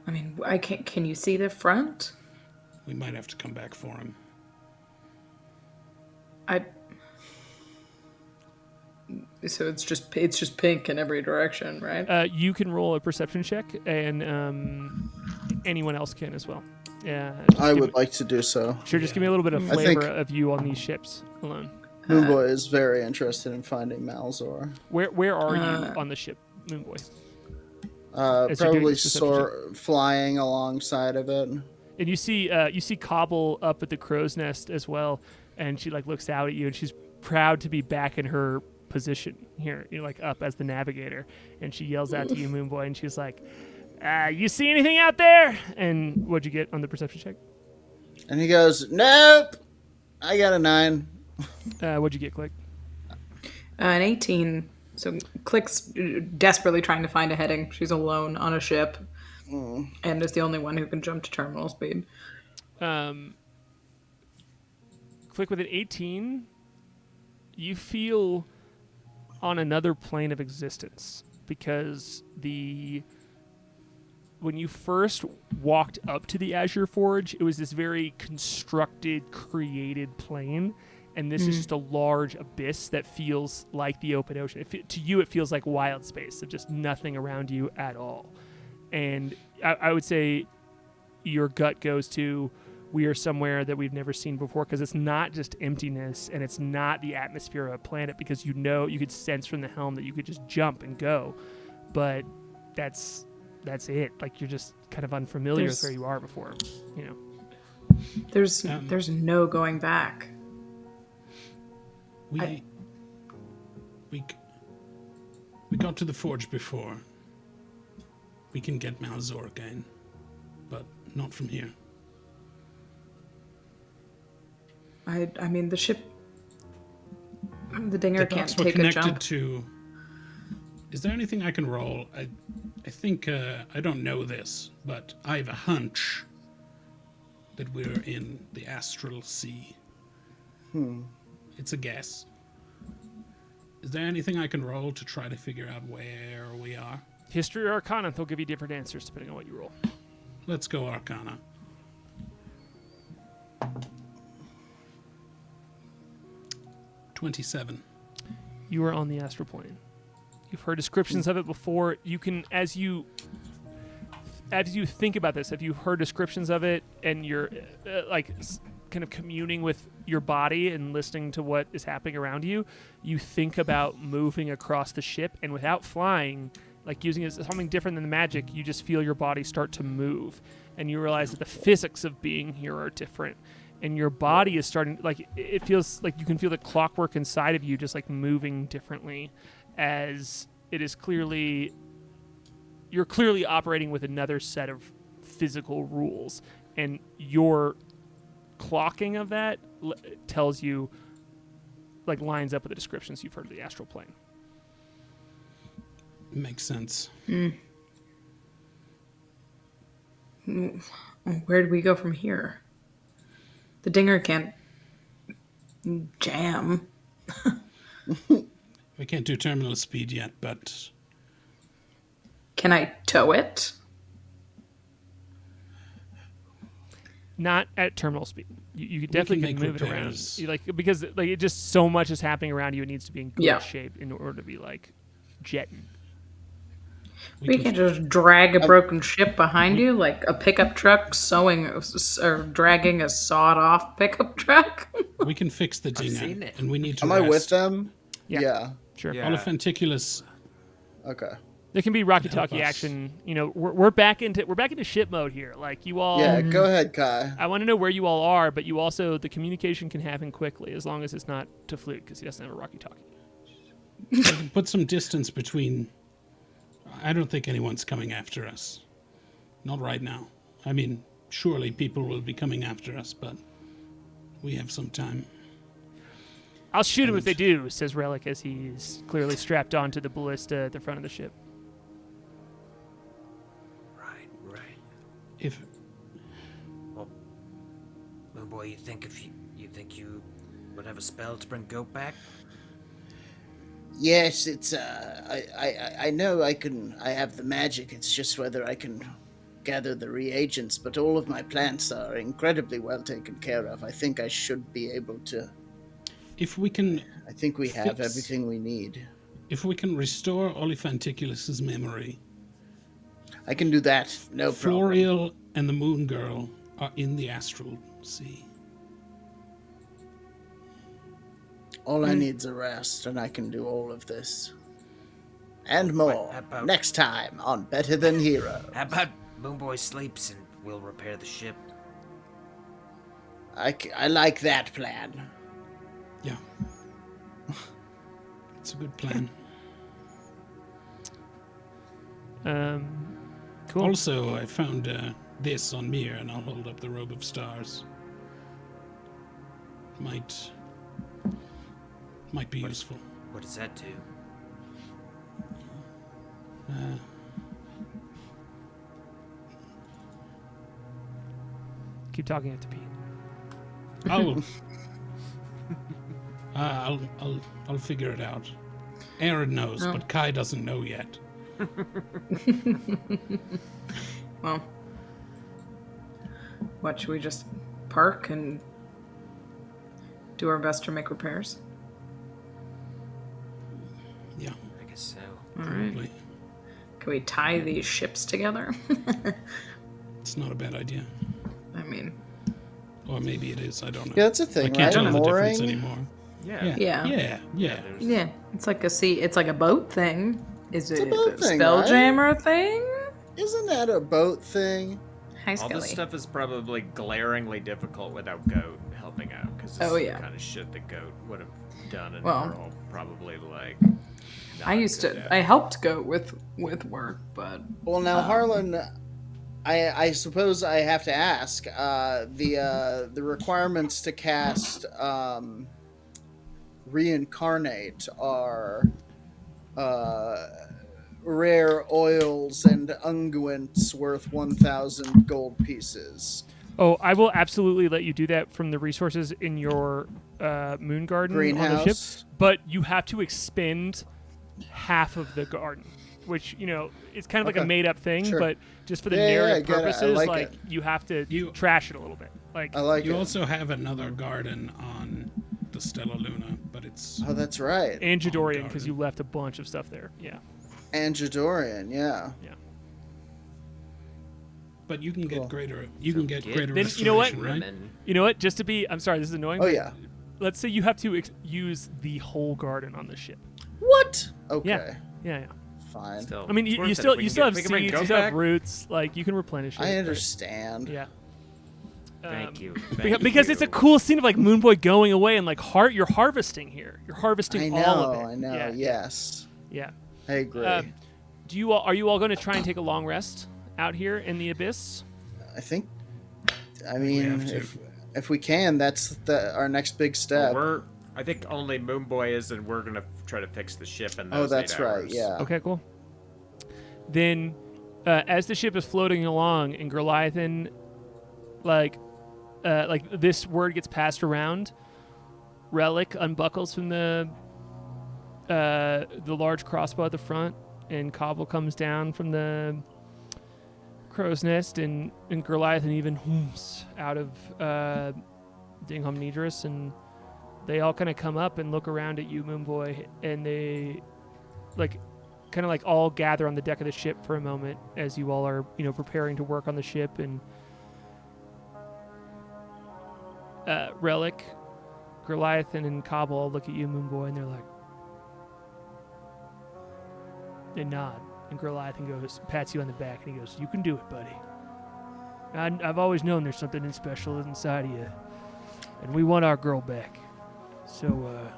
I mean, I can't. Can you see the front? We might have to come back for him. So it's just pink in every direction, right? You can roll a perception check, and anyone else can as well. Yeah. I would like to do so. Sure, just give me a little bit of I flavor think- of you on these ships alone. Moonboy is very interested in finding Malzor. Where are you on the ship, Moonboy? As you're doing Probably this perception flying alongside of it. And you see Cobble up at the crow's nest as well, and she like looks out at you, and she's proud to be back in her position here, like up as the navigator, and she yells out to you, Moonboy, and she's like, "You see anything out there?" And what'd you get on the perception check? And he goes, "Nope, I got a 9." What'd you get, Klik? An 18. So Klik's desperately trying to find a heading. She's alone on a ship, and is the only one who can jump to terminal speed. Klik with an 18. You feel on another plane of existence, because when you first walked up to the Azure Forge, it was this very constructed, created plane, and this is just a large abyss that feels like the open ocean. To you, it feels like wild space of just nothing around you at all. And I would say your gut goes to, we are somewhere that we've never seen before, because it's not just emptiness, and it's not the atmosphere of a planet, because you could sense from the helm that you could just jump and go, but that's it. Like, you're just kind of unfamiliar with where you are before, There's no going back. We got to the forge before. We can get Malzor again, but not from here. I mean, the ship, the dinger The can't docks were take a connected jump. to. Is there anything I can roll? I think I don't know this, but I have a hunch that we're in the astral sea. It's a guess. Is there anything I can roll to try to figure out where we are? History or Arcana, they'll give you different answers depending on what you roll. Let's go Arcana. 27. You are on the astral plane. You've heard descriptions of it before. You can, as you think about this, if you've heard descriptions of it and you're kind of communing with your body and listening to what is happening around you, you think about moving across the ship, and without flying, like using it as something different than the magic, you just feel your body start to move, and you realize that the physics of being here are different, and your body is starting, like, it feels like you can feel the clockwork inside of you just like moving differently, as it is you're clearly operating with another set of physical rules, and your clocking of that tells you, like, lines up with the descriptions you've heard of the astral plane. Makes sense. Where do we go from here? The dinger can't jam. We can't do terminal speed yet, but Can I tow it? Not at terminal speed. You definitely can make move repairs. it around, because it just so much is happening around you. It needs to be in good Yeah. shape in order to be like jetting. We can't just drag a broken ship behind you like a pickup truck or dragging a sawed-off pickup truck. we can fix the seen dinger, it. and we need to Am I with rest. them? Yeah. Sure. Yeah. Olophanticulus, Okay. There can be Rocky Help Talkie us. action. We're back into ship mode here. Like, you all. Yeah, go ahead, Kai. I want to know where you all are, but you also, the communication can happen quickly as long as it's not to Flute, because he doesn't have a Rocky Talkie. we can put some distance between. I don't think anyone's coming after us. Not right now. I mean, surely people will be coming after us, but we have some time. I'll shoot him if they do, says Relic as he's clearly strapped onto the ballista at the front of the ship. Right. If Moonboy, you think you would have a spell to bring Goat back? Yes, it's I know I have the magic. It's just whether I can gather the reagents, but all of my plants are incredibly well taken care of. I think I should be able to. If we can, I think we have everything we need. if we can restore Olifanticulus's memory, I can do that. No problem. Floriel and the Moon Girl are in the astral sea. All I need's a rest, and I can do all of this. And more. Next time on Better Than Heroes. How about Moonboy sleeps and we'll repair the ship? I like that plan. Yeah. It's a good plan. Cool. Also, I found this on Mir, and I'll hold up the Robe of Stars. Might be useful. What does that do? Keep talking at the Pete. I'll figure it out. Aaron knows, but K.A.I doesn't know yet. Well, what, should we just park and do our best to make repairs? Yeah, I guess so. probably. Can we tie these ships together? It's not a bad idea. I mean, Or maybe it is, I don't know. Yeah, that's a I thing, can't right? tell the difference Mooring? anymore. Yeah. Yeah. Yeah. yeah, it's like it's like a boat thing. Is it a boat a thing, Spelljammer thing? Isn't that a boat thing? Hi, All Skelly. this stuff is probably glaringly difficult without Goat helping out, because this Oh, is yeah. the kind of shit that Goat would have done, and Well, we're all probably like. I used to. I helped go with work, but Well, now Harlan, I suppose I have to ask the requirements to cast Reincarnate are rare oils and unguents worth 1,000 gold pieces. Oh, I will absolutely let you do that from the resources in your moon garden on the ship. Greenhouse. But you have to expend half of the garden, which, you know, it's kind of like a Okay. made-up thing, Sure. but just for the Yeah, I narrative get it. I purposes, like like, it. you have to You- trash it a little bit. Like, I like You it. also have another garden on the Stella Luna, but it's Oh, that's right. and Jadorian, garden. because you left a bunch of stuff there. Yeah. And Jadorian, yeah. but you can get Cool. greater Then, you restoration, know what? right? You know what? Just to be, I'm sorry, this is annoying. Oh, but yeah. Let's say you have to use the whole garden on the ship. What? Okay. Yeah. Yeah. Fine. Still, I mean, it's you worth it. still If we you can still get- have we seeds, can bring you Goat still have back. roots. Like, you can replenish it. I but- understand. Yeah. Thank you. Because it's a cool scene of like Moonboy going away and like you're harvesting here. You're harvesting I all of it. know, I know, Yeah. yes. Yeah. I agree. Are you all going to try and take a long rest out here in the abyss? I think, I mean, have to. if we can, that's our next big step. I think only Moonboy is, and we're gonna try to fix the ship in Oh, those that's 8 right, hours. yeah. Okay, cool. Then, as the ship is floating along, and Goliathan, like this word gets passed around, Relic unbuckles from the large crossbow at the front, and Cobble comes down from the crow's nest, and Goliathan even whoops out of Dingham Nidris, and they all kind of come up and look around at you, Moonboy, and they kind of all gather on the deck of the ship for a moment as you all are, preparing to work on the ship. And Relic, Goliathan, and Cobble all look at you, Moonboy, and they're like, they nod, and Goliathan pats you on the back, and he goes, "You can do it, buddy. I've always known there's something special inside of you, and we want our girl back. So,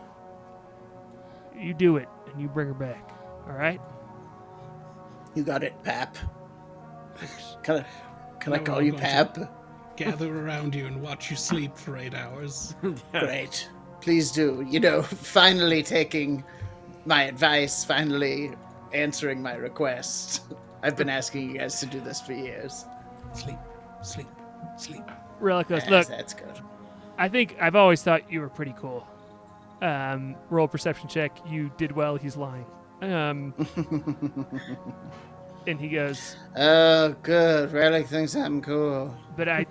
you do it, and you bring her back. All right?" You got it, Pap. Can I Now call we're you going to Pap? Gather around you and watch you sleep for 8 hours. Great. Please do. Finally taking my advice, finally answering my request. I've been asking you guys to do this for years. Sleep, sleep, sleep. Relic goes, Yes, "Look, that's good. I think I've always thought you were pretty cool. Roll a perception check. You did well. He's lying. And he goes, Oh, good. Relic thinks I'm cool. but I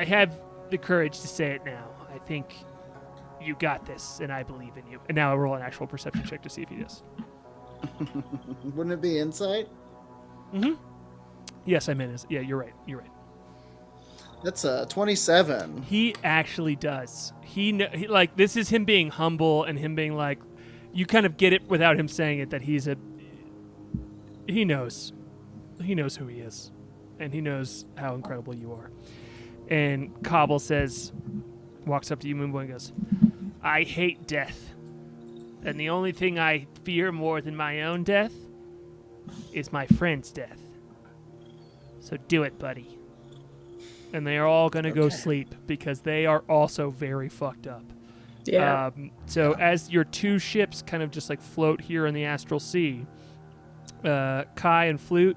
have the courage to say it now. I think you got this, and I believe in you. And now I roll an actual perception check to see if he does. Wouldn't it be insight? Mm-hmm. Yes, I meant it. Yeah, you're right. You're right. That's 27. He actually does. He like, this is him being humble and him being like, you kind of get it without him saying it that he knows who he is, and he knows how incredible you are. And Cobble walks up to you, Moonboy, and goes, I hate death, and the only thing I fear more than my own death is my friend's death. So do it, buddy. And they are all going to go sleep because they are also very fucked up. Yeah. So as your two ships kind of just like float here in the astral sea, K.A.I and Flute,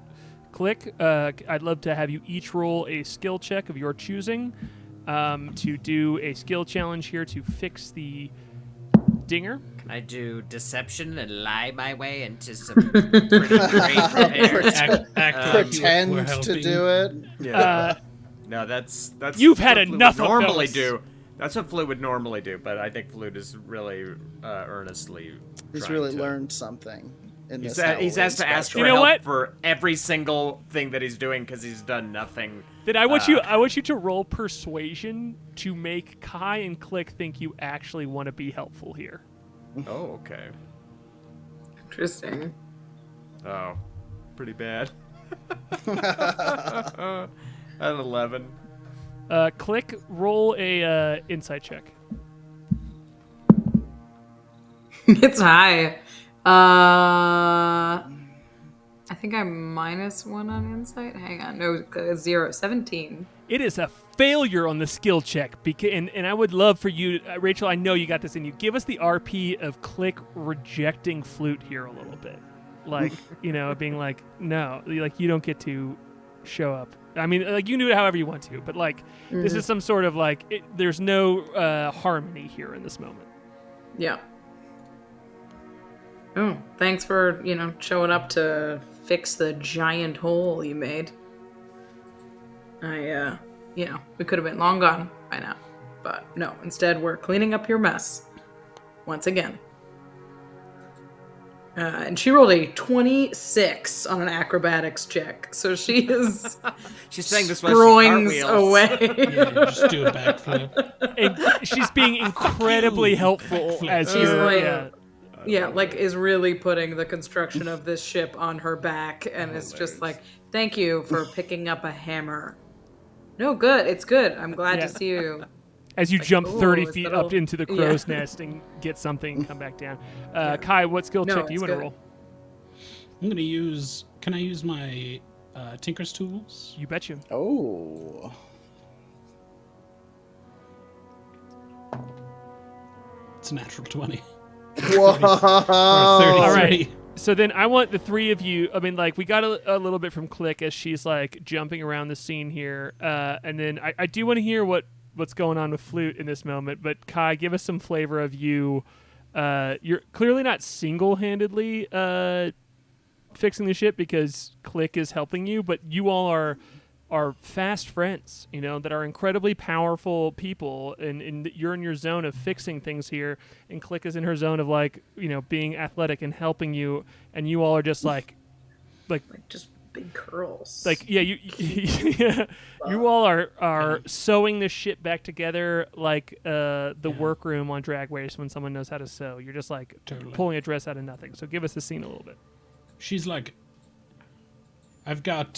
Klik, I'd love to have you each roll a skill check of your choosing to do a skill challenge here to fix the dinger. Can I do deception and lie my way into some pretty great repairs? Pretend to do it. Yeah. No, that's You've had what Flute enough would of normally those. do. That's what Flute would normally do, but I think Flute is really earnestly. He's trying really to- learned something. In He's, this he's asked to Halloween ask for special. You know help what? for every single thing that he's doing because he's done nothing. Then I want you to roll persuasion to make K.A.I and Klik think you actually want to be helpful here. Oh, okay. Interesting. Oh, pretty bad. At 11. Klik, roll a insight check. It's high. I think I'm -1 on insight. Hang on. No, 0. 17. It is a failure on the skill check, and I would love for you, Rachel, I know you got this in you. Give us the RP of Klik rejecting Flute here a little bit. Like, being like, no, like, you don't get to show up. I mean, like, you can do it however you want to, but, like, this is some sort of, like, there's no harmony here in this moment. Yeah. Oh, thanks for, showing up to fix the giant hole you made. We could have been long gone by now. But no, instead we're cleaning up your mess. Once again. And she rolled a 26 on an acrobatics check. So she is She's saying this while she throwing cartwheels. away. Yeah, just do a backflip. And she's being incredibly helpful as She's you're... like- Yeah, like is really putting the construction of this ship on her back and is just like, thank you for picking up a hammer. No, good. It's good. I'm glad to see you. As you jump 30 ooh, feet little- up into the crow's nest and get something and come back down. K.A.I, what skill No, check do you it's want to good. roll? I'm gonna use. Can I use my Tinker's tools? You bet you. Oh. It's a natural 20. Whoa. Or 30. All right. So then I want the three of you. I mean, like, we got a little bit from Klik as she's like jumping around the scene here, and then I do want to hear what's going on with Flute in this moment. But K.A.I, give us some flavor of you. You're clearly not single-handedly fixing the ship because Klik is helping you, but you all are fast friends, that are incredibly powerful people, and you're in your zone of fixing things here, and Klik is in her zone of, like, being athletic and helping you, and you all are just like Just big curls. like, yeah, you all are sewing this shit back together like the workroom on Drag Race when someone knows how to sew. You're just like Totally. pulling a dress out of nothing. So give us the scene a little bit. She's like, I've got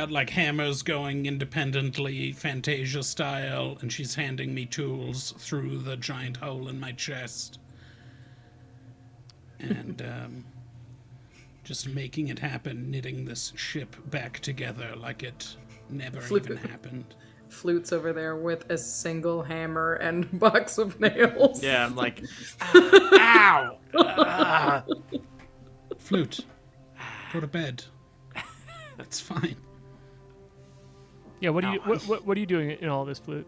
like hammers going independently, Fantasia style, and she's handing me tools through the giant hole in my chest. And just making it happen, knitting this ship back together like it never even happened. Flute's over there with a single hammer and box of nails. Yeah, I'm like, ow! Flute, go to bed. It's fine. Yeah, what are you doing in all this, Flute?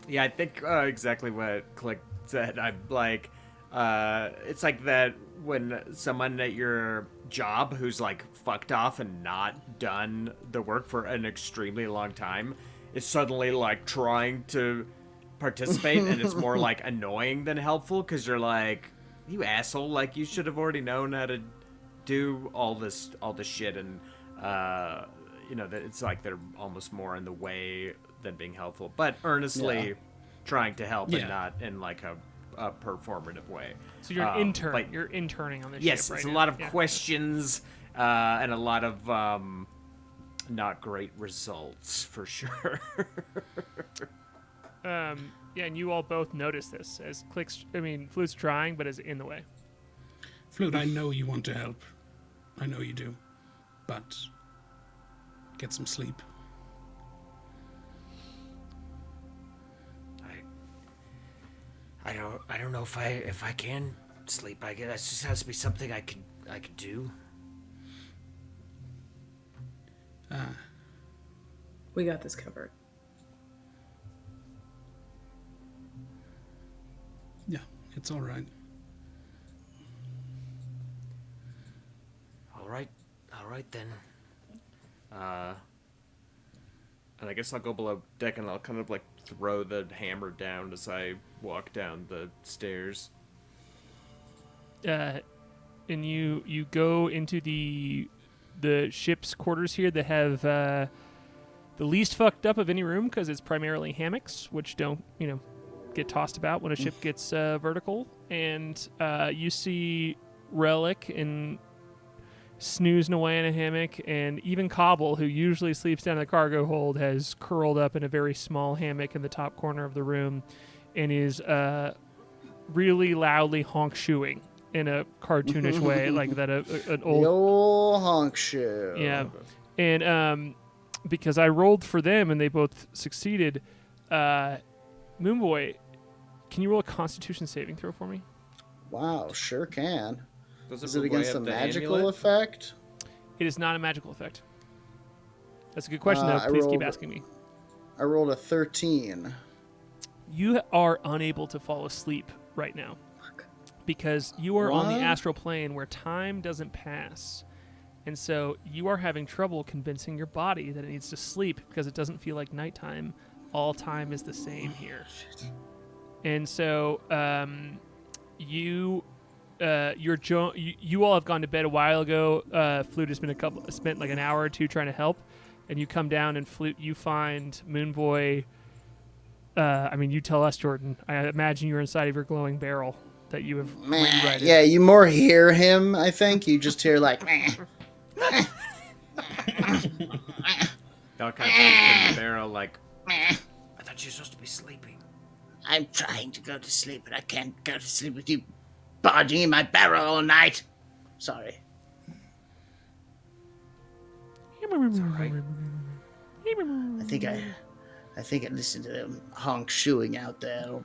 Yeah, I think exactly what Klik said. I'm like, It's like that when someone at your job who's like fucked off and not done the work for an extremely long time is suddenly like trying to participate, and it's more like annoying than helpful because you're like, you asshole, like you should have already known how to do all this shit, and that it's like they're almost more in the way than being helpful, but earnestly trying to help and not in like a performative way. So you're an intern. You're interning on this yes, ship right it's now. A lot of questions and a lot of not great results for sure. And you all both notice this as Flute's trying, but is in the way. Flute, I know you want to help. I know you do. But get some sleep. I don't know if I can sleep. I guess that just has to be something I could do. We got this covered. Yeah, it's all right. All right then. And I guess I'll go below deck and I'll kind of like throw the hammer down as I walk down the stairs. And you go into the ship's quarters here that have the least fucked up of any room because it's primarily hammocks, which don't get tossed about when a ship gets vertical. And you see Relic and snoozing away in a hammock, and even Cobble, who usually sleeps down in the cargo hold, has curled up in a very small hammock in the top corner of the room and is really loudly honk-shooing in a cartoonish way, like that an old... The old honk shoe. Yeah. And because I rolled for them and they both succeeded, Moonboy, can you roll a Constitution saving throw for me? Wow, sure can. Is it Moonboy against a have the magical amulet? effect? It is not a magical effect. That's a good question, though. Please keep asking me. I rolled a 13. You are unable to fall asleep right now because you are on the astral plane where time doesn't pass. And so you are having trouble convincing your body that it needs to sleep because it doesn't feel like nighttime. All time is the same here. And so you all have gone to bed a while ago. Flute has been spent like an hour or two trying to help, and you come down and Flute, you find Moonboy. You tell us, Jordan. I imagine you're inside of your glowing barrel that you have rewritten. Yeah, you more hear him. I think you just hear like. Y'all kind of in the barrel like. I thought you were supposed to be sleeping. I'm trying to go to sleep, but I can't go to sleep with you barging in my barrel all night. Sorry. It's all right. I think I listened to them honk shooing out there,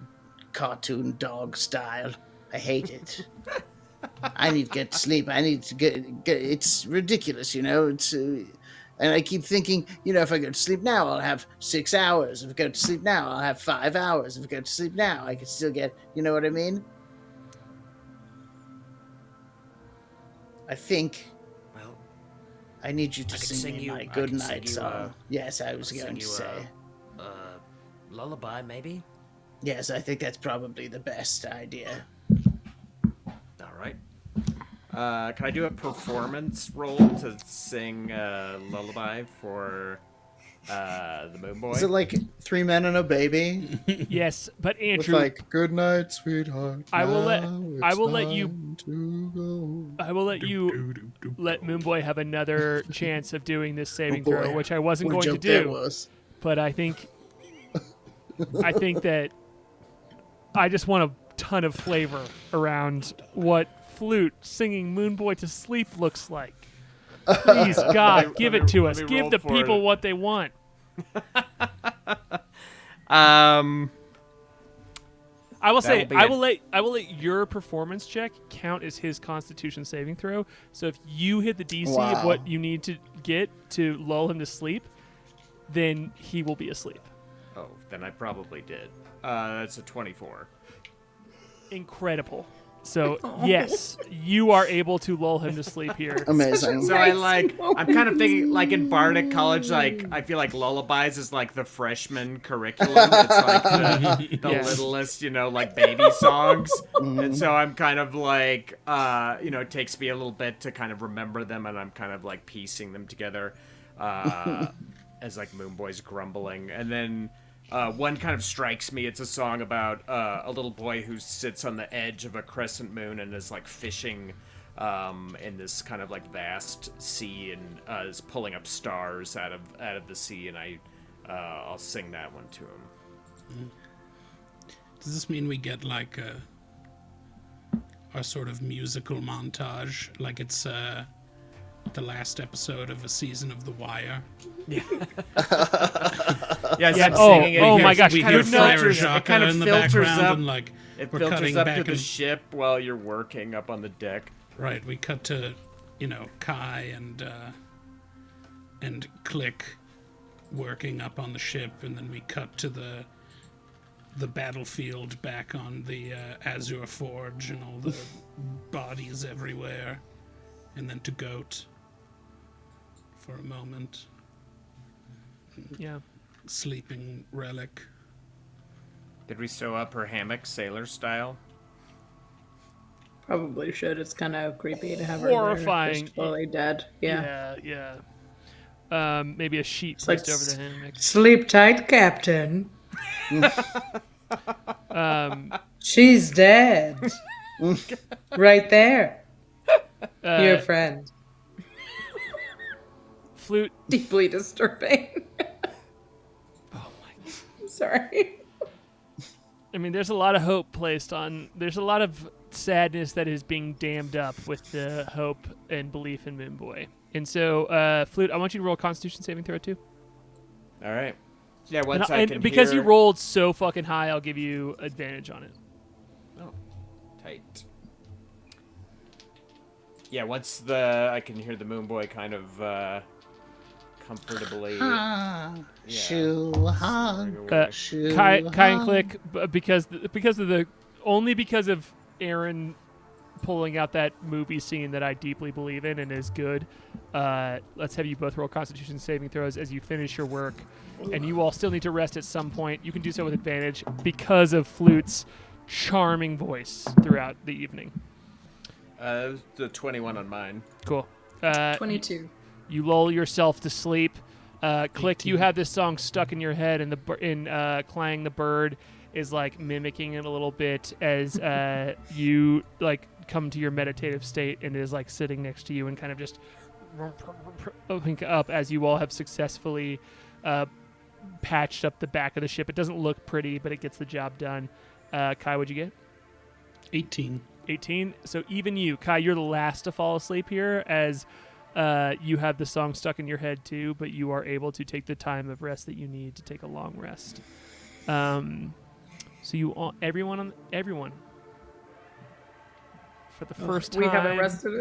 cartoon dog style. I hate it. I need to get to sleep. I need to get it's ridiculous, It's and I keep thinking, if I go to sleep now, I'll have 6 hours. If I go to sleep now, I'll have 5 hours. If I go to sleep now, I can still get, you know what I mean? I think. Well, I need you to sing me my good night song. Yes, I was going to say. Lullaby, maybe? Yes, I think that's probably the best idea. All right. Can I do a performance roll to sing lullaby for the Moonboy? Is it like 3 Men and a Baby? Yes, but Andrew, With like, good night, sweetheart. I will let you let Moonboy have another chance of doing this saving boy. throw, which I wasn't What a going to joke that do. was. But I think that I just want a ton of flavor around what Flute singing Moonboy to sleep looks like. Please, God, give it to us. Give the people what they want. I will say, I will let your performance check count as his Constitution saving throw. So if you hit the DC of what you need to get to lull him to sleep, then he will be asleep. Oh, then I probably did. That's a 24. Incredible. So yes, you are able to lull him to sleep here. Amazing. So I'm kind of thinking, like in Bardic College, like I feel like lullabies is like the freshman curriculum. It's like the Yeah. littlest, like baby songs. And so I'm kind of like, it takes me a little bit to kind of remember them, and I'm kind of like piecing them together as like Moonboy's grumbling. And then one kind of strikes me. It's a song about a little boy who sits on the edge of a crescent moon and is like fishing in this kind of like vast sea, and is pulling up stars out of the sea. And I'll sing that one to him. Does this mean we get like a sort of musical montage, like it's the last episode of a season of The Wire? Yeah. Oh my gosh! We You hear know, Flare kind of in the filters background, up. and like It we're filters cutting up back to the and ship while you're working up on the deck. right. We cut to K.A.I. and Klik working up on the ship, and then we cut to the battlefield back on the Azure Forge and all the bodies everywhere, and then to Goat for a moment. yeah. Sleeping relic. Did we sew up her hammock sailor style? Probably should. It's kind of creepy to have her Horrifying. there, just fully dead. Yeah. Yeah. Maybe a sheet like placed over the hammock. Sleep tight, Captain. She's dead. Right there. Your friend. Flute. Deeply disturbing. Oh my. I'm sorry. I mean, there's a lot of hope placed on. There's a lot of sadness that is being dammed up with the hope and belief in Moonboy. And so, Flute, I want you to roll a Constitution saving throw too. All right. Yeah, And because you rolled so fucking high, I'll give you advantage on it. Oh, tight. Yeah, once I can hear the Moonboy kind of comfortably. Shoo, K.A.I and Klik, because of Aaron pulling out that movie scene that I deeply believe in and is good. Let's have you both roll Constitution saving throws as you finish your work, and you all still need to rest at some point. You can do so with advantage because of Flute's charming voice throughout the evening. The 21 on mine. Cool. 22. You lull yourself to sleep. Klik, you have this song stuck in your head, and Clang the bird is like mimicking it a little bit as you like come to your meditative state, and is like sitting next to you and kind of just opening up as you all have successfully patched up the back of the ship. It doesn't look pretty, but it gets the job done. K.A.I, what'd you get? 18. 18. So even you, K.A.I, you're the last to fall asleep here as you have the song stuck in your head too, but you are able to take the time of rest that you need to take a long rest. So you all, everyone for the first time We haven't rested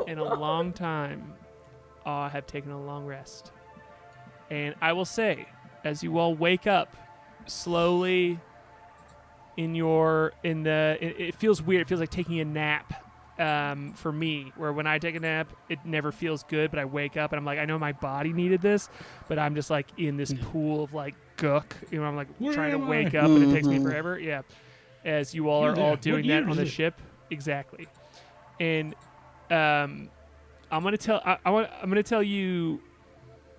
in a long time have taken a long rest. And I will say, as you all wake up slowly it feels weird. It feels like taking a nap for me, where when I take a nap, it never feels good, but I wake up and I'm like, I know my body needed this, but I'm just like in this pool of like gook. I'm like trying to wake up and it takes me forever. Yeah. As you all are all doing that on the ship. Exactly. And I'm gonna tell you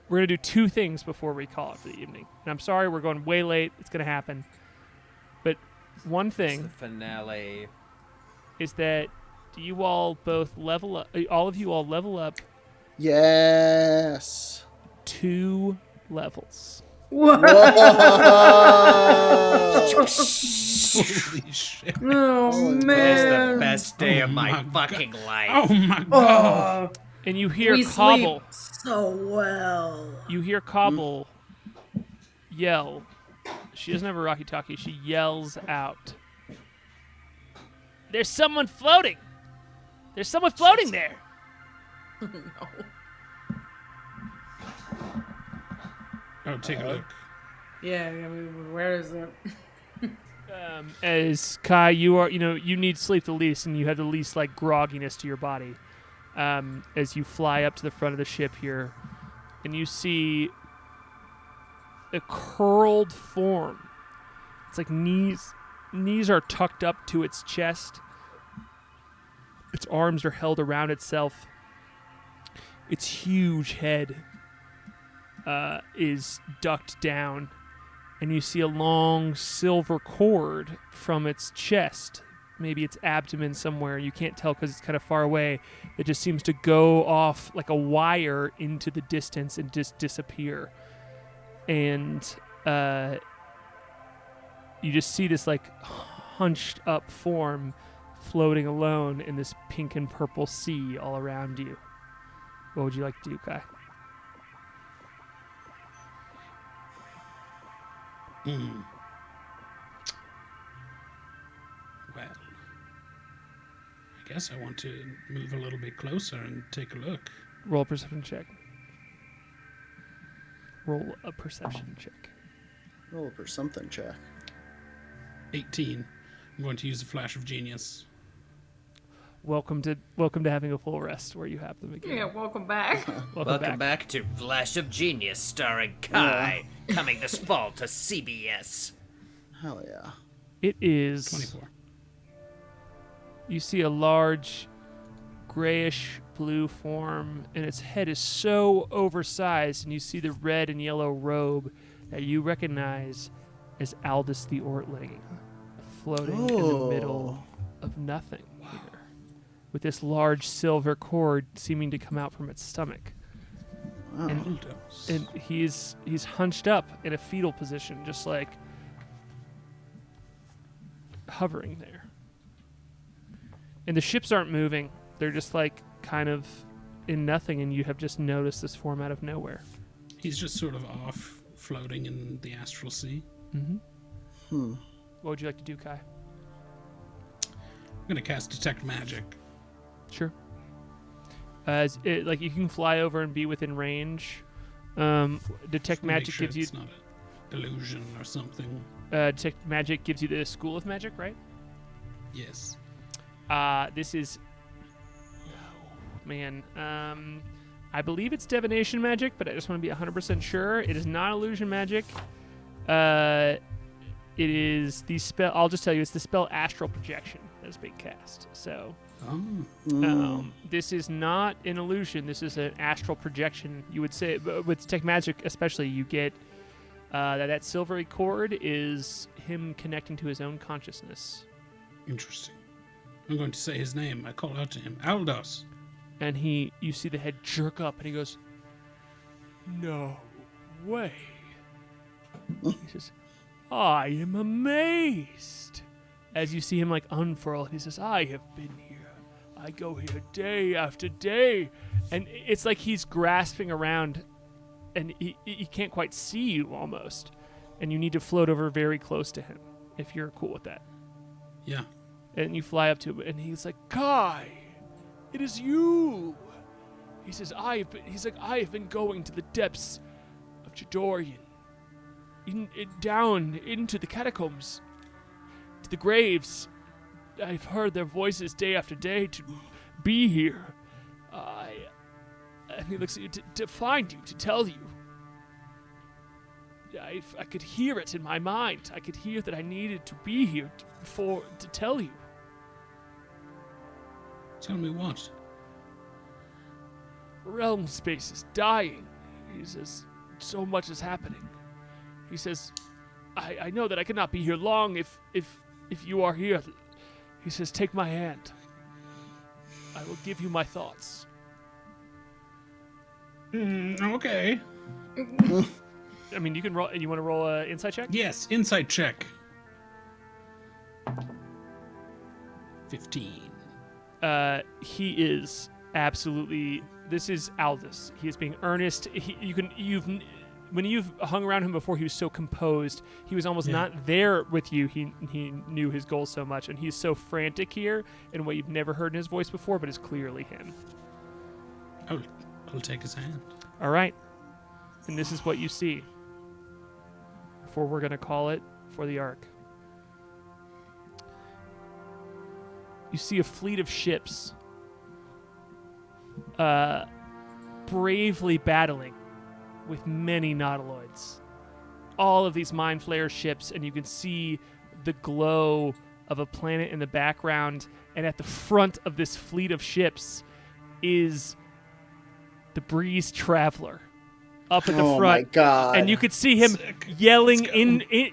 we're gonna do two things before we call it for the evening. And I'm sorry we're going way late. It's gonna happen. But one thing, the finale, is that do you all both level up? All of you all level up. Yes. 2 levels. What? Whoa. Holy shit. Oh, It's man. the best day of my my fucking life. Oh my god. Oh, And you hear we Cobble. sleep so well. You hear Cobble yell. She doesn't have a walkie-talkie. She yells out, "There's someone floating! There's someone floating there!" No. Oh, take a look. Yeah, where is it? As Kai, you need sleep the least, and you have the least like grogginess to your body. As you fly up to the front of the ship here, and you see a curled form. It's like knees are tucked up to its chest. Its arms are held around itself. Its huge head is ducked down, and you see a long silver cord from its chest, maybe its abdomen somewhere. You can't tell because it's kind of far away. It just seems to go off like a wire into the distance and just disappear. And you just see this like hunched up form floating alone in this pink and purple sea all around you. What would you like to do, Kai? Well, I guess I want to move a little bit closer and take a look. Roll a perception check. Roll a perception check. Roll for something check. 18. I'm going to use a flash of genius. Welcome to having a full rest where you have them again. Yeah, welcome back. Welcome back to Flash of Genius, starring K.A.I, coming this fall to CBS. Hell yeah. It is 24. You see a large grayish blue form, and its head is so oversized, and you see the red and yellow robe that you recognize as Aldous the Ortling, floating in the middle of nothing here, with this large silver cord seeming to come out from its stomach. And he's hunched up in a fetal position, just like hovering there. And the ships aren't moving. They're just like kind of in nothing, and you have just noticed this form out of nowhere. He's just sort of off, floating in the astral sea. Mm-hmm. What would you like to do, Kai? I'm going to cast Detect Magic. Sure. You can fly over and be within range. Detect Magic gives you... It's not an illusion or something. Detect Magic gives you the School of Magic, right? Yes. This is... Man, I believe it's Divination Magic, but I just want to be 100% sure. It is not Illusion Magic. It is the spell... I'll just tell you, it's the spell Astral Projection that is being cast. So... this is not an illusion. This is an astral projection. You would say, with Detect Magic especially, you get that silvery cord is him connecting to his own consciousness. Interesting. I'm going to say his name. I call out to him, Aldous. And you see the head jerk up, and he goes, "No way." He says, "I am amazed." As you see him like unfurl, he says, "I have been here. I go here day after day." And it's like he's grasping around, and he can't quite see you almost. And you need to float over very close to him, if you're cool with that. Yeah. And you fly up to him, and he's like, "Kai, it is you." He says, I have been going to the depths of Jadorian, down into the catacombs, to the graves. I've heard their voices day after day to be here. And he looks at you to find you, to tell you. I could hear it in my mind. I could hear that I needed to be here to tell you. Tell me what? Realm space is dying. He says, so much is happening. He says, I know that I cannot be here long if you are here. He says, take my hand. I will give you my thoughts. Okay. I mean, you can roll. You want to roll an insight check? Yes, insight check. 15. He is absolutely. This is Aldous. He is being earnest. When you've hung around him before, he was so composed. He was almost not there with you. He knew his goals so much, and he's so frantic here in a way you've never heard in his voice before, but is clearly him. I'll take his hand. All right. And this is what you see before we're going to call it for the arc. you see a fleet of ships bravely battling with many nautiloids. All of these Mind Flayer ships, and you can see the glow of a planet in the background, and at the front of this fleet of ships is the Breeze Traveler up at the front. Oh my god. And you could see him yelling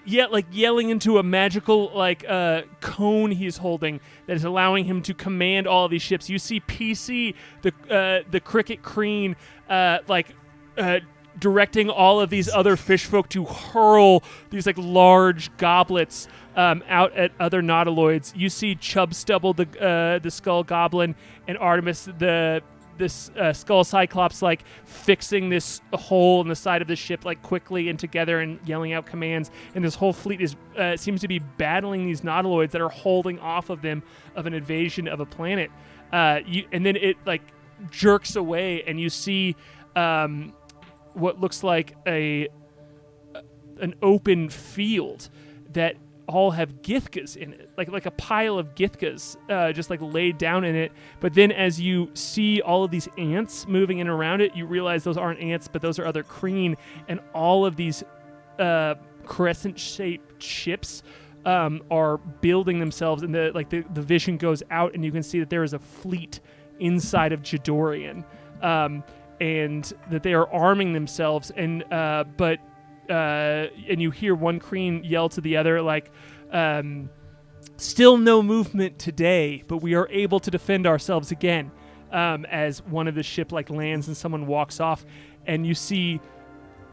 yelling into a magical cone he's holding that is allowing him to command all of these ships. You see PC, the cricket crane, directing all of these other fish folk to hurl these large goblets out at other nautiloids. You see Chubstubble, the skull goblin, and Artemis, this skull cyclops, fixing this hole in the side of the ship quickly and together and yelling out commands. And this whole fleet is seems to be battling these nautiloids that are holding off of them of an invasion of a planet. And then it jerks away, and you see what looks like an open field that all have Githkas in it, like a pile of Githkas just laid down in it. But then as you see all of these ants moving in around it, you realize those aren't ants, but those are other Kreen, and all of these crescent-shaped ships are building themselves, and the vision goes out, and you can see that there is a fleet inside of Jadorian, and that they are arming themselves, and you hear one Kreen yell to the other, still no movement today, but we are able to defend ourselves again, as one of the ship lands and someone walks off, and you see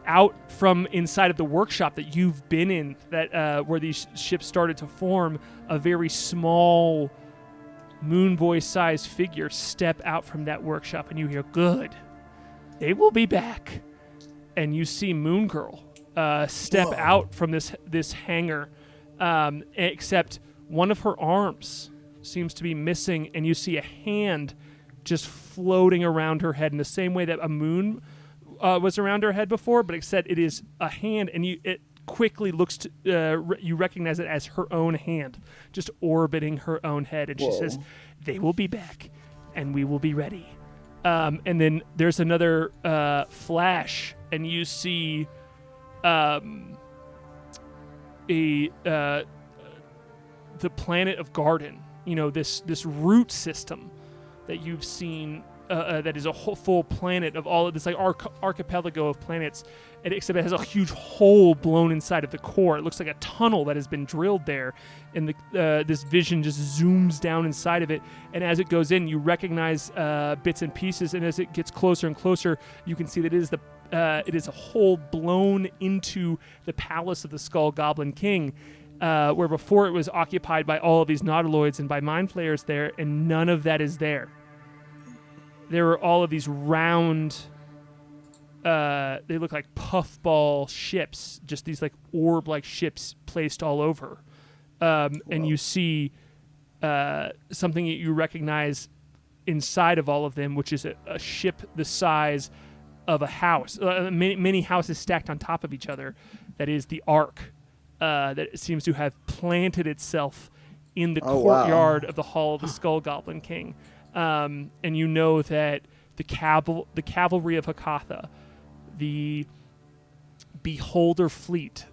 out from inside of the workshop that you've been in, that where these ships started to form, a very small Moonboy-sized figure step out from that workshop, and you hear, "Good, they will be back." And you see Moon Girl step out from this hangar, except one of her arms seems to be missing, and you see a hand just floating around her head in the same way that a moon was around her head before, but except it is a hand, and it quickly looks to you recognize it as her own hand, just orbiting her own head, and she says, "They will be back, and we will be ready." And then there's another flash, and you see the planet of Garden. This root system that you've seen, that is a whole full planet of all of this archipelago of planets, except it has a huge hole blown inside of the core. It looks like a tunnel that has been drilled there, and this vision just zooms down inside of it, and as it goes in, you recognize bits and pieces, and as it gets closer and closer, you can see that it is a hole blown into the palace of the Skull Goblin King, where before it was occupied by all of these nautiloids and by Mind Flayers there, and none of that is there. There are all of these round, they look like puffball ships, just these orb-like ships placed all over. And you see something that you recognize inside of all of them, which is a ship the size of a house, many houses stacked on top of each other. That is the Ark, that seems to have planted itself in the courtyard of the Hall of the Skull Goblin King. And you know that the cavalry of Hakatha, the Beholder fleet,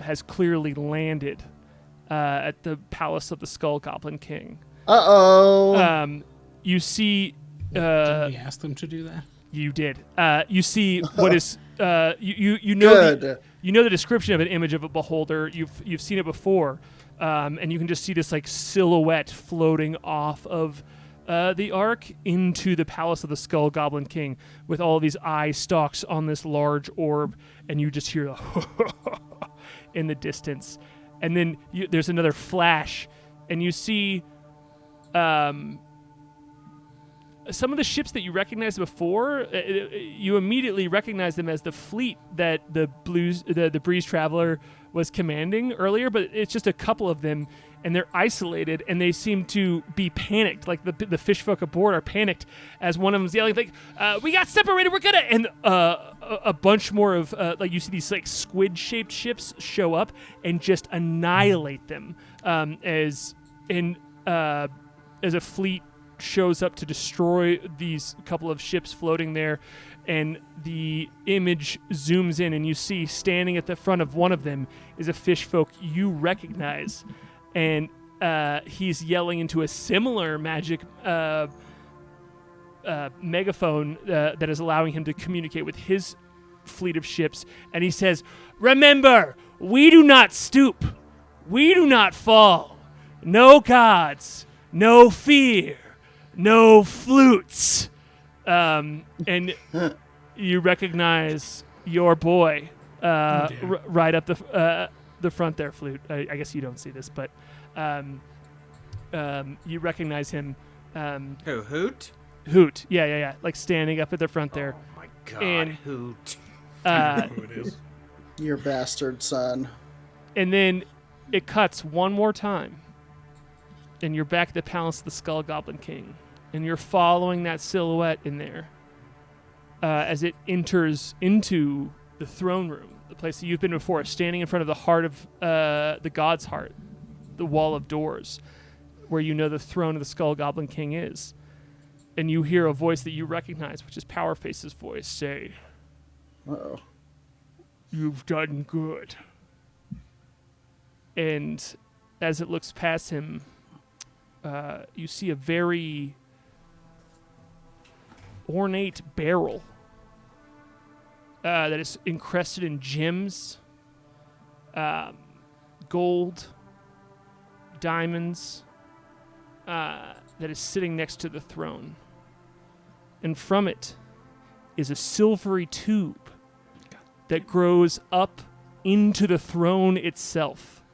has clearly landed at the Palace of the Skull Goblin King. You see... Did we ask them to do that? You did. You see what is... You know you know the description of an image of a beholder. You've seen it before, and you can just see this silhouette floating off of the Ark into the Palace of the Skull Goblin King with all these eye stalks on this large orb, and you just hear in the distance. And then there's another flash, and you see some of the ships that you recognized before. You immediately recognize them as the fleet that the Breeze Traveler was commanding earlier, but it's just a couple of them, and they're isolated, and they seem to be panicked. The fish folk aboard are panicked as one of them's yelling, "We got separated, we're gonna..." And a bunch more of, you see these squid-shaped ships show up and just annihilate them, a fleet shows up to destroy these couple of ships floating there, and the image zooms in, and you see standing at the front of one of them is a fish folk you recognize, and he's yelling into a similar magic megaphone that is allowing him to communicate with his fleet of ships, and he says, "Remember, we do not stoop, we do not fall, no gods, no fear, no flutes." And you recognize your boy right up the front there, Flute. I guess you don't see this, but you recognize him. Who, Hoot? Hoot, yeah, like standing up at the front there. Oh my god, And, Hoot. Who it is? Your bastard son. And then it cuts one more time, and you're back at the Palace of the Skull Goblin King, and you're following that silhouette in there as it enters into the throne room, the place that you've been before, standing in front of the heart of the God's Heart, the wall of doors, where you know the throne of the Skull Goblin King is. And you hear a voice that you recognize, which is Powerface's voice, say, Uh-oh. "You've done good." And as it looks past him, you see a very ornate barrel that is encrusted in gems, gold, diamonds, that is sitting next to the throne. And from it is a silvery tube that grows up into the throne itself.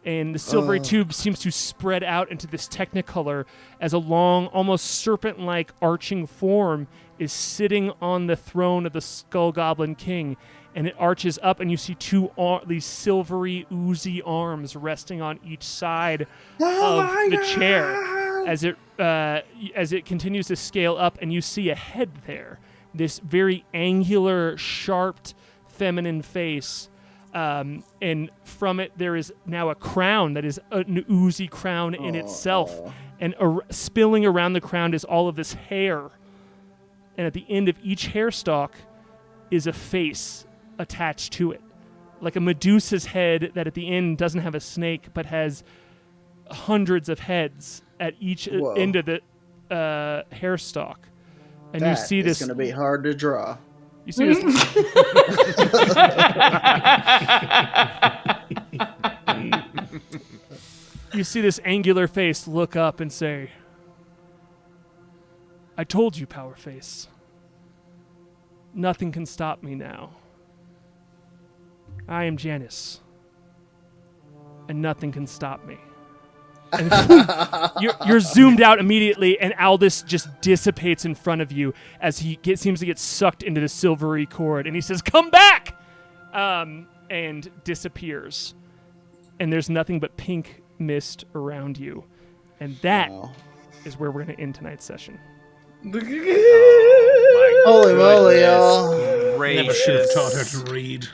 And the silvery tube seems to spread out into this technicolor as a long, almost serpent-like arching form is sitting on the throne of the Skull Goblin King. And it arches up, and you see these silvery, oozy arms resting on each side of the chair as it continues to scale up, and you see a head there, this very angular, sharp, feminine face. And from it, there is now a crown that is an oozy crown in itself. And spilling around the crown is all of this hair. And at the end of each hair stalk is a face attached to it. Like a Medusa's head that at the end doesn't have a snake, but has hundreds of heads at each end of the hair stalk. And you see this. It's going to be hard to draw. You see this. You see this angular face look up and say, "I told you, Power Face. Nothing can stop me now. I am Janus, and nothing can stop me." And you're zoomed out immediately, and Aldous just dissipates in front of you as he seems to get sucked into the silvery cord, and he says, "Come back!" And disappears. And there's nothing but pink mist around you. And that is where we're going to end tonight's session. Holy moly, y'all. Never should have taught her to read.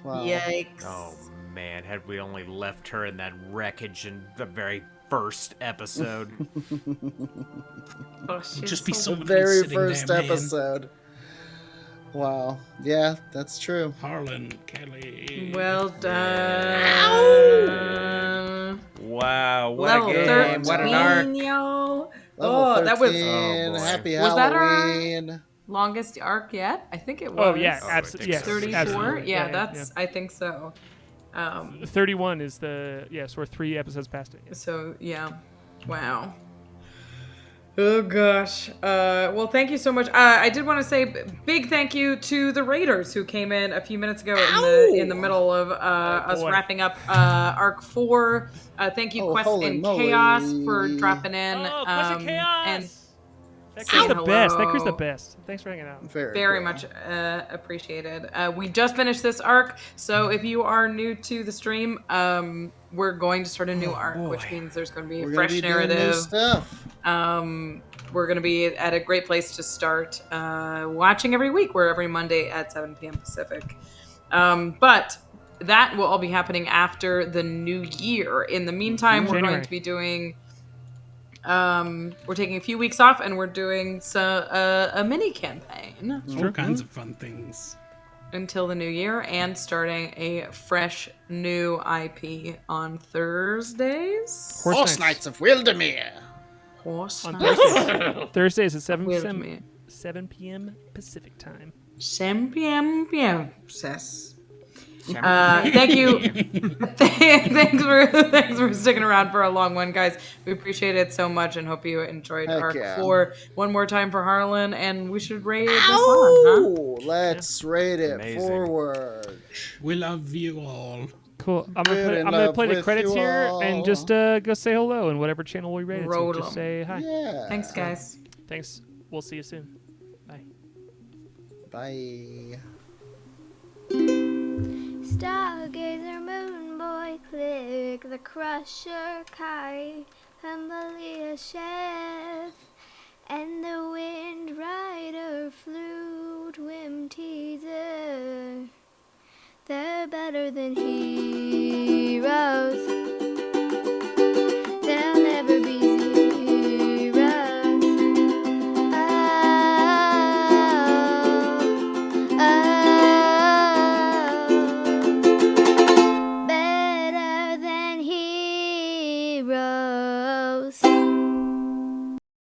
Wow. Yikes. Oh man, had we only left her in that wreckage in the very first episode. Oh, she's Just be so so Very sitting first there, man. episode. Wow. Yeah, that's true. Harlan, Kelly. well done. Wow, what Level a game, 13, what an arc. y'all. Level 13, that was happy Was that our- Halloween. longest arc yet. I think it was. Oh, yeah, I absolutely. think Yes, so. 34. absolutely. Yeah, that's. I think so. 31 is the... Yes, we're 3 episodes past it. Yes. So yeah, wow. Oh gosh. Well, thank you so much. I did want to say big thank you to the raiders who came in a few minutes ago in the middle of us boy. wrapping up Arc 4. Thank you, Quest holy and moly. Chaos, for dropping in. Oh, Quest and Chaos! And That crew's the hello. best. That crew's the best. Thanks for hanging out. very cool. much appreciated. We just finished this arc, so if you are new to the stream, we're going to start a new arc, which means there's going to be a We're gonna fresh be doing new narrative. stuff. We're going to be at a great place to start watching every week. We're every Monday at 7 p.m. Pacific. But that will all be happening after the new year. In the meantime, we're January. going to be doing We're taking a few weeks off, and we're doing a mini campaign All kinds of fun things. until the new year, and starting a fresh new IP on Thursdays. Horse Knights of Wildemere. Horse On Knights. Thursdays. Thursdays at 7 Wildemere. 7 p.m. Pacific time. 7 p.m. Yes. Thank you. thanks for sticking around for a long one, guys. We appreciate it so much and hope you enjoyed Heck Arc yeah. 4. One more time for Harlan, and we should raid this on, huh? Let's rate it Amazing. forward. We love you all. Cool. I'm Good gonna enough play the with credits you here all. and just go say hello in whatever channel we rated. Roll So just 'em. say hi. Yeah. Thanks, guys. Thanks. We'll see you soon. Bye. Bye. Stargazer, Moonboy, Klik, the Crusher, K.A.I, Humbly Chef, and the Windrider, Flute, Whimteaser. They're better than heroes. They'll never be zeros. Better than heroes.